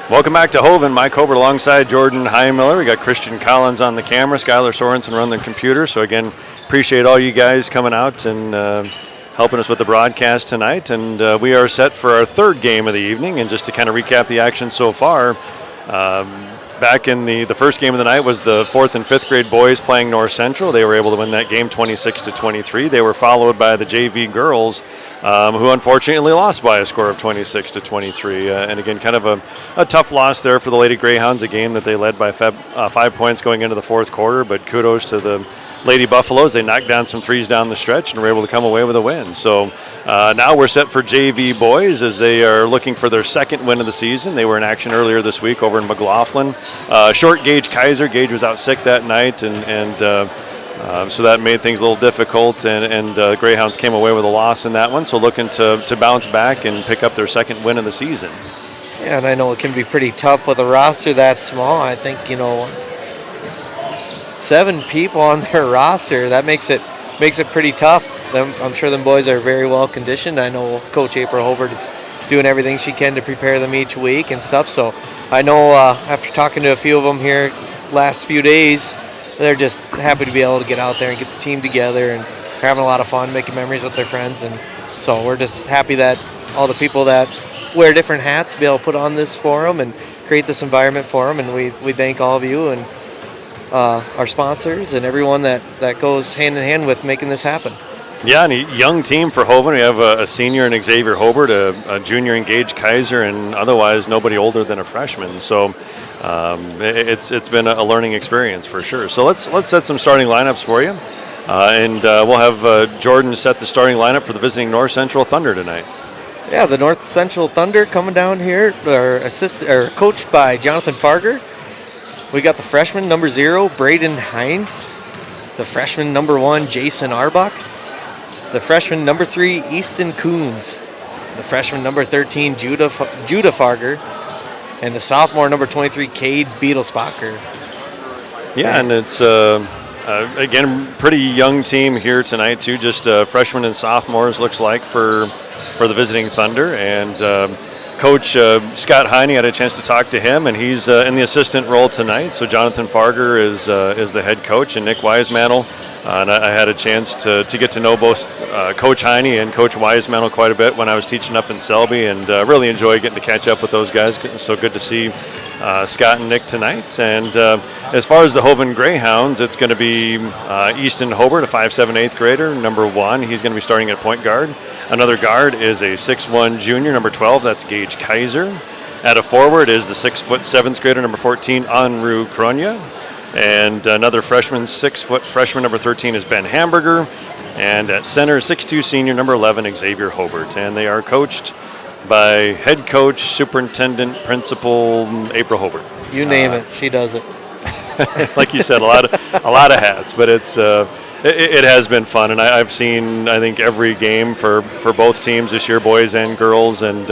Welcome back to Hoven. Mike Hobart alongside Jordan Heimiller. We got Christian Collins on the camera. Skylar Sorensen run the computer. So again, appreciate all you guys coming out and helping us with the broadcast tonight. And we are set for our third game of the evening. And just to kind of recap the action so far, back in the first game of the night was the 4th and 5th grade boys playing North Central. They were able to win that game 26-23. They were followed by the JV girls, who unfortunately lost by a score of 26-23. And again, kind of a tough loss there for the Lady Greyhounds, a game that they led by 5 points going into the fourth quarter. But kudos to the Lady Buffaloes. They knocked down some threes down the stretch and were able to come away with a win. So now we're set for JV boys as they are looking for their second win of the season. They were in action earlier this week over in McLaughlin. Short Gage Kaiser. Gage was out sick that night, and so that made things a little difficult, and Greyhounds came away with a loss in that one. So looking to bounce back and pick up their second win of the season. Yeah, and I know it can be pretty tough with a roster that small. I think, 7 people on their roster, that makes it pretty tough. I'm sure them boys are very well conditioned. I know Coach April Hobart is doing everything she can to prepare them each week and stuff. So I know after talking to a few of them here last few days, they're just happy to be able to get out there and get the team together, and they're having a lot of fun making memories with their friends. And so we're just happy that all the people that wear different hats be able to put on this for them and create this environment for them. And we thank all of you and our sponsors and everyone that goes hand in hand with making this happen. Yeah, and a young team for Hoven. We have a senior in Xavier Hobart, a junior in Gage Kaiser, and otherwise nobody older than a freshman. So it's been a learning experience for sure. So let's set some starting lineups for you, and we'll have Jordan set the starting lineup for the visiting North Central Thunder tonight. Yeah, the North Central Thunder coming down here are coached by Jonathan Farger. We got the freshman number 0, Braden Hine. The freshman number 1, Jason Arbach. The freshman number 3, Easton Coons. The freshman number 13, Judah Farger. And the sophomore number 23, Cade Beetlespacher. Yeah, and it's again pretty young team here tonight too. Just freshmen and sophomores looks like for the visiting Thunder. And Coach Scott Heine, had a chance to talk to him, and he's in the assistant role tonight. So Jonathan Farger is the head coach, and Nick Wisemantle. And I had a chance to get to know both Coach Heine and Coach Wisemantle quite a bit when I was teaching up in Selby, and really enjoyed getting to catch up with those guys. So good to see Scott and Nick tonight. And as far as the Hoven Greyhounds, it's going to be Easton Hobart, a 5'7", 8th grader, number 1. He's going to be starting at point guard. Another guard is a 6'1" junior, number 12. That's Gage Kaiser. At a forward is the 6', 7th grader, number 14, Anru Kronya. And another freshman, 6' freshman, number 13, is Ben Hamburger. And at center, 6'2", senior, number 11, Xavier Hobart. And they are coached by head coach, superintendent, principal, April Hobart. You name it, she does it. Like you said, a lot of hats, but it has been fun, and I've seen, I think, every game for both teams this year, boys and girls. And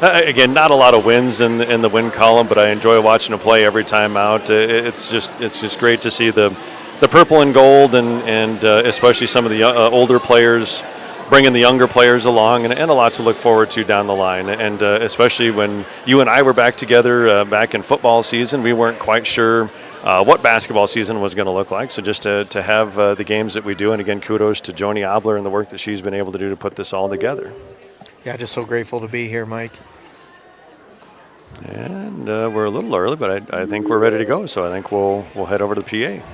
again, not a lot of wins in the win column, but I enjoy watching them play every time out. It's just great to see the purple and gold, and especially some of the older players bringing the younger players along, and a lot to look forward to down the line. And especially when you and I were back together back in football season, we weren't quite sure what basketball season was going to look like. So just to have the games that we do, and again, kudos to Joni Obler and the work that she's been able to do to put this all together. Yeah, just so grateful to be here, Mike. And we're a little early, but I think we're ready to go. So I think we'll head over to the PA.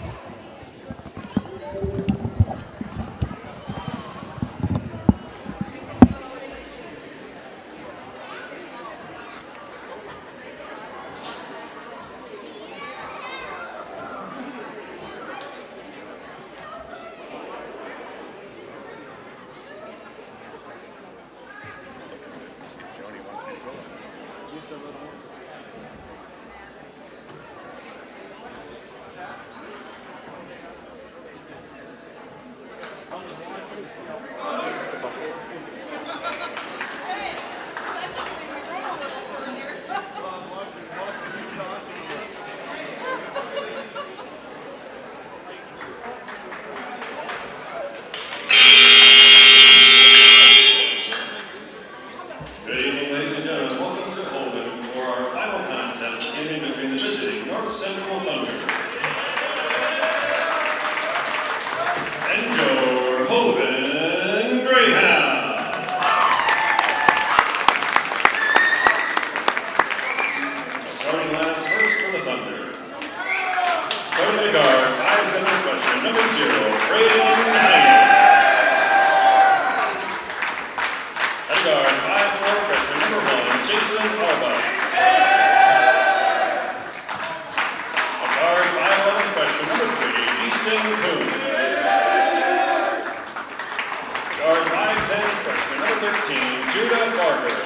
Judah Parker.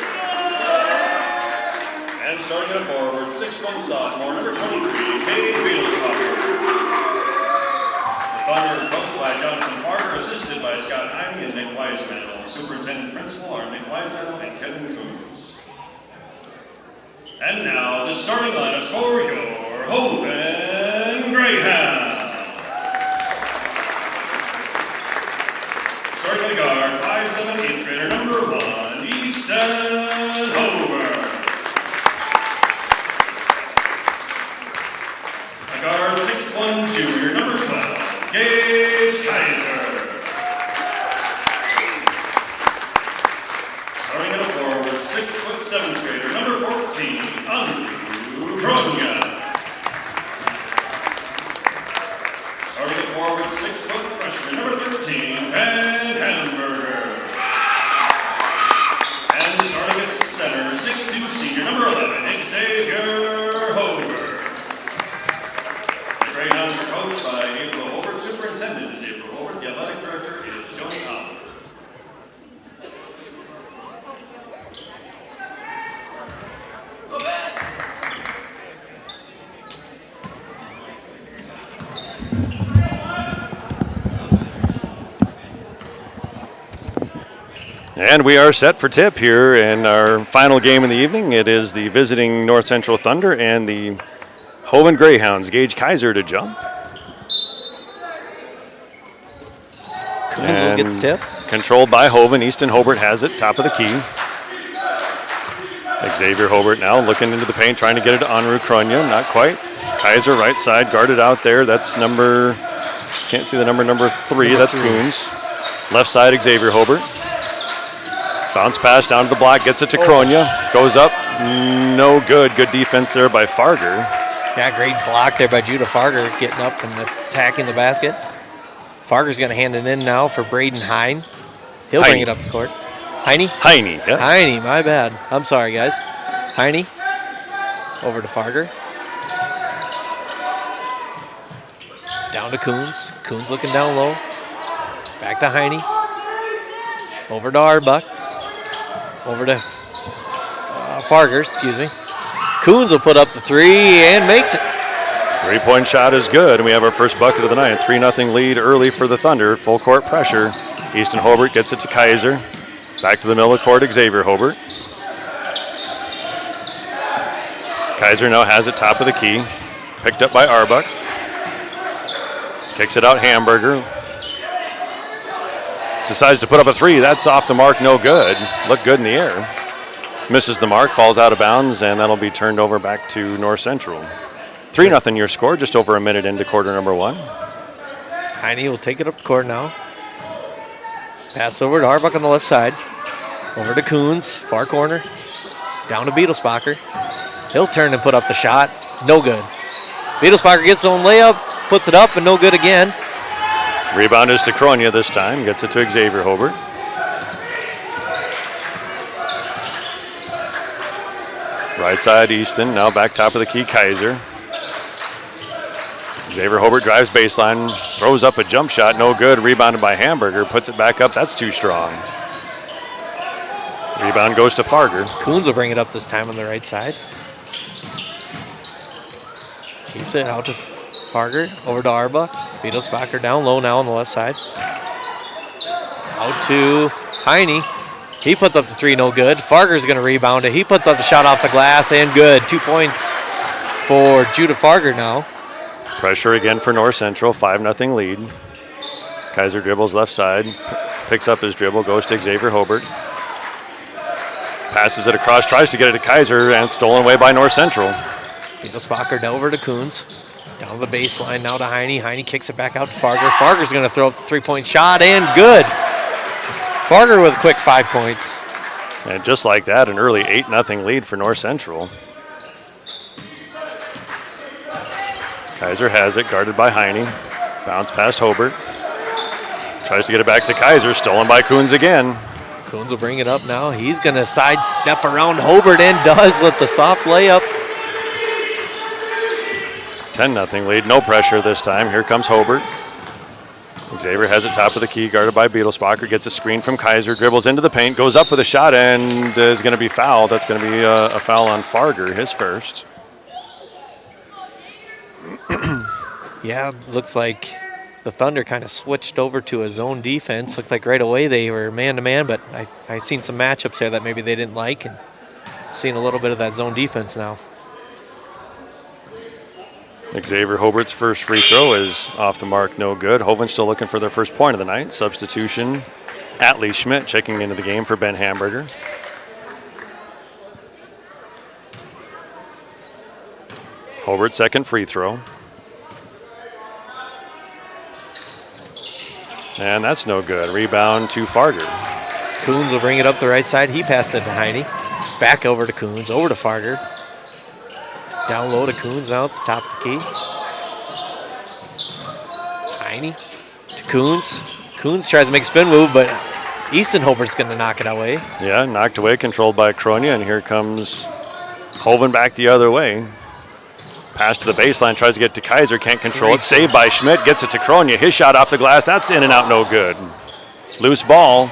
And starting at forward, 6'1" sophomore, number 23, Kate Beatlesbacher. The Thunder coached by Jonathan Parker, assisted by Scott Heine and Nick Weisman. Superintendent principal are Nick Weisman and Kevin Coons. And now the starting lineups for your Hoven Greyhounds. Starting at guard, 5'7", 8th grader, number 1, Easton Hover. At guard, 6'1", junior, number 12, Gage Kaiser. Starting at a forward, 6', 7th grader, number 14, Andrew Kronia. Starting at forward, 6' freshman, number 13, Ben Hamburger. And starting at center, 6'2", senior, number 11, Xavier Hover. The Greyhounds are coached by April Hobart. Superintendent is April Hobart. The athletic director is Joan Thomas. And we are set for tip here in our final game in the evening. It is the visiting North Central Thunder and the Hoven Greyhounds. Gage Kaiser to jump. Coons will get the tip. Controlled by Hoven. Easton Hobart has it, top of the key. Xavier Hobart now looking into the paint, trying to get it to Anru Kronia. Not quite. Kaiser right side, guarded out there. That's number, can't see the number 3. That's Coons. Left side, Xavier Hobart. Bounce pass down to the block, gets it to Kronia. Goes up, no good. Good defense there by Farger. Yeah, great block there by Judah Farger, getting up and attacking the basket. Farger's going to hand it in now for Braden Hine. He'll bring it up the court. Heine? Heine, yeah. Heine, my bad. I'm sorry, guys. Heine over to Farger. Down to Coons. Coons looking down low. Back to Heine. Over to Arbuck. Over to Farger, excuse me. Coons will put up the 3 and makes it. 3-point shot is good, and we have our first bucket of the night. 3-0 lead early for the Thunder. Full court pressure. Easton Hobart gets it to Kaiser. Back to the middle of the court, Xavier Hobart. Kaiser now has it top of the key. Picked up by Arbuck. Kicks it out, Hamburger. Decides to put up a 3. That's off the mark, no good. Looked good in the air. Misses the mark, falls out of bounds, and that'll be turned over back to North Central. 3-0 your score, just over a minute into quarter number 1. Heine will take it up the court now. Pass over to Arbuck on the left side. Over to Coons, far corner. Down to Beatlesbacher. He'll turn and put up the shot. No good. Beatlesbacher gets his own layup, puts it up, and no good again. Rebound is to Kronia this time. Gets it to Xavier Hobart. Right side, Easton. Now back top of the key, Kaiser. Xavier Hobart drives baseline. Throws up a jump shot. No good. Rebounded by Hamburger. Puts it back up. That's too strong. Rebound goes to Farger. Coons will bring it up this time on the right side. Keeps it out to Farger. Over to Arbuck. Beatlesbacher down low now on the left side. Out to Heine. He puts up the 3, no good. Farger's going to rebound it. He puts up the shot off the glass and good. 2 points for Judah Farger now. Pressure again for North Central. 5-0 lead. Kaiser dribbles left side. Picks up his dribble. Goes to Xavier Hobart. Passes it across. Tries to get it to Kaiser and stolen away by North Central. Beatlesbacher over to Coons. Down the baseline now to Heine. Heine kicks it back out to Farger. Farger's going to throw up the 3-point shot and good. Farger with a quick 5 points. And just like that, an early 8-0 lead for North Central. Kaiser has it, guarded by Heine. Bounce past Hobart. Tries to get it back to Kaiser, stolen by Coons again. Coons will bring it up now. He's going to sidestep around Hobart and does with the soft layup. 10-0 lead, no pressure this time. Here comes Hobart. Xavier has it top of the key, guarded by Beetlesbacher, gets a screen from Kaiser, dribbles into the paint, goes up with a shot, and is going to be fouled. That's going to be a foul on Farger, his first. Yeah, looks like the Thunder kind of switched over to a zone defense. Looked like right away they were man-to-man, but I seen some matchups there that maybe they didn't like, and seeing a little bit of that zone defense now. Xavier Hobart's first free throw is off the mark, no good. Hoven still looking for their first point of the night. Substitution, Atlee Schmidt checking into the game for Ben Hamburger. Hobart's second free throw. And that's no good. Rebound to Farger. Coons will bring it up the right side. He passed it to Heine. Back over to Coons, over to Farger. Down low to Coons now at the top of the key. Heine to Coons. Coons tries to make a spin move, but Easton Hobart's going to knock it away. Yeah, knocked away, controlled by Kronia, and here comes Hoven back the other way. Pass to the baseline, tries to get to Kaiser, can't control it. Saved by Schmidt, gets it to Kronia. His shot off the glass, that's in and out, no good. Loose ball,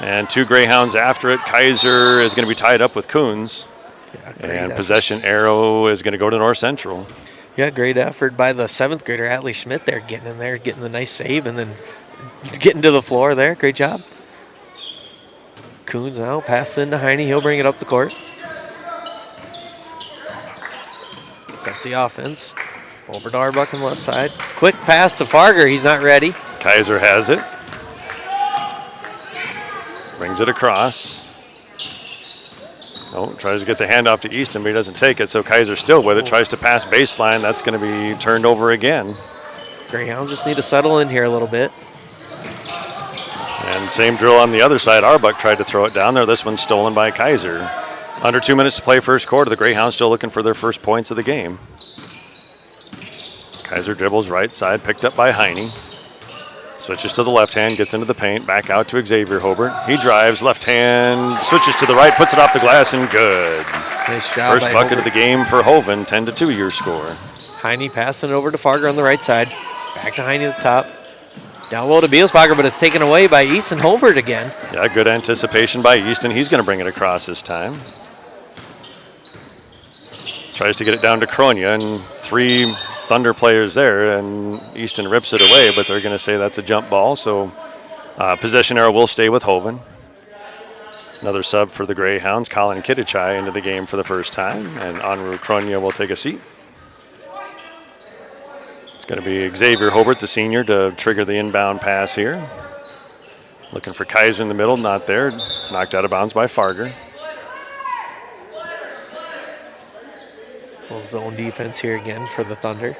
and 2 Greyhounds after it. Kaiser is going to be tied up with Coons. Yeah, and possession arrow is going to go to North Central. Yeah, great effort by the 7th grader, Atlee Schmidt there, getting in there, getting the nice save, and then getting to the floor there. Great job. Coons now, pass into Heine. He'll bring it up the court. Sets the offense. Over to Arbuck on the left side. Quick pass to Farger. He's not ready. Kaiser has it. Brings it across. Oh, tries to get the handoff to Easton, but he doesn't take it, so Kaiser still with it. Tries to pass baseline. That's going to be turned over again. Greyhounds just need to settle in here a little bit. And same drill on the other side. Arbuck tried to throw it down there. This one's stolen by Kaiser. Under 2 minutes to play first quarter. The Greyhounds still looking for their first points of the game. Kaiser dribbles right side, picked up by Heine. Switches to the left hand, gets into the paint, back out to Xavier Hobart. He drives, left hand, switches to the right, puts it off the glass, and good. Nice job. First bucket of the game for Hoven, 10-2 your score. Heine passing it over to Farger on the right side. Back to Heine at the top. Down low to Beelsbacher, but it's taken away by Easton Hobart again. Yeah, good anticipation by Easton. He's going to bring it across this time. Tries to get it down to Kronia, and 3 Thunder players there, and Easton rips it away, but they're going to say that's a jump ball, so possession arrow will stay with Hoven. Another sub for the Greyhounds, Colin Kitichai into the game for the first time, and Anru Kronia will take a seat. It's going to be Xavier Hobart, the senior, to trigger the inbound pass here. Looking for Kaiser in the middle, not there. Knocked out of bounds by Farger. Little zone defense here again for the Thunder.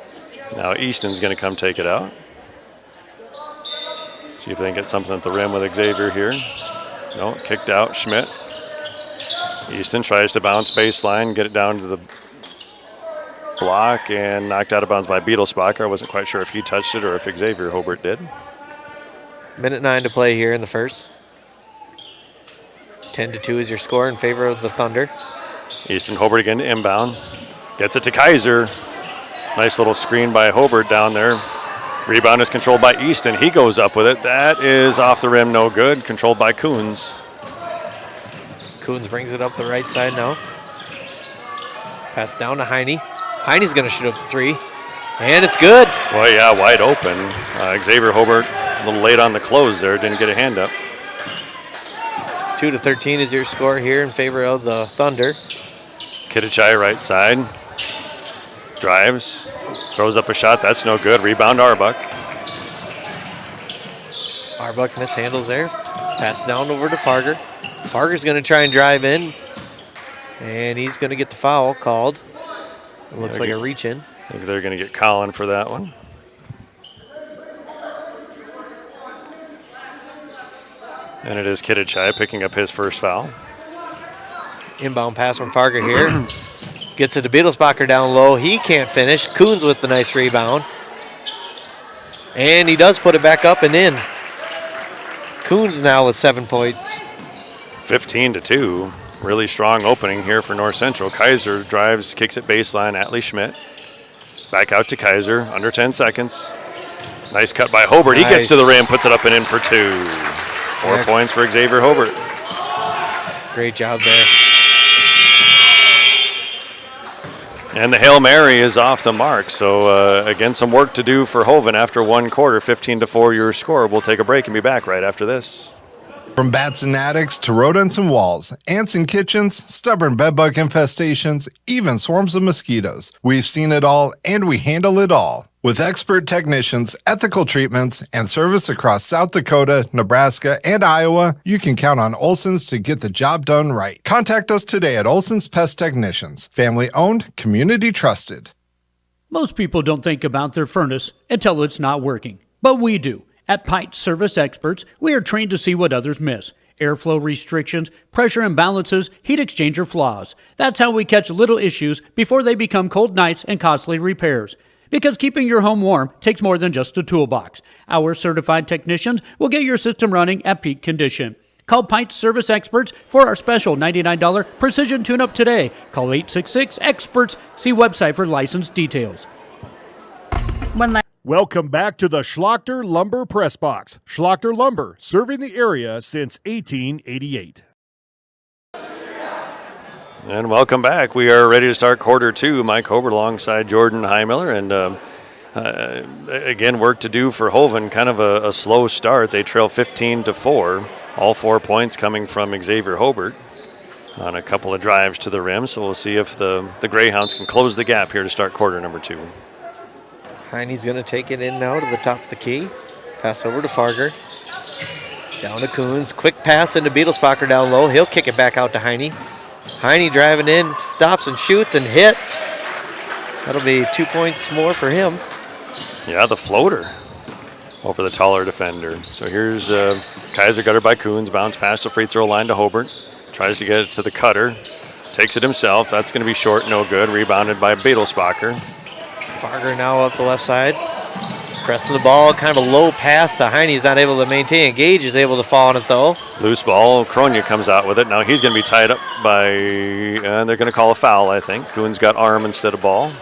Now Easton's going to come take it out. See if they can get something at the rim with Xavier here. No, kicked out, Schmidt. Easton tries to bounce baseline, get it down to the block, and knocked out of bounds by Beetlesbacher. I wasn't quite sure if he touched it or if Xavier Hobart did. Minute 9 to play here in the first. 10-2 is your score in favor of the Thunder. Easton Hobart again to inbound. Gets it to Kaiser. Nice little screen by Hobart down there. Rebound is controlled by Easton. He goes up with it. That is off the rim, no good. Controlled by Coons. Coons brings it up the right side now. Pass down to Heine. Heine's going to shoot up the 3. And it's good. Well, yeah, wide open. Xavier Hobart a little late on the close there. Didn't get a hand up. 2-13 is your score here in favor of the Thunder. Kitichai right side. Drives. Throws up a shot. That's no good. Rebound Arbuck. Arbuck mishandles there. Pass down over to Farger. Farger's going to try and drive in. And he's going to get the foul called. It looks like a reach in. I think they're going to get Colin for that one. And it is Kitichai picking up his first foul. Inbound pass from Farger here. Gets it to Beetlesbacher down low. He can't finish. Coons with the nice rebound. And he does put it back up and in. Coons now with 7 points. 15-2. Really strong opening here for North Central. Kaiser drives, kicks it baseline. Atlee Schmidt. Back out to Kaiser. Under 10 seconds. Nice cut by Hobart. He gets to the Nice. rim, puts it up and in for 2. 4 points for Xavier Hobart. Great job there. And the Hail Mary is off the mark. So, again, some work to do for Hoven after one quarter. 15-4 your score. We'll take a break and be back right after this. From bats and attics to rodents and walls, ants in kitchens, stubborn bedbug infestations, even swarms of mosquitoes. We've seen it all, and we handle it all. With expert technicians, ethical treatments, and service across South Dakota, Nebraska, and Iowa, you can count on Olson's to get the job done right. Contact us today at Olson's Pest Technicians. Family owned, community trusted. Most people don't think about their furnace until it's not working, but we do. At Pipe Service Experts, we are trained to see what others miss. Airflow restrictions, pressure imbalances, heat exchanger flaws. That's how we catch little issues before they become cold nights and costly repairs. Because keeping your home warm takes more than just a toolbox. Our certified technicians will get your system running at peak condition. Call Pipe Service Experts for our special $99 precision tune-up today. Call 866-EXPERTS. See website for license details. Welcome back to the Schlachter Lumber Press Box. Schlachter Lumber, serving the area since 1888. And welcome back. We are ready to start quarter 2. Mike Hobart alongside Jordan Heimiller. And again, work to do for Hoven. Kind of a slow start. They trail 15-4. All 4 points coming from Xavier Hobart on a couple of drives to the rim. So we'll see if the Greyhounds can close the gap here to start quarter number 2. Heine's going to take it in now to the top of the key. Pass over to Farger. Down to Coons. Quick pass into Beetlesbacher down low. He'll kick it back out to Heine. Heine driving in, stops and shoots and hits. That'll be 2 points more for him. Yeah, the floater over the taller defender. So here's Kaiser gutted by Coons. Bounce past the free throw line to Hobart. Tries to get it to the cutter. Takes it himself. That's going to be short, no good. Rebounded by Beetlesbacher. Farger now up the left side. Pressing the ball, kind of a low pass to Heine. He's not able to maintain. Gage is able to fall on it though. Loose ball. Kronya comes out with it. Now he's going to be tied up by, and they're going to call a foul, I think. Coons got arm instead of ball.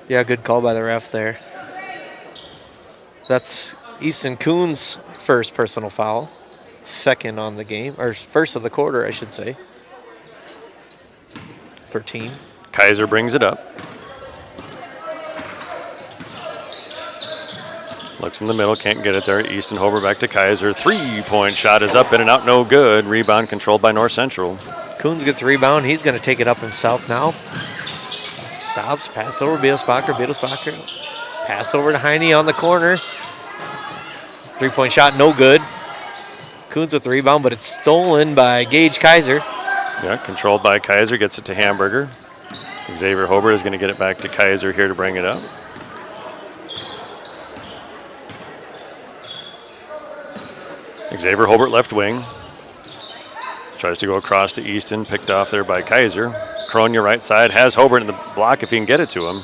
Yeah, good call by the ref there. That's Easton Coons' first personal foul. Second on the game, or first of the quarter, I should say. 13. Kaiser brings it up. Looks in the middle, can't get it there. Easton Hobart back to Kaiser. 3-point shot is up, in and out, no good. Rebound controlled by North Central. Coons gets the rebound. He's going to take it up himself now. Stops, pass over Beetlesbacher. Pass over to Heine on the corner. 3-point shot, no good. Coons with the rebound, but it's stolen by Gage Kaiser. Yeah, controlled by Kaiser, gets it to Hamburger. Xavier Hobart is going to get it back to Kaiser here to bring it up. Xavier Hobart left wing. Tries to go across to Easton, picked off there by Kaiser. Kronya right side, has Hobart in the block if he can get it to him.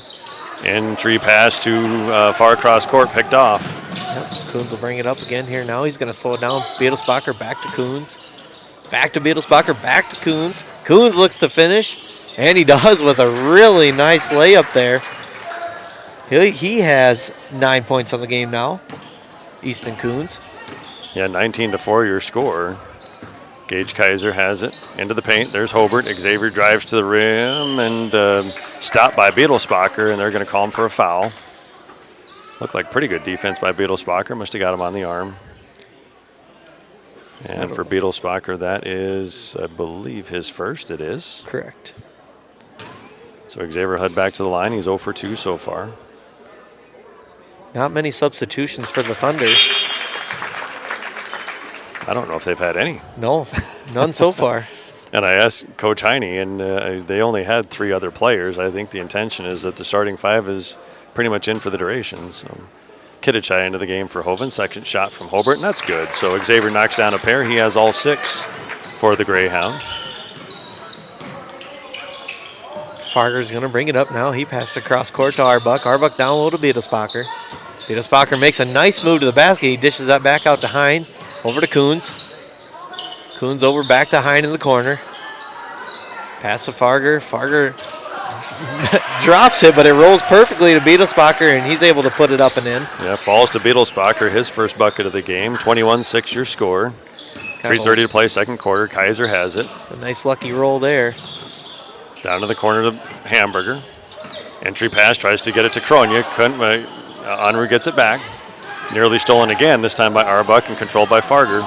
Entry pass to far across court, picked off. Yep, Coons will bring it up again here now. He's going to slow it down. Beetlesbacher back to Coons. Back to Beetlesbacher, back to Coons. Coons looks to finish, and he does with a really nice layup there. He has 9 points on the game now, Easton Coons. Yeah, 19-4 your score. Gage Kaiser has it into the paint. There's Hobart. Xavier drives to the rim and stopped by Beetlesbacher, and they're going to call him for a foul. Looked like pretty good defense by Beetlesbacher. Must have got him on the arm. And for Beetlesbacher, that is, I believe, his first. It is. Correct. So Xavier head back to the line. He's 0 for 2 so far. Not many substitutions for the Thunder. I don't know if they've had any. No, none so far. And I asked Coach Heine, and they only had 3 other players. I think the intention is that the starting 5 is pretty much in for the duration. So Kitichai into the game for Hoven. Second shot from Hobart, and that's good. So Xavier knocks down a pair. He has all 6 for the Greyhounds. Farger's going to bring it up now. He passes across court to Arbuck. Arbuck down low to Beetlesbacher. Beetlesbacher makes a nice move to the basket. He dishes that back out to Heine. Over to Coons. Coons over back to Heine in the corner. Pass to Farger. Farger drops it, but it rolls perfectly to Beetlesbacher, and he's able to put it up and in. Yeah, falls to Beetlesbacher, his first bucket of the game. 21-6 your score. 3:30 to play, second quarter. Kaiser has it. A nice lucky roll there. Down to the corner to Hamburger. Entry pass, tries to get it to Kronia. Couldn't. Unruh gets it back. Nearly stolen again, this time by Arbuck and controlled by Farger.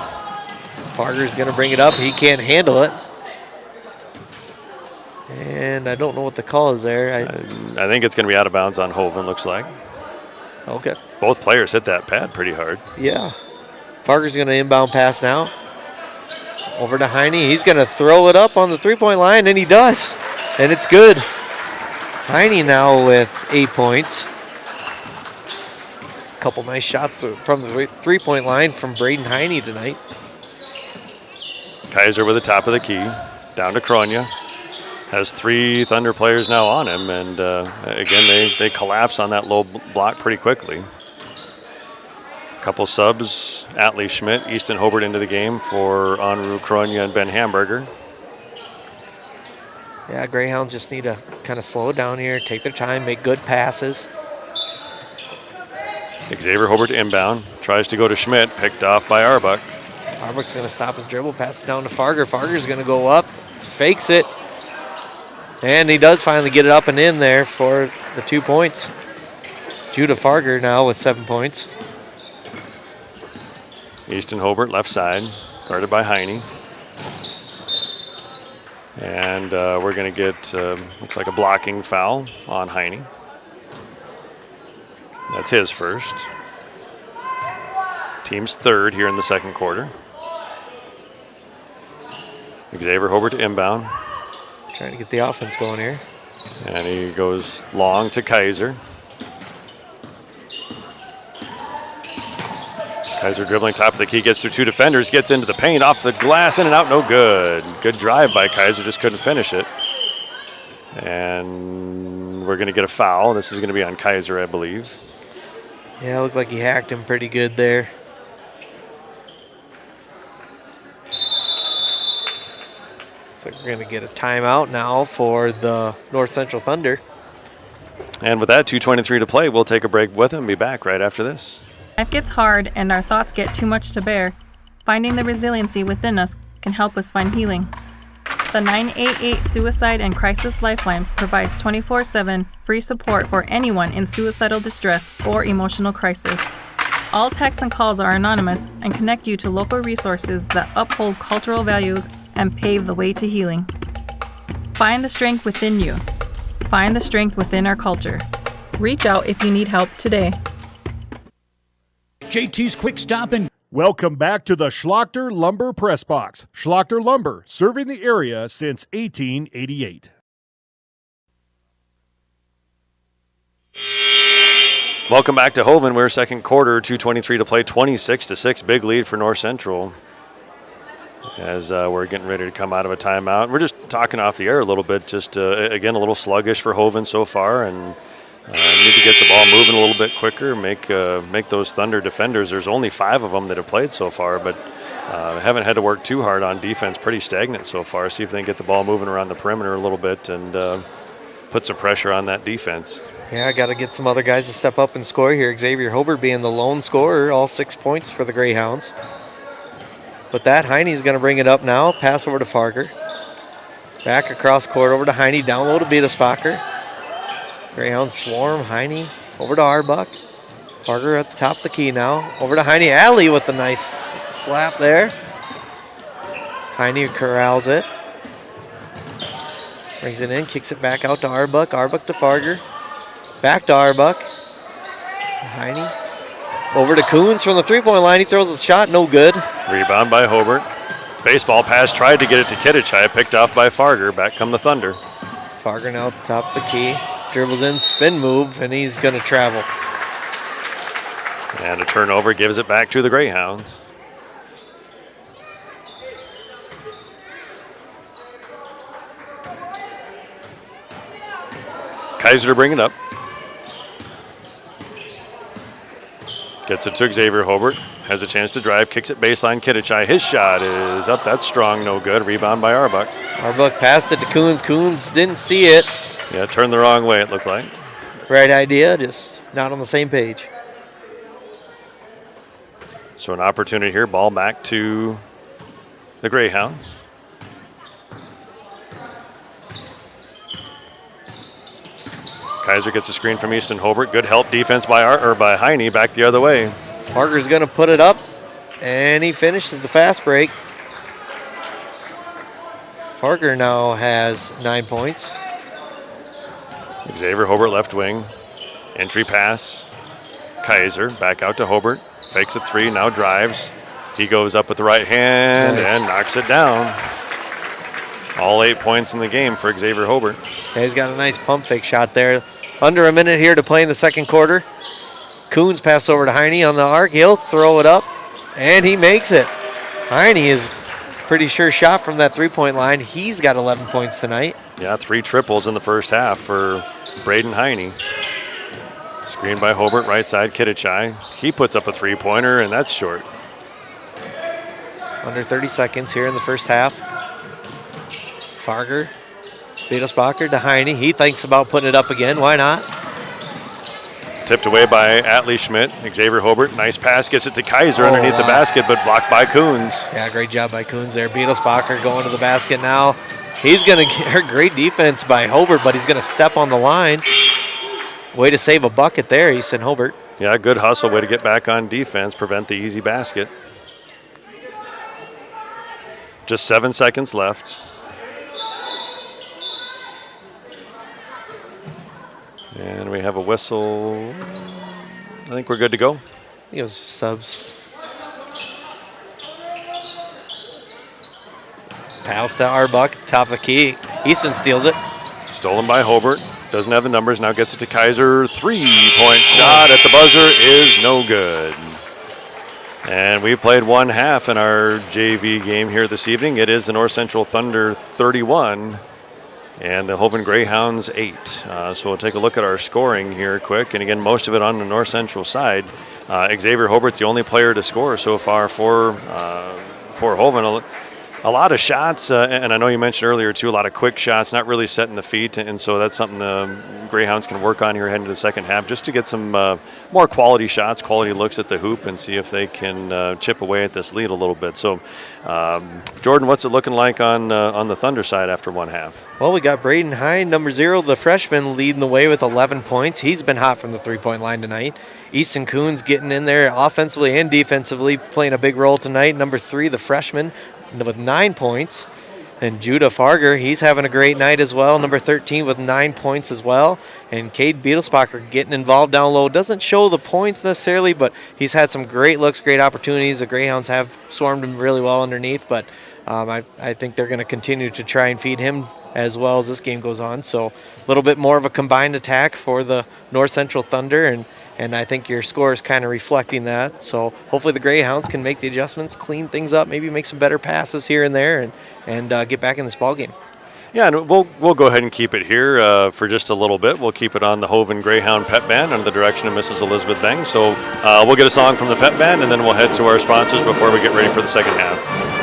Farger's going to bring it up. He can't handle it. And I don't know what the call is there. I think it's going to be out of bounds on Hoven, looks like. Okay. Both players hit that pad pretty hard. Yeah. Farger's going to inbound pass now. Over to Heine. He's going to throw it up on the three-point line, and he does. And it's good. Heine now with 8 points. A couple nice shots from the three-point line from Braden Heine tonight. Kaiser with the top of the key. Down to Kronia. Has 3 Thunder players now on him, and again, they collapse on that low block pretty quickly. Couple subs, Atlee Schmidt, Easton Hobart into the game for Unruh, Kronia, and Ben Hamburger. Yeah, Greyhounds just need to kind of slow it down here, take their time, make good passes. Xavier Hobart inbound, tries to go to Schmidt, picked off by Arbuck. Arbuck's going to stop his dribble, pass it down to Farger. Farger's going to go up, fakes it, and he does finally get it up and in there for the 2 points. Judah Farger now with 7 points. Easton Hobart, left side, guarded by Heine. And we're going to get, looks like a blocking foul on Heine. That's his first. Team's third here in the second quarter. Xavier Hobart to inbound. Trying to get the offense going here. And he goes long to Kaiser. Kaiser dribbling top of the key, gets through 2 defenders, gets into the paint, off the glass, in and out, no good. Good drive by Kaiser, just couldn't finish it. And we're going to get a foul. This is going to be on Kaiser, I believe. Yeah, it looked like he hacked him pretty good there. Looks like we're going to get a timeout now for the North Central Thunder. And with that, 2:23 to play, we'll take a break with him and be back right after this. Life gets hard and our thoughts get too much to bear. Finding the resiliency within us can help us find healing. The 988 Suicide and Crisis Lifeline provides 24/7 free support for anyone in suicidal distress or emotional crisis. All texts and calls are anonymous and connect you to local resources that uphold cultural values and pave the way to healing. Find the strength within you. Find the strength within our culture. Reach out if you need help today. JT's Quick Stop and Welcome back to the Schlachter Lumber Press Box. Schlachter Lumber, serving the area since 1888. Welcome back to Hoven. We're second quarter, 2:23 to play, 26-6, big lead for North Central. As we're getting ready to come out of a timeout. We're just talking off the air a little bit, just again, a little sluggish for Hoven so far, and need to get the ball moving a little bit quicker, make those Thunder defenders. There's only 5 of them that have played so far, but haven't had to work too hard on defense. Pretty stagnant so far. See if they can get the ball moving around the perimeter a little bit and put some pressure on that defense. Yeah, I got to get some other guys to step up and score here. Xavier Hobart being the lone scorer, all 6 points for the Greyhounds. With that, Heine's going to bring it up now. Pass over to Farger. Back across court over to Heine. Down low to Beetlesbacher. Greyhounds swarm. Heine over to Arbuck. Farger at the top of the key now. Over to Heine. Alley with the nice slap there. Heine corrals it. Brings it in. Kicks it back out to Arbuck. Arbuck to Farger. Back to Arbuck. Heine. Over to Coons from the three-point line. He throws a shot. No good. Rebound by Hobart. Baseball pass. Tried to get it to Kitichai. Picked off by Farger. Back come the Thunder. Farger now at the top of the key. Dribbles in, spin move, and he's going to travel. And a turnover gives it back to the Greyhounds. Kaiser to bring it up. Gets it to Xavier Hobart. Has a chance to drive, kicks it baseline. Kitichai, his shot is up. That's strong, no good. Rebound by Arbuck. Arbuck passed it to Coons. Coons didn't see it. Yeah, turned the wrong way, it looked like. Right idea, just not on the same page. So an opportunity here, ball back to the Greyhounds. Kaiser gets a screen from Easton Hobart. Good help defense by Heine, back the other way. Parker's going to put it up, and he finishes the fast break. Parker now has 9 points. Xavier Hobart left wing. Entry pass. Kaiser back out to Hobart. Fakes a three, now drives. He goes up with the right hand and knocks it down. All 8 points in the game for Xavier Hobart. Yeah, he's got a nice pump fake shot there. Under a minute here to play in the second quarter. Coons pass over to Heine on the arc. He'll throw it up, and he makes it. Heine is pretty sure shot from that three-point line. He's got 11 points tonight. Yeah, 3 triples in the first half for Braden Heine. Screen by Hobart, right side, Kittichai. He puts up a three-pointer, and that's short. Under 30 seconds here in the first half. Farger, Beadelsbacher to Heine. He thinks about putting it up again. Why not? Tipped away by Atlee Schmidt. Xavier Hobart, nice pass, gets it to Kaiser underneath the basket, but blocked by Coons. Yeah, great job by Coons there. Beadelsbacher going to the basket now. He's going to get great defense by Hobart, but he's going to step on the line. Way to save a bucket there, Easton Hobart. Yeah, good hustle. Way to get back on defense, prevent the easy basket. Just 7 seconds left. And we have a whistle. I think we're good to go. He was subs. Pass to Arbuck, top of the key. Easton steals it. Stolen by Hobart. Doesn't have the numbers. Now gets it to Kaiser. Three-point shot at the buzzer is no good. And we've played one half in our JV game here this evening. It is the North Central Thunder 31. And the Hoven Greyhounds 8. So we'll take a look at our scoring here quick. And again, most of it on the North Central side. Xavier Hobart, the only player to score so far for Hoven. A lot of shots, and I know you mentioned earlier too, a lot of quick shots, not really setting the feet. And so that's something the Greyhounds can work on here heading to the second half, just to get some more quality shots, quality looks at the hoop, and see if they can chip away at this lead a little bit. So, Jordan, what's it looking like on the Thunder side after one half? Well, we got Braden Hine, number 0, the freshman, leading the way with 11 points. He's been hot from the three-point line tonight. Easton Coons getting in there offensively and defensively, playing a big role tonight. Number 3, the freshman, with 9 points. And Judah Farger, he's having a great night as well. Number 13 with 9 points as well. And Cade Beadelsbacher getting involved down low. Doesn't show the points necessarily, but he's had some great looks, great opportunities. The Greyhounds have swarmed him really well underneath, but I think they're going to continue to try and feed him as well as this game goes on. So a little bit more of a combined attack for the North Central Thunder, and I think your score is kind of reflecting that. So hopefully the Greyhounds can make the adjustments, clean things up, maybe make some better passes here and there, and get back in this ballgame. Yeah, and we'll go ahead and keep it here for just a little bit. We'll keep it on the Hoven Greyhound Pet Band under the direction of Mrs. Elizabeth Beng. So we'll get a song from the Pet Band, and then we'll head to our sponsors before we get ready for the second half.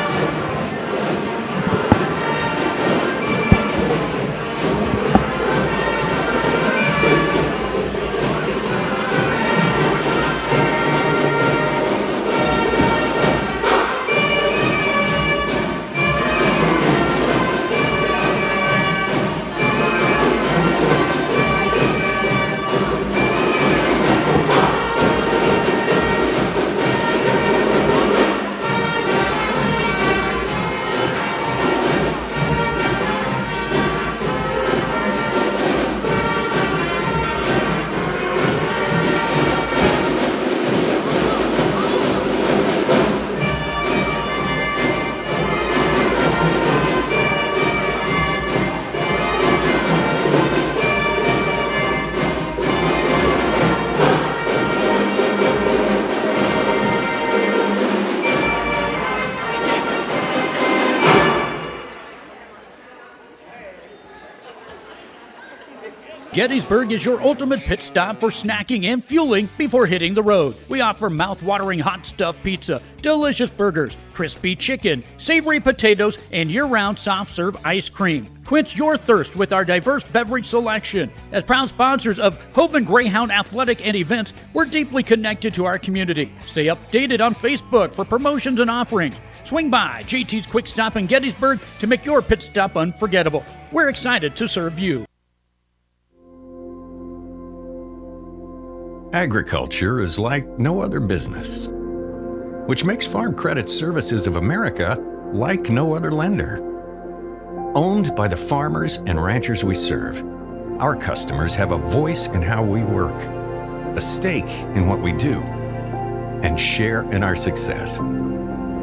Gettysburg is your ultimate pit stop for snacking and fueling before hitting the road. We offer mouth-watering hot stuffed pizza, delicious burgers, crispy chicken, savory potatoes, and year-round soft-serve ice cream. Quench your thirst with our diverse beverage selection. As proud sponsors of Hoven Greyhound Athletic and events, we're deeply connected to our community. Stay updated on Facebook for promotions and offerings. Swing by JT's Quick Stop in Gettysburg to make your pit stop unforgettable. We're excited to serve you. Agriculture is like no other business, which makes Farm Credit Services of America like no other lender. Owned by the farmers and ranchers we serve, our customers have a voice in how we work, a stake in what we do, and share in our success.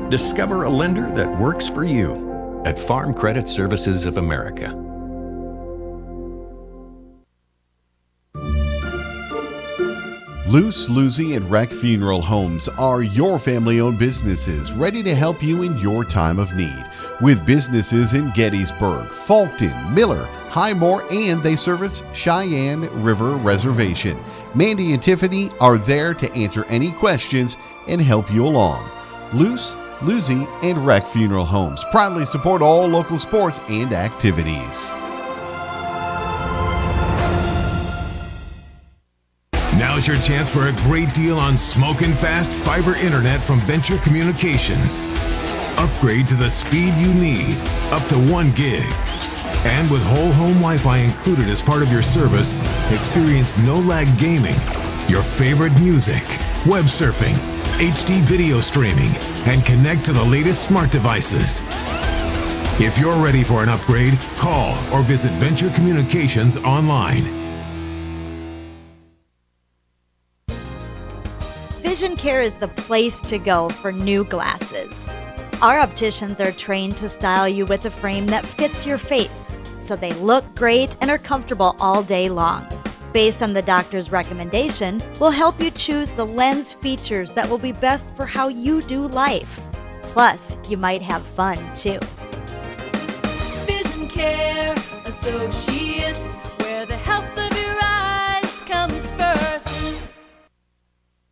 Discover a lender that works for you at Farm Credit Services of America. Luce, Lucy, and Wreck Funeral Homes are your family-owned businesses ready to help you in your time of need. With businesses in Gettysburg, Fulton, Miller, Highmore, and they service Cheyenne River Reservation. Mandy and Tiffany are there to answer any questions and help you along. Luce, Lucy, and Wreck Funeral Homes proudly support all local sports and activities. Now's your chance for a great deal on smoking fast fiber internet from Venture Communications. Upgrade to the speed you need, up to 1 gig. And with whole home Wi-Fi included as part of your service, experience no-lag gaming, your favorite music, web surfing, HD video streaming, and connect to the latest smart devices. If you're ready for an upgrade, call or visit Venture Communications online. Vision Care is the place to go for new glasses. Our opticians are trained to style you with a frame that fits your face, so they look great and are comfortable all day long. Based on the doctor's recommendation, we'll help you choose the lens features that will be best for how you do life. Plus, you might have fun too. Vision Care Associates, where the health of your eyes comes first.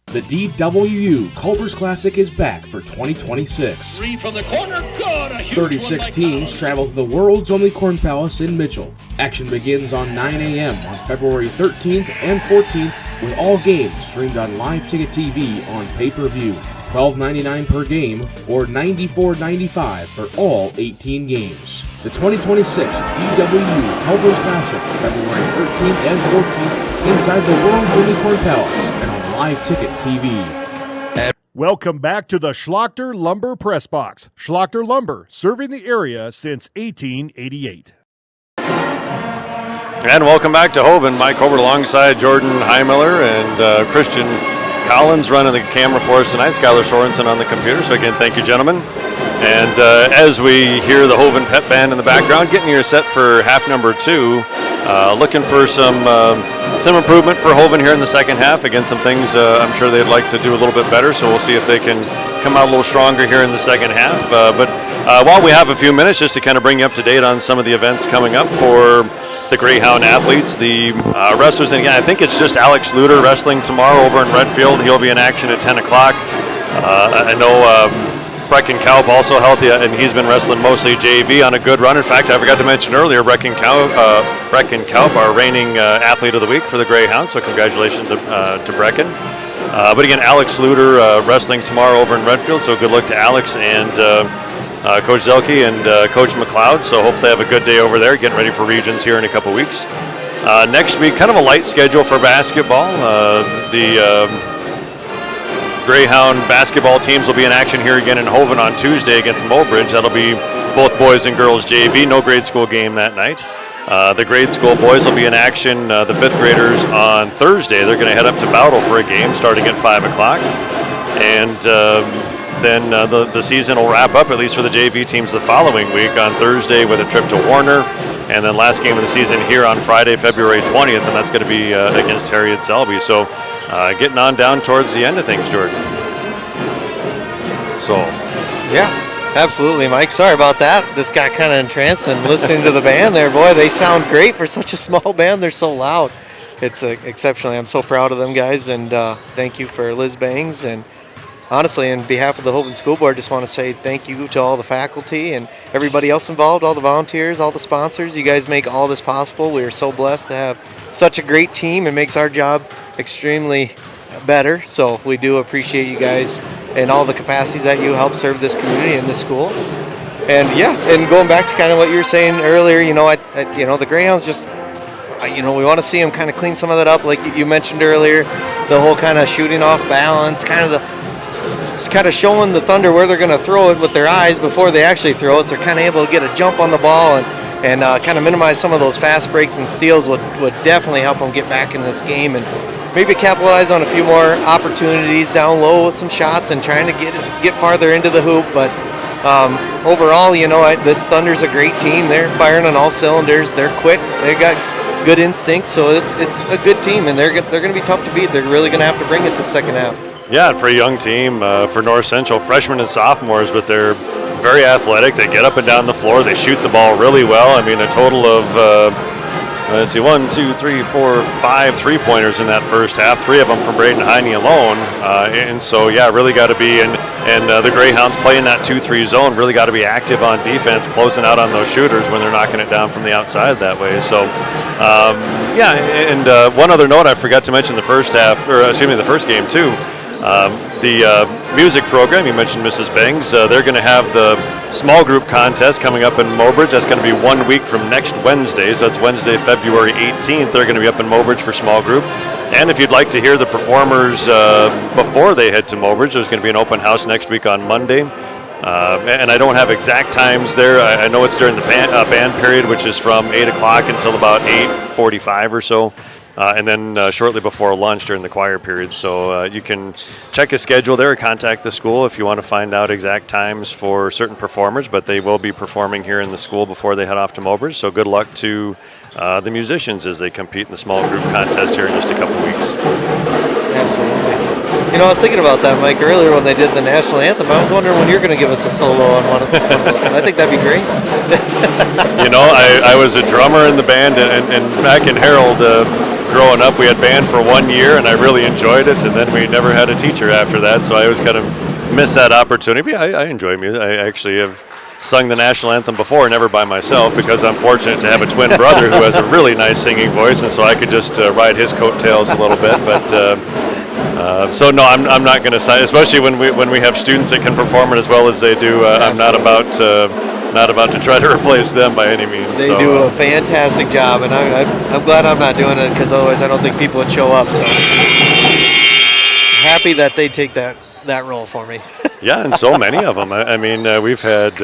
The DWU Culver's Classic is back for 2026. Three from the corner, good! A huge 36 one by teams travel to the world's only Corn Palace in Mitchell. Action begins on 9 a.m. on February 13th and 14th, with all games streamed on Live Ticket TV on pay-per-view. $12.99 per game or $94.95 for all 18 games. The 2026 DWU Culver's Classic, February 13th and 14th, inside the world's only Corn Palace and on Live Ticket TV. Welcome back to the Schlachter Lumber Press Box. Schlachter Lumber, serving the area since 1888. And welcome back to Hoven. Mike Hobart alongside Jordan Heimiller and Christian Collins running the camera for us tonight. Skylar Sorensen on the computer. So again, thank you, gentlemen. And as we hear the Hoven Pep Band in the background, getting your set for half number 2. Looking for some improvement for Hoven here in the second half. Again, some things I'm sure they'd like to do a little bit better. So we'll see if they can come out a little stronger here in the second half. But while we have a few minutes, just to kind of bring you up to date on some of the events coming up for the Greyhound athletes, the wrestlers. And again, I think it's just Alex Luter wrestling tomorrow over in Redfield. He'll be in action at 10 o'clock. I know Brecken Kaup also healthy, and he's been wrestling mostly JV on a good run. In fact, I forgot to mention earlier, Brecken Kaup, our reigning athlete of the week for the Greyhounds, so congratulations to Brecken. But again, Alex Luter wrestling tomorrow over in Redfield, so good luck to Alex and Coach Zelke and Coach McLeod. So hope they have a good day over there, getting ready for regions here in a couple weeks. Next week, kind of a light schedule for basketball. The Greyhound basketball teams will be in action here again in Hoven on Tuesday against Mobridge. That'll be both boys and girls JV. No grade school game that night. The grade school boys will be in action, the 5th graders, on Thursday. They're going to head up to Bowdle for a game starting at 5 o'clock. And then the season will wrap up, at least for the JV teams, the following week on Thursday with a trip to Warner. And then last game of the season here on Friday, February 20th, and that's going to be against Harriet Selby. So getting on down towards the end of things, Jordan. So, yeah, Absolutely, Mike. Sorry about that. Just got kind of entranced and listening to the band there. Boy, they sound great for such a small band. They're so loud. It's exceptionally. I'm so proud of them guys, and thank you for Liz Bangs. And honestly, on behalf of the Hoven School Board, just want to say thank you to all the faculty and everybody else involved, all the volunteers, all the sponsors. You guys make all this possible. We are so blessed to have such a great team. It makes our job extremely better. So we do appreciate you guys and all the capacities that you help serve this community and this school. And yeah, and going back to kind of what you were saying earlier, the Greyhounds just, we want to see them kind of clean some of that up, like you mentioned earlier, the whole kind of shooting off balance, kind of showing the Thunder where they're going to throw it with their eyes before they actually throw it, so they're kind of able to get a jump on the ball and kind of minimize some of those fast breaks and steals would definitely help them get back in this game and maybe capitalize on a few more opportunities down low with some shots and trying to get farther into the hoop. But overall, this Thunder's a great team. They're firing on all cylinders. They're quick. They got good instincts, so it's a good team, and they're going to be tough to beat. They're really going to have to bring it the second half. Yeah, and for a young team, for North Central, freshmen and sophomores, but they're very athletic. They get up and down the floor. They shoot the ball really well. I mean, a total of 5 3-pointers in that first half. 3 of them from Braden Heine alone. And so, yeah, really got to be and the Greyhounds playing that 2-3 zone. Really got to be active on defense, closing out on those shooters when they're knocking it down from the outside that way. So, one other note I forgot to mention the first game too. The music program, you mentioned Mrs. Bangs, they're going to have the small group contest coming up in Mobridge. That's going to be 1 week from next Wednesday, so that's Wednesday, February 18th. They're going to be up in Mobridge for small group. And if you'd like to hear the performers before they head to Mobridge, there's going to be an open house next week on Monday. And I don't have exact times there. I know it's during the band period, which is from 8 o'clock until about 8:45 or so. And then shortly before lunch during the choir period. So you can check a schedule there or contact the school if you want to find out exact times for certain performers, but they will be performing here in the school before they head off to Mobridge. So good luck to the musicians as they compete in the small group contest here in just a couple weeks. Absolutely. I was thinking about that, Mike, earlier when they did the national anthem. I was wondering when you're going to give us a solo on one of those. I think that'd be great. I was a drummer in the band, and back in Herald, growing up, we had band for 1 year, and I really enjoyed it, and then we never had a teacher after that, so I always kind of missed that opportunity. I enjoy music. I actually have sung the national anthem before, never by myself, because I'm fortunate to have a twin brother who has a really nice singing voice, and so I could just ride his coattails a little bit. But so no, I'm not going to sign, especially when we have students that can perform it as well as they do. I'm not about to try to replace them by any means. They do a fantastic job, and I'm glad I'm not doing it, because otherwise I don't think people would show up. So happy that they take that role for me. Yeah, and so many of them. I mean, we've had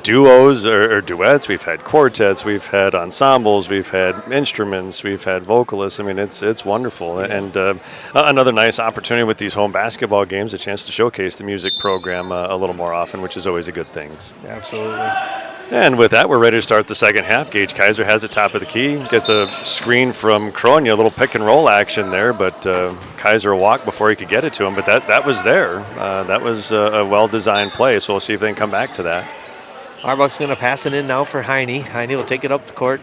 duos or duets, we've had quartets, we've had ensembles, we've had instruments, we've had vocalists. I mean, it's wonderful. Yeah. And another nice opportunity with these home basketball games, a chance to showcase the music program a little more often, which is always a good thing. Absolutely. And with that, we're ready to start the second half. Gage Kaiser has it top of the key, gets a screen from Cronia, a little pick and roll action there, but Kaiser walked before he could get it to him, but that was there. That was a well-designed play, so we'll see if they can come back to that. Arbuck's going to pass it in now for Heine. Heine will take it up the court.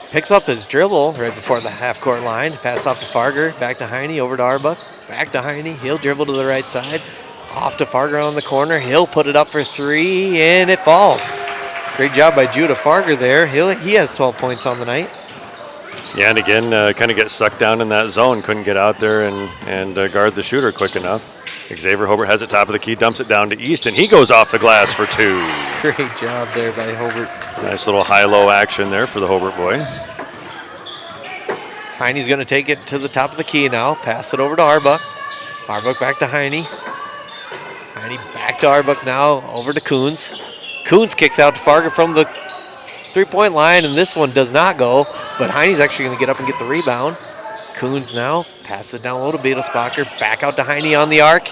Picks up his dribble right before the half-court line. Pass off to Farger. Back to Heine. Over to Arbuck. Back to Heine. He'll dribble to the right side. Off to Farger on the corner. He'll put it up for 3, and it falls. Great job by Judah Farger there. He has 12 points on the night. Yeah, and again, kind of gets sucked down in that zone. Couldn't get out there and guard the shooter quick enough. Xavier Hobart has it top of the key, dumps it down to East, and he goes off the glass for 2. Great job there by Hobart. Nice little high-low action there for the Hobart boy. Heine's going to take it to the top of the key now. Pass it over to Arbuck. Arbuck back to Heine. Heine back to Arbuck now. Over to Coons. Coons kicks out to Farger from the three-point line, and this one does not go, but Heine's actually going to get up and get the rebound. Coons now passes it down low to Beetlesbacher. Back out to Heine on the arc,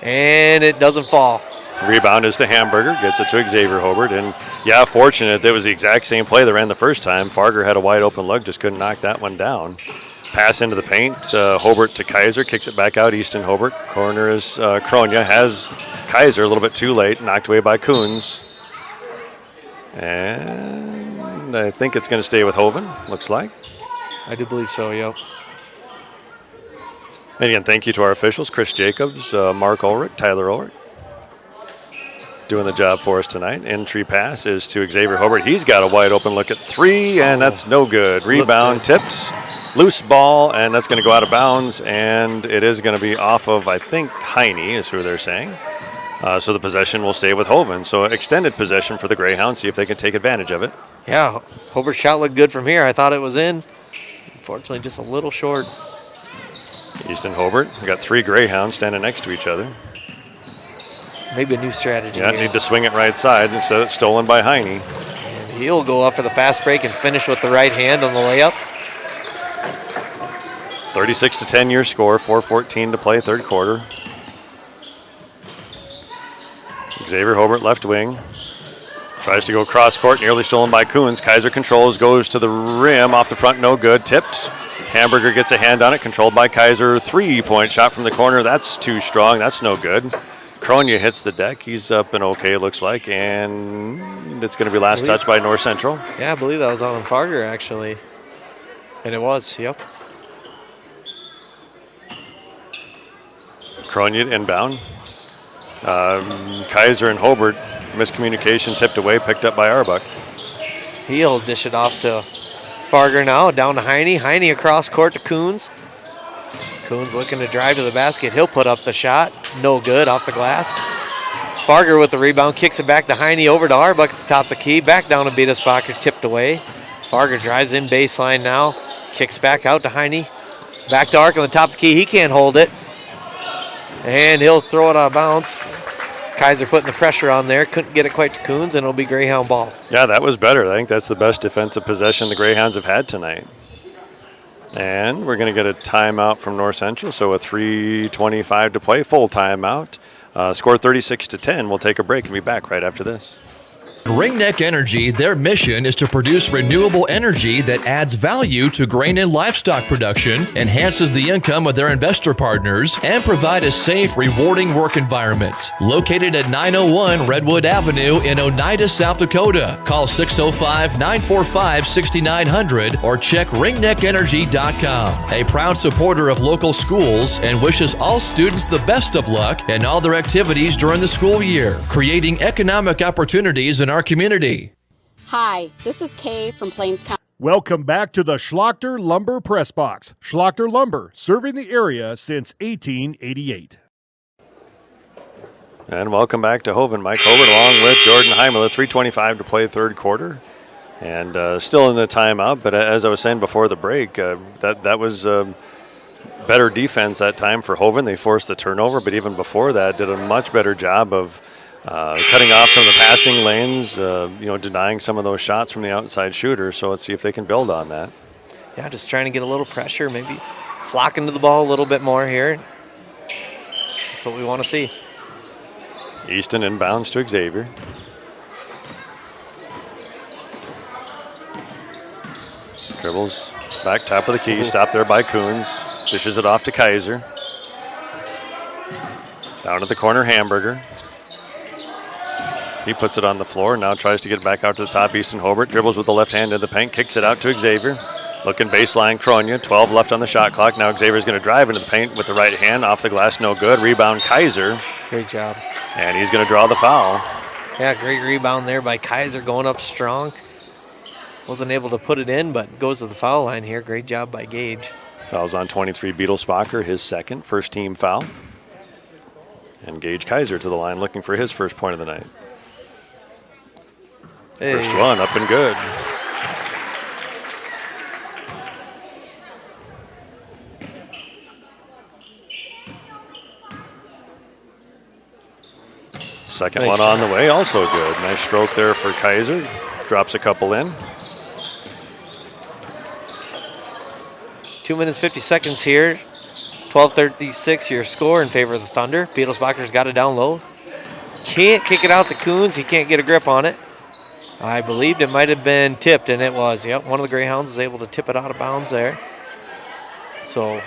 and it doesn't fall. Rebound is to Hamburger, gets it to Xavier Hobart, and yeah, fortunate that was the exact same play that ran the first time. Farger had a wide open look, just couldn't knock that one down. Pass into the paint, Hobart to Kaiser, kicks it back out, Easton Hobart. Corner is Cronia, has Kaiser a little bit too late, knocked away by Coons. And I think it's going to stay with Hoven, looks like. I do believe so, yep. And again, thank you to our officials, Chris Jacobs, Mark Ulrich, Tyler Ulrich, doing the job for us tonight. Entry pass is to Xavier Hobart. He's got a wide open look at 3, and that's no good. Rebound tipped, loose ball, and that's going to go out of bounds, and it is going to be off of, I think, Heine is who they're saying. So the possession will stay with Hoven. So extended possession for the Greyhounds, see if they can take advantage of it. Yeah, Hobart's shot looked good from here. I thought it was in. Unfortunately, just a little short. Easton Hobart. We got 3 Greyhounds standing next to each other. Maybe a new strategy. Yeah, need to swing it right side instead of stolen by Heine. And he'll go up for the fast break and finish with the right hand on the layup. 36-10 your score, 4:14 to play, third quarter. Xavier Hobart left wing. Tries to go cross court, nearly stolen by Coons. Kaiser controls, goes to the rim, off the front, no good. Tipped. Hamburger gets a hand on it, controlled by Kaiser. 3-point shot from the corner. That's too strong. That's no good. Kronya hits the deck. He's up and okay, it looks like. And it's going to be last touch by North Central. Yeah, I believe that was on Farger, actually. And it was, yep. Kronya inbound. Kaiser and Hobart, miscommunication, tipped away, picked up by Arbuck. He'll dish it off to Farger now, down to Heine. Heine across court to Coons. Coons looking to drive to the basket. He'll put up the shot. No good, off the glass. Farger with the rebound, kicks it back to Heine, over to Arbuck at the top of the key. Back down to Beatisbacher, tipped away. Farger drives in baseline now. Kicks back out to Heine. Back to Ark on the top of the key. He can't hold it. And he'll throw it out of bounds. Kaiser putting the pressure on there. Couldn't get it quite to Coons, and it'll be Greyhound ball. Yeah, that was better. I think that's the best defensive possession the Greyhounds have had tonight. And we're going to get a timeout from North Central. So with 3:25 to play, full timeout. Score 36-10. We'll take a break and be back right after this. Ringneck Energy, their mission is to produce renewable energy that adds value to grain and livestock production, enhances the income of their investor partners, and provide a safe, rewarding work environment. Located at 901 Redwood Avenue in Oneida, South Dakota. Call 605-945-6900 or check ringneckenergy.com. A proud supporter of local schools and wishes all students the best of luck in all their activities during the school year, creating economic opportunities in our community. Hi, this is Kay from Plains County. Welcome back to the Schlachter Lumber Press Box. Schlachter Lumber, serving the area since 1888. And welcome back to Hoven. Mike Hoven along with Jordan Heimler. 3:25 to play third quarter. And still in the timeout, but as I was saying before the break, that was better defense that time for Hoven. They forced the turnover, but even before that, did a much better job of cutting off some of the passing lanes, denying some of those shots from the outside shooter. So let's see if they can build on that. Yeah, just trying to get a little pressure, maybe flocking to the ball a little bit more here. That's what we want to see. Easton inbounds to Xavier. Dribbles back top of the key, stopped there by Coons. Dishes it off to Kaiser. Down at the corner, Hamburger. He puts it on the floor, now tries to get it back out to the top. Easton Hobart dribbles with the left hand in the paint, kicks it out to Xavier. Looking baseline, Kronya, 12 left on the shot clock. Now Xavier's going to drive into the paint with the right hand, off the glass, no good. Rebound, Kaiser. Great job. And he's going to draw the foul. Yeah, great rebound there by Kaiser, going up strong. Wasn't able to put it in, but goes to the foul line here. Great job by Gage. Fouls on 23, Beetlesbacher, his second, first team foul. And Gage Kaiser to the line, looking for his first point of the night. Hey. First one, up and good. Second Nice one on shot. the way, also good. Nice stroke there for Kaiser. Drops a couple in. 2 minutes, 50 seconds here. 12:36 your score in favor of the Thunder. Beetlesbacher's got it down low. Can't kick it out to Coons. He can't get a grip on it. I believed it might have been tipped, and it was. Yep, one of the Greyhounds was able to tip it out of bounds there. So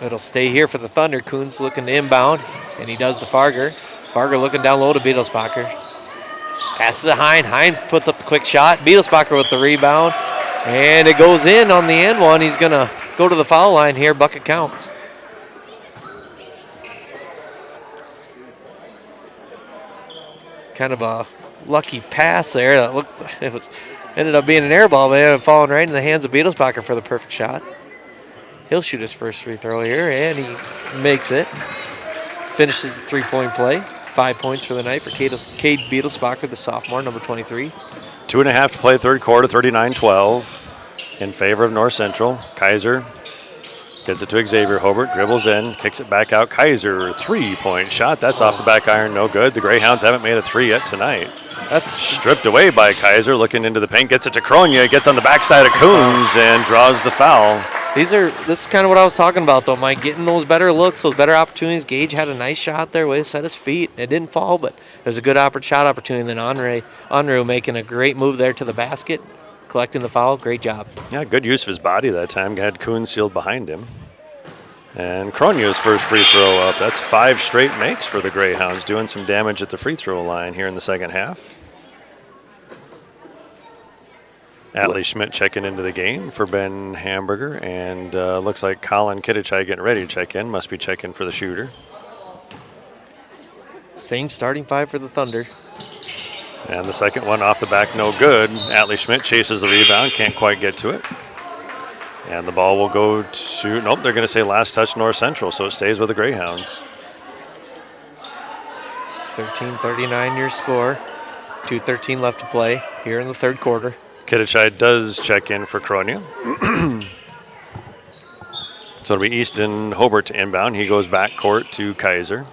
it'll stay here for the Thunder. Coons looking to inbound, and he does to Farger. Fargo looking down low to Beetlesbacher. Passes to Hine. Hine puts up the quick shot. Beetlesbacher with the rebound. And it goes in on the end one. He's going to go to the foul line here. Bucket counts. Kind of a lucky pass there. Ended up being an air ball, but it ended up falling right in the hands of Beetlesbacher for the perfect shot. He'll shoot his first free throw here, and he makes it. Finishes the three-point play. 5 points for the night for Cade Beetlesbacher, the sophomore, number 23. 2.5 to play third quarter, 39-12 in favor of North Central. Kaiser gets it to Xavier Hobart, dribbles in, kicks it back out. Kaiser, three-point shot. That's off the back iron, no good. The Greyhounds haven't made a three yet tonight. That's stripped away by Kaiser, looking into the paint, gets it to Kronia, gets on the backside of Coons and draws the foul. This is kind of what I was talking about, though, Mike. Getting those better looks, those better opportunities. Gage had a nice shot there, way to set his feet. It didn't fall, but it was a good shot opportunity. And then Unruh making a great move there to the basket, collecting the foul. Great job. Yeah, good use of his body that time. Had Coons sealed behind him. And Kronia's first free throw up. That's 5 straight makes for the Greyhounds, doing some damage at the free throw line here in the second half. Atlee Schmidt checking into the game for Ben Hamburger, and looks like Colin Kittichai getting ready to check in. Must be checking for the shooter. Same starting 5 for the Thunder. And the second one off the back, no good. Atlee Schmidt chases the rebound, can't quite get to it. And the ball will go to, nope, they're going to say last touch North Central, so it stays with the Greyhounds. 13-39 your score. 2:13 left to play here in the third quarter. Kittichai does check in for Kronia. So it'll be Easton Hobart to inbound. He goes back court to Kaiser.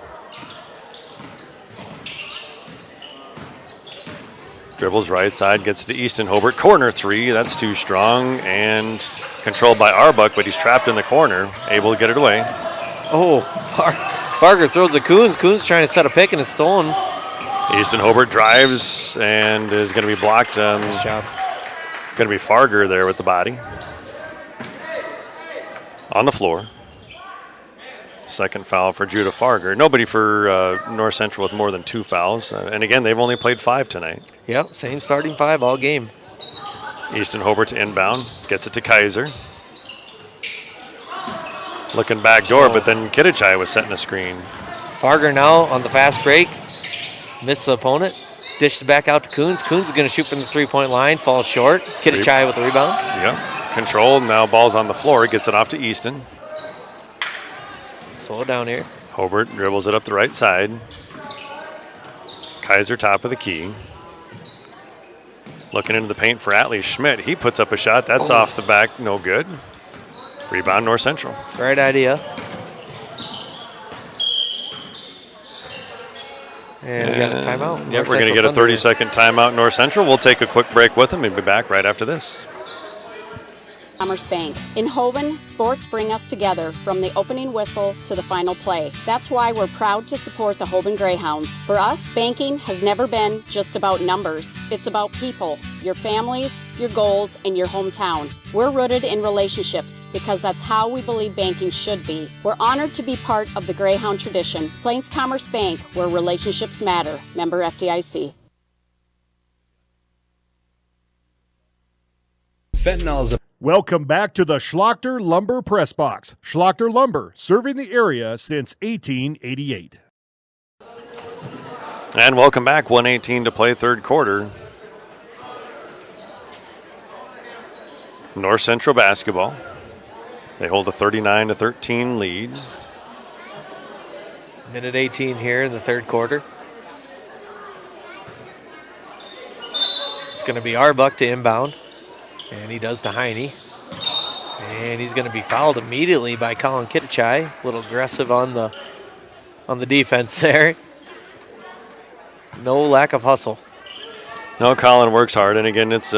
Dribbles right side, gets to Easton Hobart. Corner three, that's too strong and controlled by Arbuck, but he's trapped in the corner, able to get it away. Oh, Barger throws the Coons. Coons trying to set a pick and it's stolen. Easton Hobart drives and is going to be blocked. Nice job. Going to be Farger there with the body. On the floor. Second foul for Judah Farger. Nobody for North Central with more than 2 fouls. And again, they've only played 5 tonight. Yep, same starting 5 all game. Easton Hobart to inbound. Gets it to Kaiser. Looking back door, but then Kittichai was setting a screen. Farger now on the fast break. Missed the opponent. Dished it back out to Coons. Coons is going to shoot from the three-point line. Falls short. Kittichai with the rebound. Yep. Controlled. Now ball's on the floor. Gets it off to Easton. Slow down here. Hobart dribbles it up the right side. Kaiser top of the key. Looking into the paint for Atlee Schmidt. He puts up a shot. That's off the back. No good. Rebound North Central. Right idea. And we got a timeout. Yep, we're going to get a 30-second timeout North Central. We'll take a quick break with them and be back right after this. Commerce Bank. In Hoven, sports bring us together from the opening whistle to the final play. That's why we're proud to support the Hoven Greyhounds. For us, banking has never been just about numbers. It's about people, your families, your goals, and your hometown. We're rooted in relationships because that's how we believe banking should be. We're honored to be part of the Greyhound tradition. Plains Commerce Bank, where relationships matter. Member FDIC. Fentanyl is a Welcome back to the Schlachter Lumber Press Box. Schlachter Lumber, serving the area since 1888. And welcome back, 1:18 to play third quarter. North Central basketball. They hold a 39-13 lead. Minute 18 here in the third quarter. It's going to be Arbuck to inbound. And he does to Heine. And he's going to be fouled immediately by Colin Kittichai. A little aggressive on the defense there. No lack of hustle. No, Colin works hard. And again, it's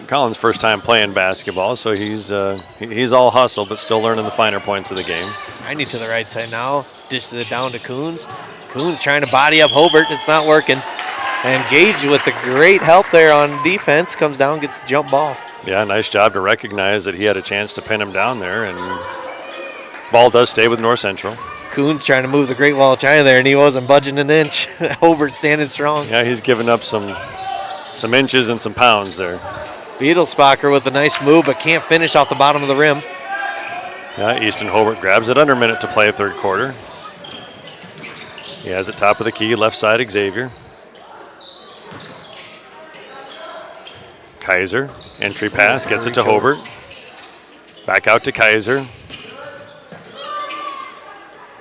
Colin's first time playing basketball, so he's all hustle, but still learning the finer points of the game. Heine to the right side now. Dishes it down to Coons. Coons trying to body up Hobart. It's not working. And Gage with the great help there on defense comes down, gets the jump ball. Yeah, nice job to recognize that he had a chance to pin him down there, and ball does stay with North Central. Coons trying to move the Great Wall of China there, and he wasn't budging an inch. Hobart standing strong. Yeah, he's giving up some inches and some pounds there. Beetlesbacher with a nice move, but can't finish off the bottom of the rim. Yeah, Easton Hobart grabs it under a minute to play third quarter. He has it top of the key, left side Xavier. Kaiser, entry pass, gets it to Hobart. Back out to Kaiser.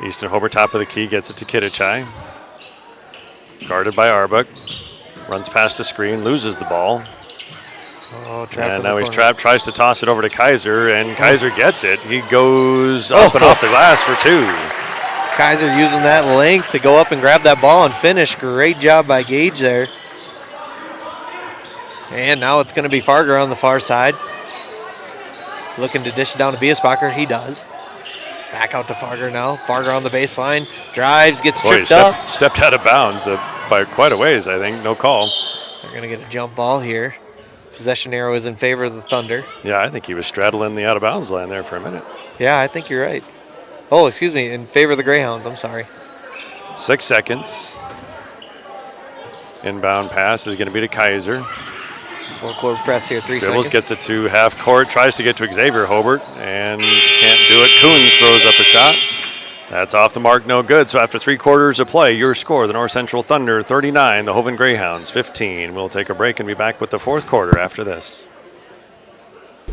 Easton Hobart, top of the key, gets it to Kittichai. Guarded by Arbuck. Runs past a screen, loses the ball. Oh, trapped and now he's trapped, tries to toss it over to Kaiser, and Kaiser gets it. He goes up and off the glass for two. Kaiser using that length to go up and grab that ball and finish. Great job by Gage there. And now it's going to be Farger on the far side. Looking to dish it down to Biesbacher. He does. Back out to Farger now. Farger on the baseline. Drives, gets tripped up. Stepped out of bounds by quite a ways, I think. No call. They're going to get a jump ball here. Possession arrow is in favor of the Thunder. Yeah, I think he was straddling the out of bounds line there for a minute. Yeah, I think you're right. Oh, excuse me, in favor of the Greyhounds. I'm sorry. 6 seconds. Inbound pass is going to be to Kaiser. Full-court press here, 3 Dribbles, seconds. gets it to half court, tries to get to Xavier Hobart, and can't do it. Coons throws up a shot. That's off the mark, no good. So after 3 quarters of play, your score, the North Central Thunder 39, the Hoven Greyhounds 15. We'll take a break and be back with the fourth quarter after this.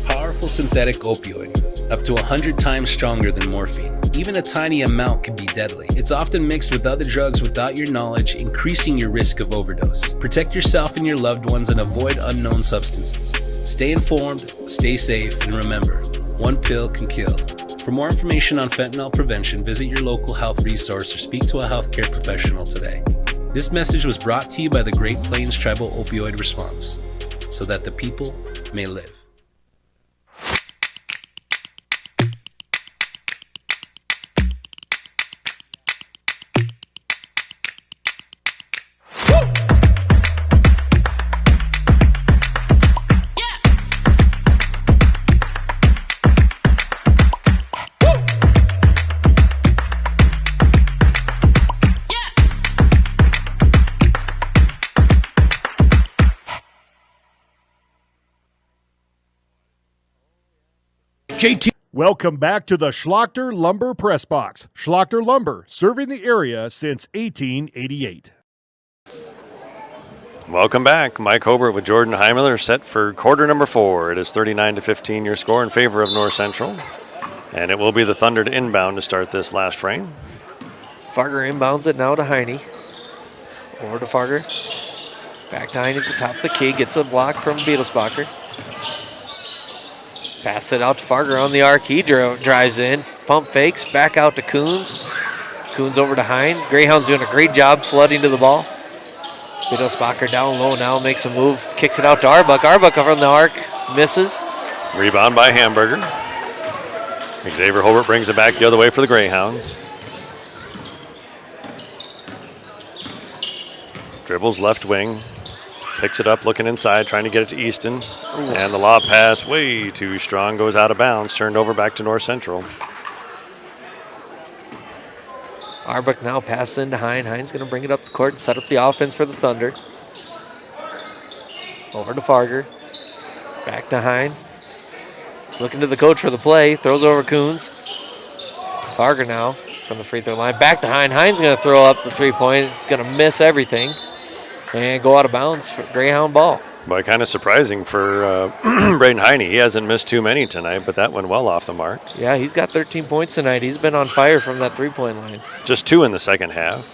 Powerful synthetic opioid, up to 100 times stronger than morphine. Even a tiny amount can be deadly. It's often mixed with other drugs without your knowledge, increasing your risk of overdose. Protect yourself and your loved ones and avoid unknown substances. Stay informed, stay safe, and remember, one pill can kill. For more information on fentanyl prevention, visit your local health resource or speak to a healthcare professional today. This message was brought to you by the Great Plains Tribal Opioid Response, so that the people may live. JT. Welcome back to the Schlachter Lumber Press Box. Schlachter Lumber, serving the area since 1888. Welcome back. Mike Hobart with Jordan Heimler set for quarter number 4. It is 39-15 your score in favor of North Central. And it will be the Thunder to inbound to start this last frame. Farger inbounds it now to Heine. Over to Farger. Back to Heine at the top of the key. Gets a block from Beetlesbacher. Pass it out to Farger on the arc. He drives in. Pump fakes. Back out to Coons. Coons over to Hine. Greyhounds doing a great job flooding to the ball. Beetlesbacher down low now. Makes a move. Kicks it out to Arbuck. Arbuck over on the arc. Misses. Rebound by Hamburger. Xavier Hobart brings it back the other way for the Greyhounds. Dribbles left wing. Picks it up, looking inside, trying to get it to Easton. And the lob pass, way too strong, goes out of bounds, turned over back to North Central. Arbuck now passes into Hine. Hine's going to bring it up the court and set up the offense for the Thunder. Over to Farger. Back to Hine. Looking to the coach for the play. Throws over Coons. Farger now from the free throw line. Back to Hine. Hine's going to throw up the three-point. It's going to miss everything. And go out of bounds for Greyhound ball. But kind of surprising for Braden Heine. He hasn't missed too many tonight, but that went well off the mark. Yeah, he's got 13 points tonight. He's been on fire from that three-point line. Just 2 in the second half.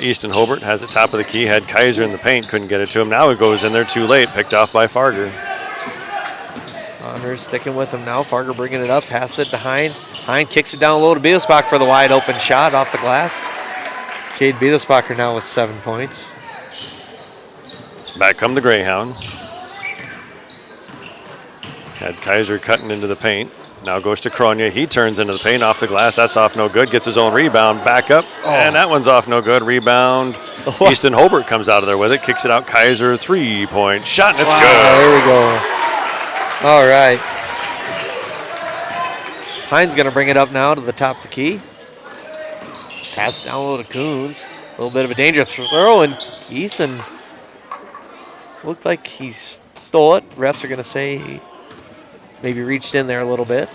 Easton Hobart has it top of the key, had Kaiser in the paint, couldn't get it to him. Now it goes in there too late, picked off by Farger. Honors sticking with him now. Farger bringing it up, passes it to Hine. Hine kicks it down low to Beetlesbacher for the wide open shot off the glass. Cade Beetlesbacher now with 7 points. Back come the Greyhounds. Had Kaiser cutting into the paint. Now goes to Kronya. He turns into the paint off the glass. That's off no good. Gets his own rebound. Back up. And that one's off no good. Rebound. Easton Hobart comes out of there with it. Kicks it out. Kaiser, 3-point shot. And it's good. There we go. All right. Hine's going to bring it up now to the top of the key. Pass it down low to Coons. A little bit of a dangerous throw, and Easton looked like he stole it. Refs are going to say he maybe reached in there a little bit.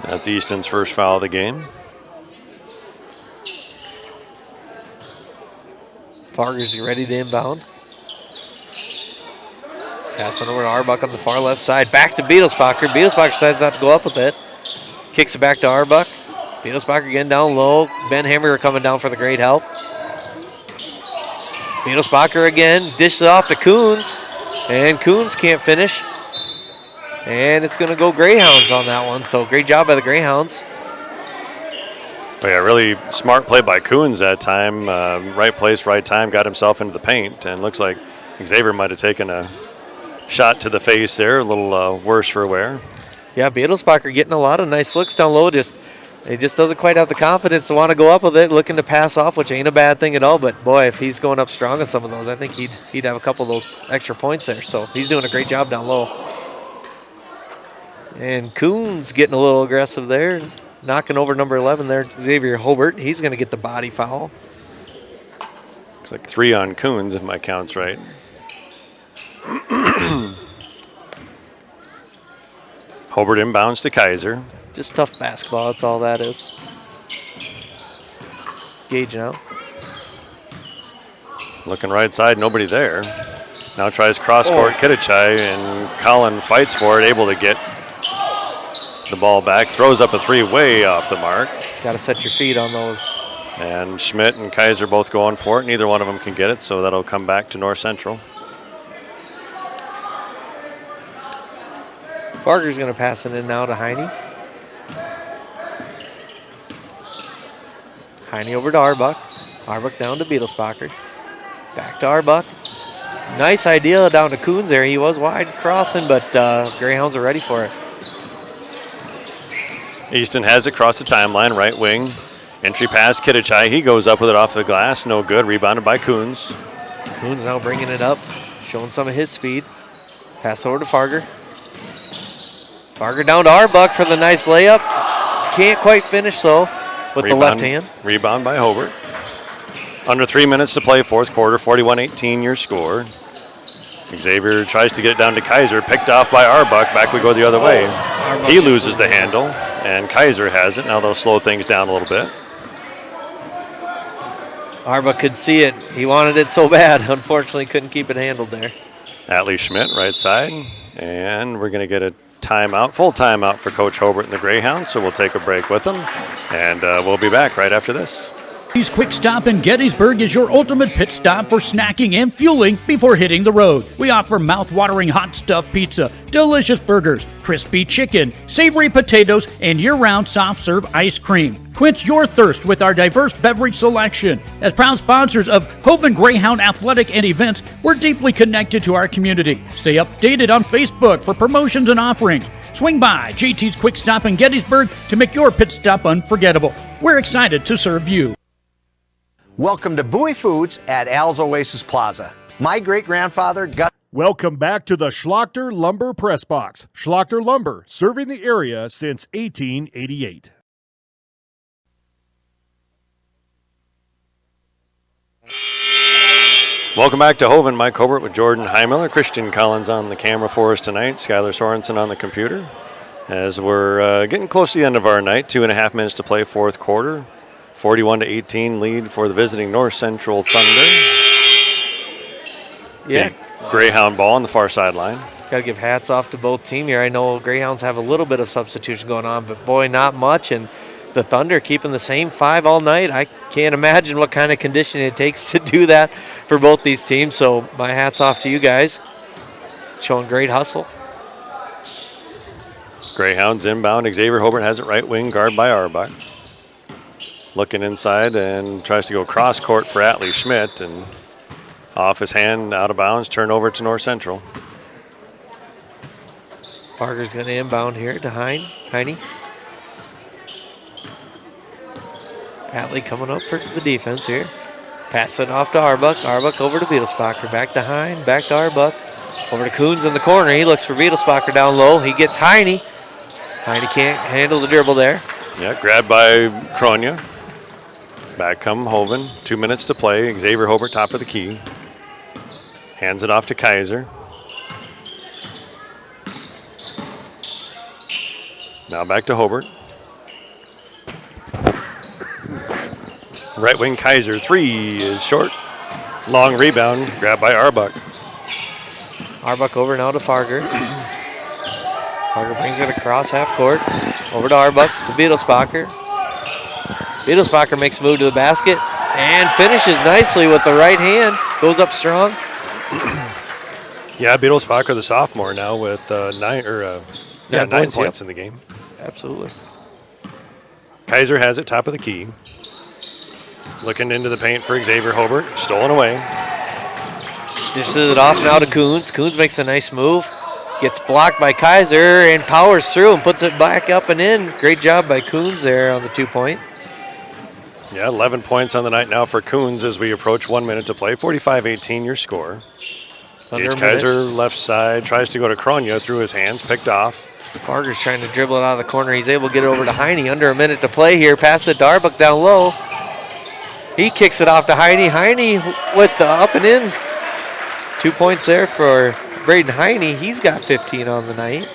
That's Easton's first foul of the game. Farger's ready to inbound. Passing over to Arbuck on the far left side. Back to Beetlesbacher. Beetlesbacher decides not to go up with it. Kicks it back to Arbuck. Beetlesbacher again down low. Ben Hamburger coming down for the great help. Beetlesbacher again. Dishes it off to Coons. And Coons can't finish. And it's going to go Greyhounds on that one. So great job by the Greyhounds. Oh yeah, really smart play by Coons that time. Right place, right time. Got himself into the paint. And looks like Xavier might have taken a shot to the face there. A little worse for wear. Yeah, Beetlesbacher getting a lot of nice looks down low. He just doesn't quite have the confidence to want to go up with it, looking to pass off, which ain't a bad thing at all. But, boy, if he's going up strong on some of those, I think he'd have a couple of those extra points there. So he's doing a great job down low. And Coons getting a little aggressive there, knocking over number 11 there, Xavier Hobart. He's going to get the body foul. Looks like 3 on Coons, if my count's right. Hobart inbounds to Kaiser. Just tough basketball, that's all that is. Gage now. Looking right side, nobody there. Now tries cross-court Kitichai, and Colin fights for it, able to get the ball back. Throws up a 3 way off the mark. Got to set your feet on those. And Schmidt and Kaiser both going for it. Neither one of them can get it, so that'll come back to North Central. Farger's going to pass it in now to Heine. Heine over to Arbuck. Arbuck down to Beetlesbacher. Back to Arbuck. Nice idea down to Coons there. He was wide crossing, but Greyhounds are ready for it. Easton has it across the timeline, right wing. Entry pass, Kitichai. He goes up with it off the glass. No good. Rebounded by Coons. Coons now bringing it up, showing some of his speed. Pass over to Farger. Farger down to Arbuck for the nice layup. Can't quite finish, though, with the left hand. Rebound by Hobart. Under 3 minutes to play, fourth quarter, 41-18 your score. Xavier tries to get it down to Kaiser, picked off by Arbuck. Back we go the other way. He loses the handle, and Kaiser has it. Now they'll slow things down a little bit. Arbuck could see it. He wanted it so bad. Unfortunately, couldn't keep it handled there. Atlee Schmidt, right side. And we're going to get a timeout, full timeout for Coach Hobart and the Greyhounds, so we'll take a break with them, and we'll be back right after this. Quick Stop in Gettysburg is your ultimate pit stop for snacking and fueling before hitting the road. We offer mouth-watering hot stuffed pizza, delicious burgers, crispy chicken, savory potatoes, and year-round soft-serve ice cream. Quench your thirst with our diverse beverage selection. As proud sponsors of Hoven Greyhound Athletic and events, we're deeply connected to our community. Stay updated on Facebook for promotions and offerings. Swing by JT's Quick Stop in Gettysburg to make your pit stop unforgettable. We're excited to serve you. Welcome to Bowie Foods at Al's Oasis Plaza. My great-grandfather, Gus. Welcome back to the Schlachter Lumber Press Box. Schlachter Lumber, serving the area since 1888. Welcome back to Hoven. Mike Hobart with Jordan Heimiller. Christian Collins on the camera for us tonight. Skylar Sorensen on the computer. As we're getting close to the end of our night, 2.5 minutes to play, fourth quarter. 41-18 lead for the visiting North Central Thunder. Yeah. Greyhound ball on the far sideline. Got to give hats off to both teams here. I know Greyhounds have a little bit of substitution going on, but boy, not much. And the Thunder keeping the same 5 all night. I can't imagine what kind of conditioning it takes to do that for both these teams. So my hat's off to you guys. Showing great hustle. Greyhounds inbound. Xavier Hobart has it right wing, guard by Arbuck. Looking inside and tries to go cross court for Atlee Schmidt, and off his hand, out of bounds, turn over to North Central. Farger's going to inbound here to Heine. Atlee coming up for the defense here. Pass it off to Arbuck. Arbuck over to Beetlesbacher. Back to Heine. Back to Arbuck. Over to Coons in the corner. He looks for Beetlesbacher down low. He gets Heine. Heine can't handle the dribble there. Yeah, grabbed by Kronia. Back come Hoven. 2 minutes to play. Xavier Hobart, top of the key. Hands it off to Kaiser. Now back to Hobart. Right wing Kaiser, 3 is short. Long rebound, grabbed by Arbuck. Arbuck over now to Farger. Farger brings it across half court. Over to Arbuck, to Beetlesbacher. Beetlesbacher makes a move to the basket and finishes nicely with the right hand. Goes up strong. Yeah, Beetlesbacher, the sophomore, now with 9 points in the game. Absolutely. Kaiser has it, top of the key. Looking into the paint for Xavier Hobart. Stolen away. Dishes it off now to Coons. Coons makes a nice move. Gets blocked by Kaiser and powers through and puts it back up and in. Great job by Coons there on the 2-point. Yeah, 11 points on the night now for Coons as we approach 1 minute to play. 45-18 your score. Gage Kaiser left side, tries to go to Kronya, through his hands, picked off. Farger's trying to dribble it out of the corner. He's able to get it over to Heine. Under a minute to play here. Pass it to Arbuck down low. He kicks it off to Heine. Heine with the up and in. 2 points there for Braden Heine. He's got 15 on the night.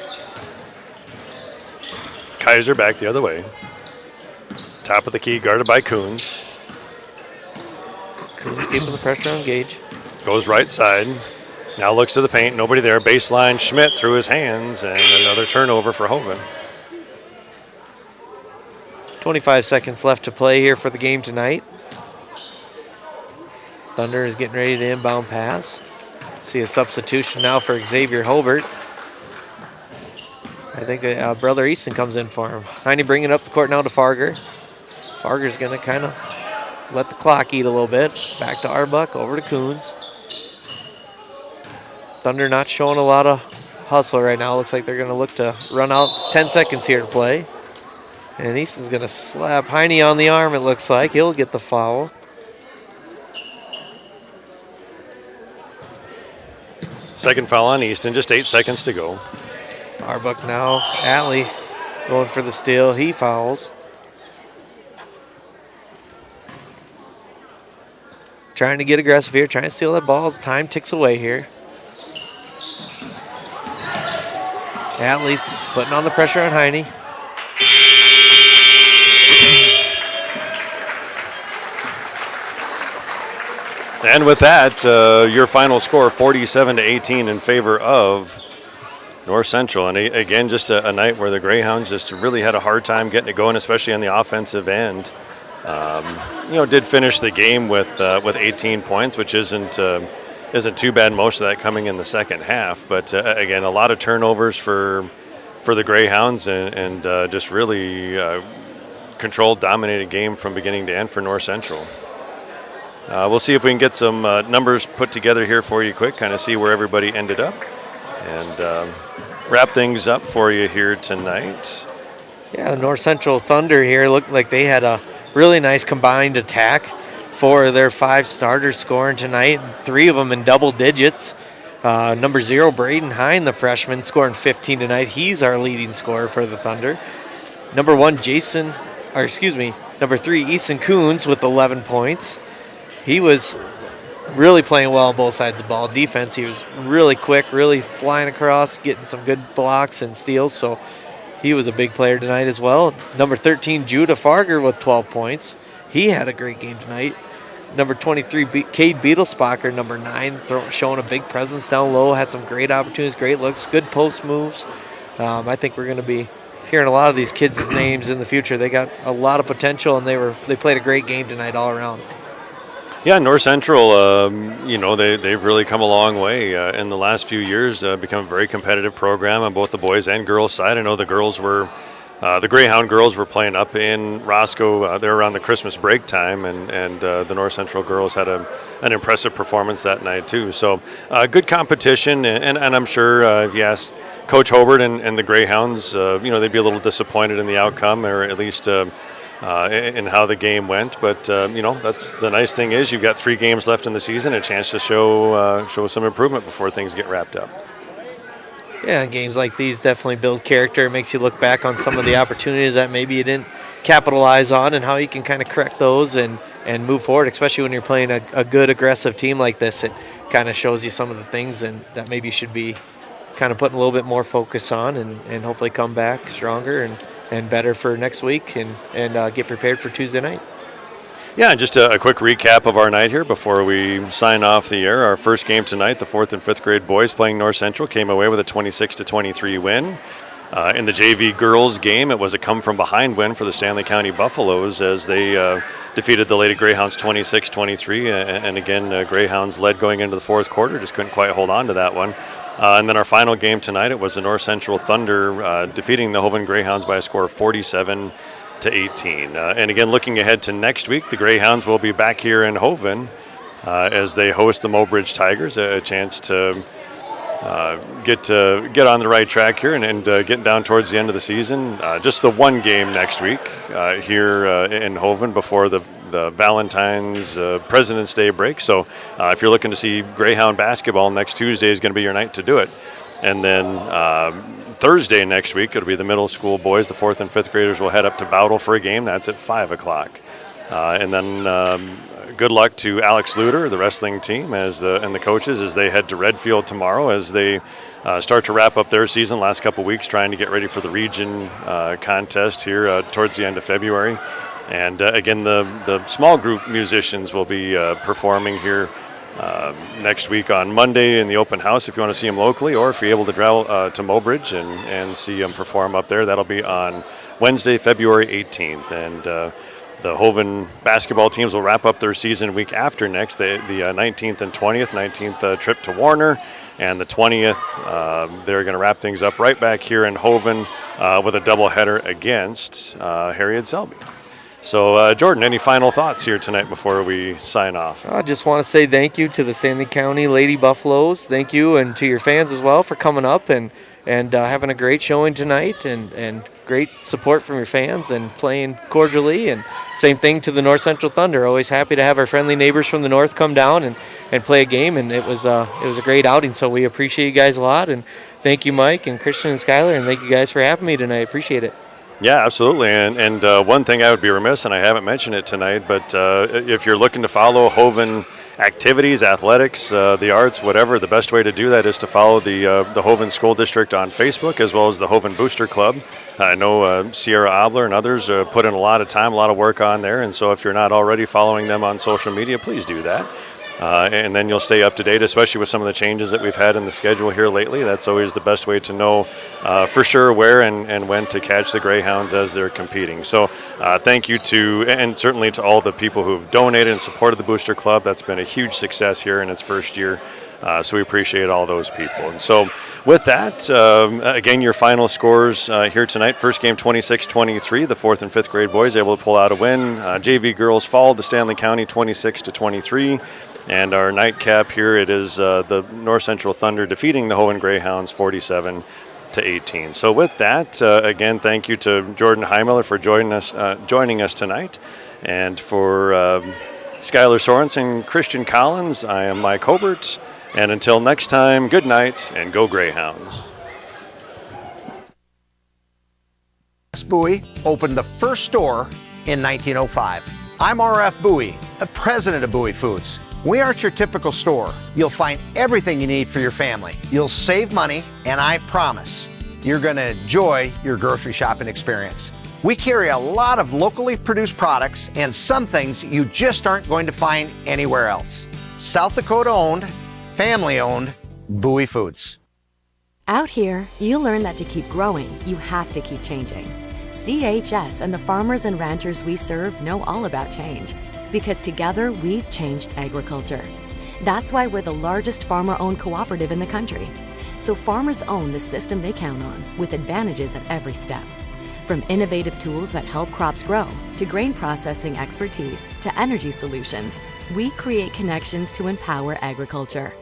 Kaiser back the other way. Top of the key, guarded by Coons. Coons keeping the pressure on Gage. Goes right side. Now looks to the paint. Nobody there. Baseline Schmidt through his hands. And another turnover for Hoven. 25 seconds left to play here for the game tonight. Thunder is getting ready to inbound pass. See a substitution now for Xavier Hobart. I think Brother Easton comes in for him. Heine bringing up the court now to Farger. Farger's going to kind of let the clock eat a little bit. Back to Arbuck, over to Coons. Thunder not showing a lot of hustle right now. Looks like they're going to look to run out. 10 seconds here to play. And Easton's going to slap Heine on the arm, it looks like. He'll get the foul. Second foul on Easton, just 8 seconds to go. Arbuck now, Alley going for the steal. He fouls. Trying to get aggressive here, trying to steal that ball as time ticks away here. Alley putting on the pressure on Heine. And with that, your final score, 47-18 in favor of North Central. And again, just a night where the Greyhounds just really had a hard time getting it going, especially on the offensive end. Did finish the game with 18 points, which isn't too bad. Most of that coming in the second half. But again, a lot of turnovers for the Greyhounds, and just really controlled, dominated game from beginning to end for North Central. We'll see if we can get some numbers put together here for you quick, kind of see where everybody ended up, and wrap things up for you here tonight. Yeah, the North Central Thunder here looked like they had a really nice combined attack. 4 of their 5 starters scoring tonight, 3 of them in double digits. Number 0, Braden Hine, the freshman, scoring 15 tonight. He's our leading scorer for the Thunder. Number 1, number 3, Easton Coons with 11 points. He was really playing well on both sides of the ball. Defense, he was really quick, really flying across, getting some good blocks and steals, so he was a big player tonight as well. Number 13, Judah Farger with 12 points. He had a great game tonight. Number 23, Cade Beetlesbacher, number 9, showing a big presence down low, had some great opportunities, great looks, good post moves. I think we're going to be hearing a lot of these kids' names in the future. They got a lot of potential, and they played a great game tonight all around. Yeah, North Central, they've really come a long way in the last few years, become a very competitive program on both the boys and girls side. I know the Greyhound girls were playing up in Roscoe there around the Christmas break time, and the North Central girls had an impressive performance that night too. So good competition, and I'm sure if you ask Coach Hobart and the Greyhounds, they'd be a little disappointed in the outcome, or at least in how the game went, but that's the nice thing is you've got 3 games left in the season, a chance to show some improvement before things get wrapped up. Yeah, games like these definitely build character. It makes you look back on some of the opportunities that maybe you didn't capitalize on and how you can kind of correct those and move forward, especially when you're playing a good aggressive team like this. It kind of shows you some of the things and that maybe you should be kind of putting a little bit more focus on and hopefully come back stronger and better for next week and get prepared for Tuesday night. Yeah, just a quick recap of our night here before we sign off the air. Our first game tonight, the 4th and 5th grade boys playing North Central, came away with a 26-23 win. In the JV girls game, it was a come-from-behind win for the Stanley County Buffaloes as they defeated the Lady Greyhounds 26-23. And again, Greyhounds led going into the fourth quarter, just couldn't quite hold on to that one. And then our final game tonight, it was the North Central Thunder defeating the Hoven Greyhounds by a score of 47-18. And again, looking ahead to next week, the Greyhounds will be back here in Hoven as they host the Mobridge Tigers, a chance to get on the right track here and getting down towards the end of the season. Just the one game next week here in Hoven before the Valentine's President's Day break. So if you're looking to see Greyhound basketball, next Tuesday is going to be your night to do it. And then Thursday next week, it'll be the middle school boys. The 4th and 5th graders will head up to Bowdle for a game. That's at 5 o'clock. And then good luck to Alex Luter, the wrestling team, and the coaches as they head to Redfield tomorrow as they start to wrap up their season. Last couple weeks trying to get ready for the region contest here towards the end of February. And again, the small group musicians will be performing here next week on Monday in the open house if you want to see them locally, or if you're able to travel to Mobridge and see them perform up there. That'll be on Wednesday, February 18th. And the Hoven basketball teams will wrap up their season week after next, the 19th and 20th. 19th trip to Warner, and the 20th they're going to wrap things up right back here in Hoven with a doubleheader against Harriet Selby. So, Jordan, any final thoughts here tonight before we sign off? I just want to say thank you to the Stanley County Lady Buffaloes. Thank you, and to your fans as well for coming up and having a great showing tonight and great support from your fans and playing cordially. And same thing to the North Central Thunder. Always happy to have our friendly neighbors from the north come down and play a game. And it was a great outing. So we appreciate you guys a lot. And thank you, Mike and Christian and Skylar. And thank you guys for having me tonight. Appreciate it. Yeah, absolutely. And one thing I would be remiss, and I haven't mentioned it tonight, but if you're looking to follow Hoven activities, athletics, the arts, whatever, the best way to do that is to follow the Hoven School District on Facebook, as well as the Hoven Booster Club. I know Sierra Obler and others put in a lot of time, a lot of work on there, and so if you're not already following them on social media, please do that. And then you'll stay up to date, especially with some of the changes that we've had in the schedule here lately. That's always the best way to know for sure where and when to catch the Greyhounds as they're competing. So thank you to, and certainly to all the people who've donated and supported the Booster Club. That's been a huge success here in its first year. So we appreciate all those people. And so with that, again, your final scores here tonight. First game 26-23. The 4th and 5th grade boys able to pull out a win. JV girls fall to Stanley County 26-23. And our nightcap here, it is the North Central Thunder defeating the Hoven Greyhounds 47-18. So with that, again, thank you to Jordan Heimler for joining us tonight. And for Skylar Sorensen, Christian Collins, I am Mike Hobart. And until next time, good night and go Greyhounds. Bowie opened the first store in 1905. I'm RF Bowie, the president of Bowie Foods. We aren't your typical store. You'll find everything you need for your family. You'll save money, and I promise you're going to enjoy your grocery shopping experience. We carry a lot of locally produced products and some things you just aren't going to find anywhere else. South Dakota owned, family owned, Bowie Foods. Out here, you learn that to keep growing, you have to keep changing. CHS and the farmers and ranchers we serve know all about change. Because together, we've changed agriculture. That's why we're the largest farmer-owned cooperative in the country. So farmers own the system they count on, with advantages at every step. From innovative tools that help crops grow, to grain processing expertise, to energy solutions, we create connections to empower agriculture.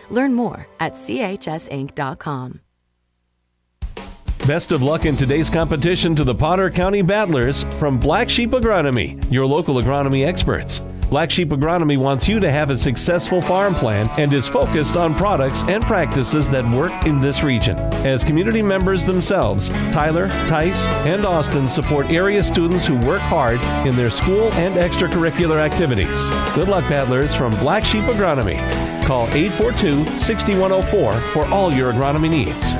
Learn more at chsinc.com. Best of luck in today's competition to the Potter County Battlers from Black Sheep Agronomy, your local agronomy experts. Black Sheep Agronomy wants you to have a successful farm plan and is focused on products and practices that work in this region. As community members themselves, Tyler, Tice, and Austin support area students who work hard in their school and extracurricular activities. Good luck, paddlers, from Black Sheep Agronomy. Call 842-6104 for all your agronomy needs.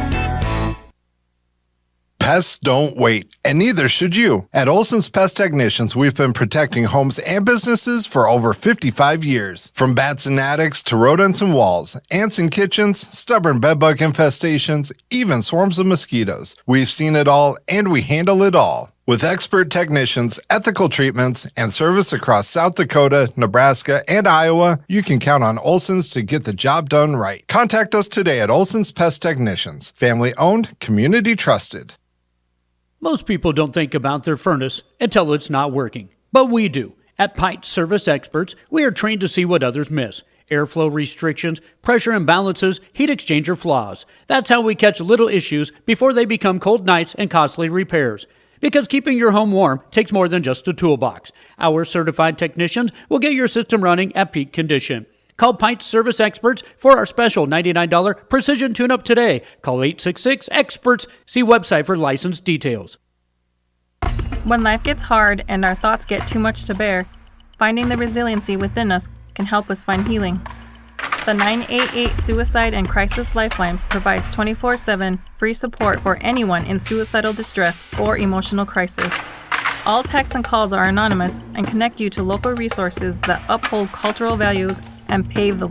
Pests don't wait, and neither should you. At Olson's Pest Technicians, we've been protecting homes and businesses for over 55 years. From bats and attics to rodents and walls, ants in kitchens, stubborn bedbug infestations, even swarms of mosquitoes. We've seen it all, and we handle it all. With expert technicians, ethical treatments, and service across South Dakota, Nebraska, and Iowa, you can count on Olson's to get the job done right. Contact us today at Olson's Pest Technicians. Family owned, community trusted. Most people don't think about their furnace until it's not working, but we do. At Pite Service Experts, we are trained to see what others miss. Airflow restrictions, pressure imbalances, heat exchanger flaws. That's how we catch little issues before they become cold nights and costly repairs. Because keeping your home warm takes more than just a toolbox. Our certified technicians will get your system running at peak condition. Call Pite Service Experts for our special $99 precision tune-up today. Call 866-EXPERTS. See website for license details. When life gets hard and our thoughts get too much to bear, finding the resiliency within us can help us find healing. The 988 Suicide and Crisis Lifeline provides 24/7 free support for anyone in suicidal distress or emotional crisis. All texts and calls are anonymous and connect you to local resources that uphold cultural values and pave the way.